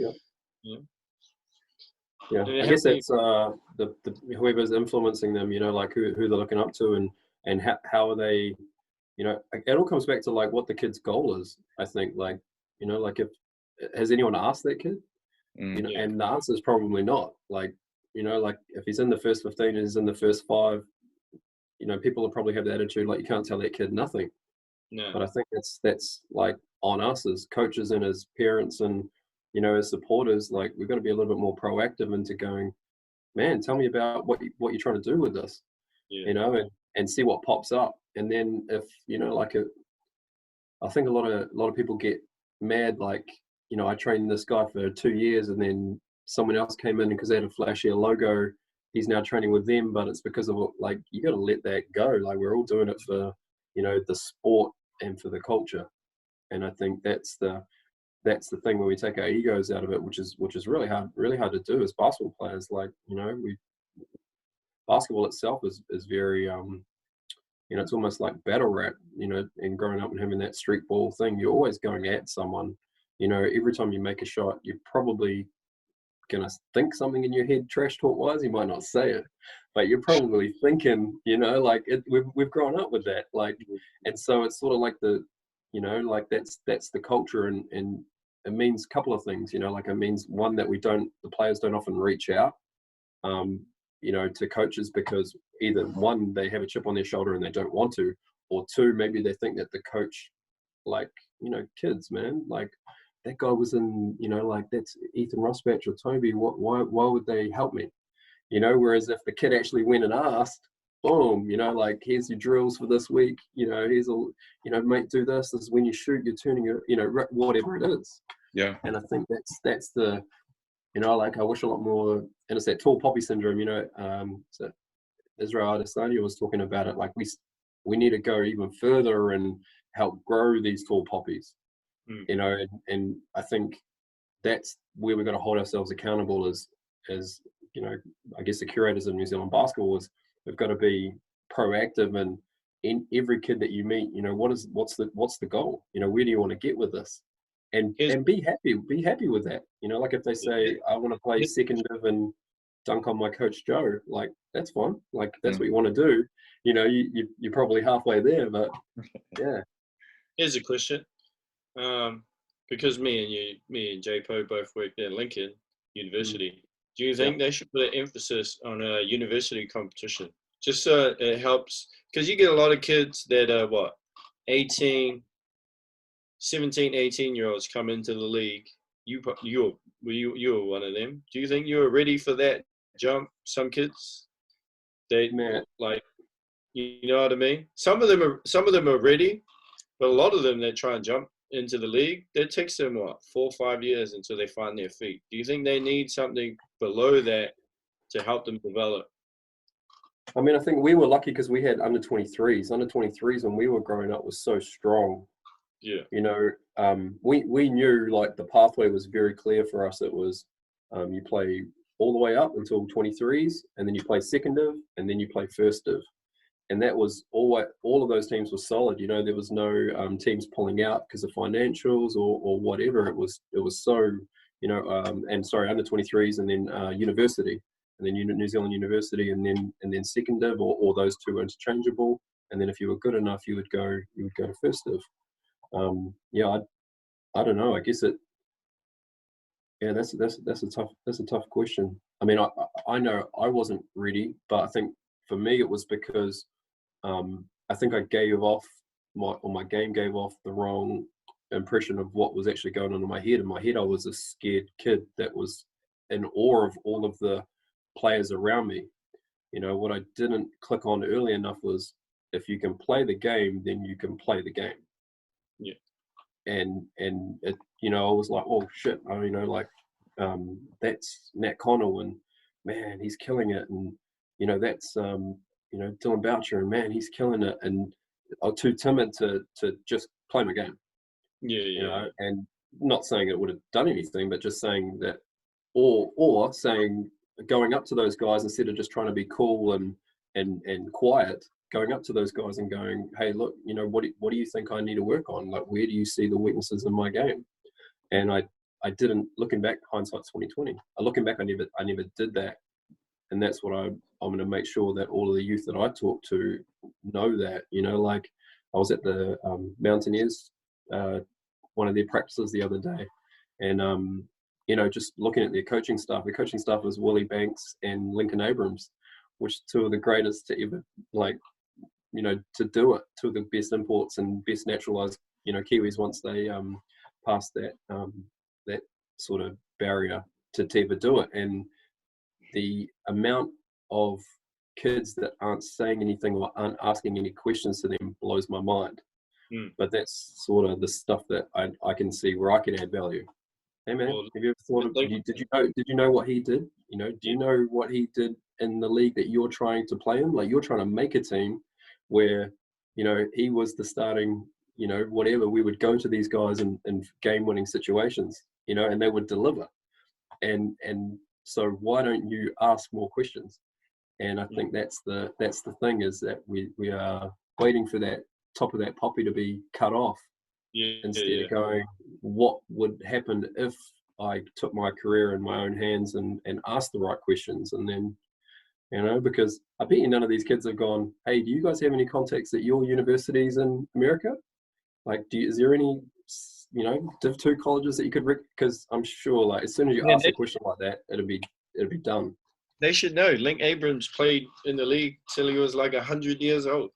I guess that's the whoever's influencing them. You know, like, who they're looking up to, and how are they. You know, it all comes back to, like, what the kid's goal is. I think, like, you know, like, if has anyone asked that kid? You know, and the answer is probably not. Like, you know, like, if he's in the first 15 and he's in the first 5, you know, people will probably have the attitude like, you can't tell that kid nothing. No. But I think that's like on us as coaches and as parents and, you know, as supporters. Like, we've got to be a little bit more proactive into going, man, tell me about what you're trying to do with this, you know, and see what pops up. And then if, you know, like, I think a lot of people get mad, like, you know, I trained this guy for 2 years and then someone else came in because they had a flashier logo. He's now training with them, but it's because of, like, you got to let that go. Like, we're all doing it for, you know, the sport and for the culture. And I think that's the thing where we take our egos out of it, which is really hard to do as basketball players. Like, you know, basketball itself is very, you know, it's almost like battle rap, you know, and growing up and having that street ball thing, you're always going at someone. You know, every time you make a shot, you're probably going to think something in your head trash talk wise. You might not say it, but you're probably thinking, you know, like we've grown up with that. Like, and so it's sort of like you know, like that's the culture, and it means a couple of things, you know, like it means one, that the players don't often reach out, you know, to coaches because either one, they have a chip on their shoulder and they don't want to, or two, maybe they think that the coach, like, you know, kids, man, like that guy was in, you know, like that's Ethan Rossbatch or Toby. Why would they help me? You know, whereas if the kid actually went and asked, boom, you know, like here's your drills for this week. You know, here's you know, mate, do this. This is when you shoot, you're turning your, you know, whatever it is. Yeah. And I think that's the, you know, like I wish a lot more, and it's that tall poppy syndrome, you know. So Israel Adesanya was talking about it, like we need to go even further and help grow these tall poppies, you know, and I think that's where we're going to hold ourselves accountable as you know, I guess the curators of New Zealand basketball is we've got to be proactive, and in every kid that you meet, you know, what's the goal? You know, where do you want to get with this? And be happy with that. You know, like if they say I want to play second div and dunk on my coach Joe, like that's fine. Like that's what you want to do. You know, you're probably halfway there, but yeah. Here's a question. Because me and JPO both worked at Lincoln University. Do you think they should put an emphasis on a university competition? Just so it helps, because you get a lot of kids that are 17, 18-year-olds come into the league. You were one of them. Do you think you were ready for that jump? Some kids, like, you know what I mean? Some of them are ready, but a lot of them that try and jump into the league, that takes them 4 or 5 years until they find their feet. Do you think they need something below that to help them develop? I mean, I think we were lucky because we had under 23s. Under 23s when we were growing up was so strong. Yeah. You know, we knew like the pathway was very clear for us. It was you play all the way up until 23s, and then you play second div, and then you play first div. And that was all of those teams were solid. You know, there was no teams pulling out because of financials or whatever. It was so, you know, under 23s, and then university, and then New Zealand University, and then second div, or those two were interchangeable. And then if you were good enough, you would go to first div. Yeah, I don't know. I guess it. Yeah, that's a tough question. I mean, I know I wasn't ready, but I think for me it was because I think I gave off my game gave off the wrong impression of what was actually going on in my head. In my head, I was a scared kid that was in awe of all of the players around me. You know, what I didn't click on early enough was if you can play the game, then you can play the game. Yeah. And it, you know, I was like, oh shit, you know, like that's Nat Connell, and man, he's killing it, and you know, that's you know, Dylan Boucher, and man, he's killing it, and I'm too timid to just play my game. Yeah. You know, and not saying it would have done anything, but just saying that, or saying going up to those guys instead of just trying to be cool and quiet, going up to those guys and going, hey, look, you know, what do you think I need to work on? Like, where do you see the weaknesses in my game? And I didn't, looking back, hindsight's 2020. Looking back, I never did that. And that's what I'm going to make sure that all of the youth that I talk to know that, you know, like I was at the Mountaineers, one of their practices the other day, and, you know, just looking at their coaching staff. The coaching staff was Willie Banks and Lincoln Abrams, which are two of the greatest to ever, like, you know, to do it, two of the best imports and best naturalized, you know, Kiwis once they passed that that sort of barrier to ever do it. And the amount of kids that aren't saying anything or aren't asking any questions to them blows my mind. But that's sort of the stuff that I can see where I can add value. Hey man, Well, have you ever thought of? Did you know what he did? You know, do you know what he did in the league that you're trying to play in? Like you're trying to make a team where, you know, he was the starting, you know, whatever. We would go to these guys in game-winning situations, you know, and they would deliver. And so why don't you ask more questions? And I think that's the thing, is that we are waiting for that top of that poppy to be cut off. Instead of going, what would happen if I took my career in my own hands and asked the right questions? And then, you know, because I bet you none of these kids have gone, hey, do you guys have any contacts at your universities in America? Like, is there any, you know, Div 2 colleges that you could, because I'm sure, like, as soon as you ask a question like that, it'll be done. They should know. Link Abrams played in the league till he was like 100 years old.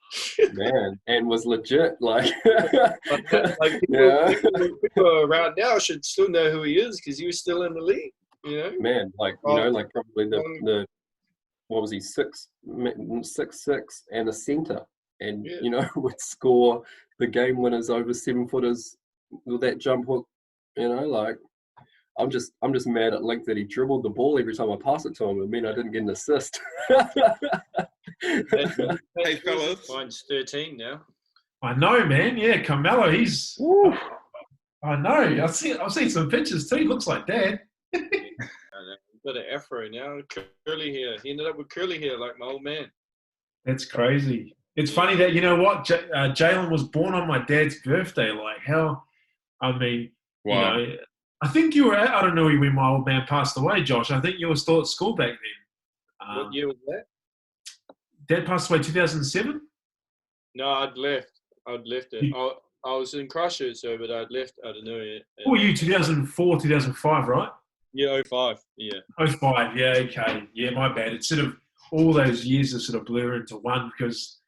Man, and was legit, like, like people around now should still know who he is because he was still in the league, you know? Man, like, you know, like probably the what was he, 6'6" and a center, and you know, would score the game winners over 7-footers with that jump hook, you know, like. I'm just mad at Link that he dribbled the ball every time I pass it to him. It mean I didn't get an assist. Hey fellas, Mine's 13 now. I know, man. Yeah, Carmelo, he's. Woo. I know. I've seen some pictures too. He looks like Dad. He's got an afro now, curly hair. He ended up with curly hair like my old man. That's crazy. It's funny that, you know what, Jalen was born on my dad's birthday. Like, how? I mean, wow. you know. I think you were I don't know when my old man passed away, Josh. I think you were still at school back then. What year was that? Dad passed away 2007? No, I'd left it. I was in Christchurch, but I'd left. I don't know yet. Oh, you 2004, 2005, right? Yeah, 05. Yeah. 05, yeah, okay. Yeah, my bad. It's sort of all those years are sort of blur into one because,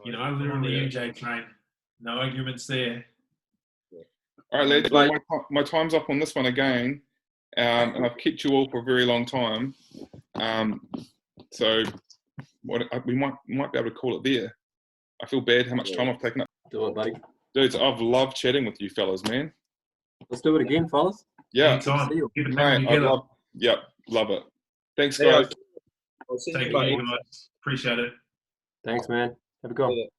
you know, we were on the UJ train. No arguments there. All right, lads. Well, my time's up on this one again, and I've kept you all for a very long time. So we might be able to call it there. I feel bad how much time I've taken up. Do it, buddy. Dudes, I've loved chatting with you fellas, man. Let's do it again, fellas. Yeah. Anytime. See you. Keep it Mate, together. love it. Thanks, Yeah, guys. I'll send Thank you my you, guys. Appreciate it. Thanks, man. Have a go. email.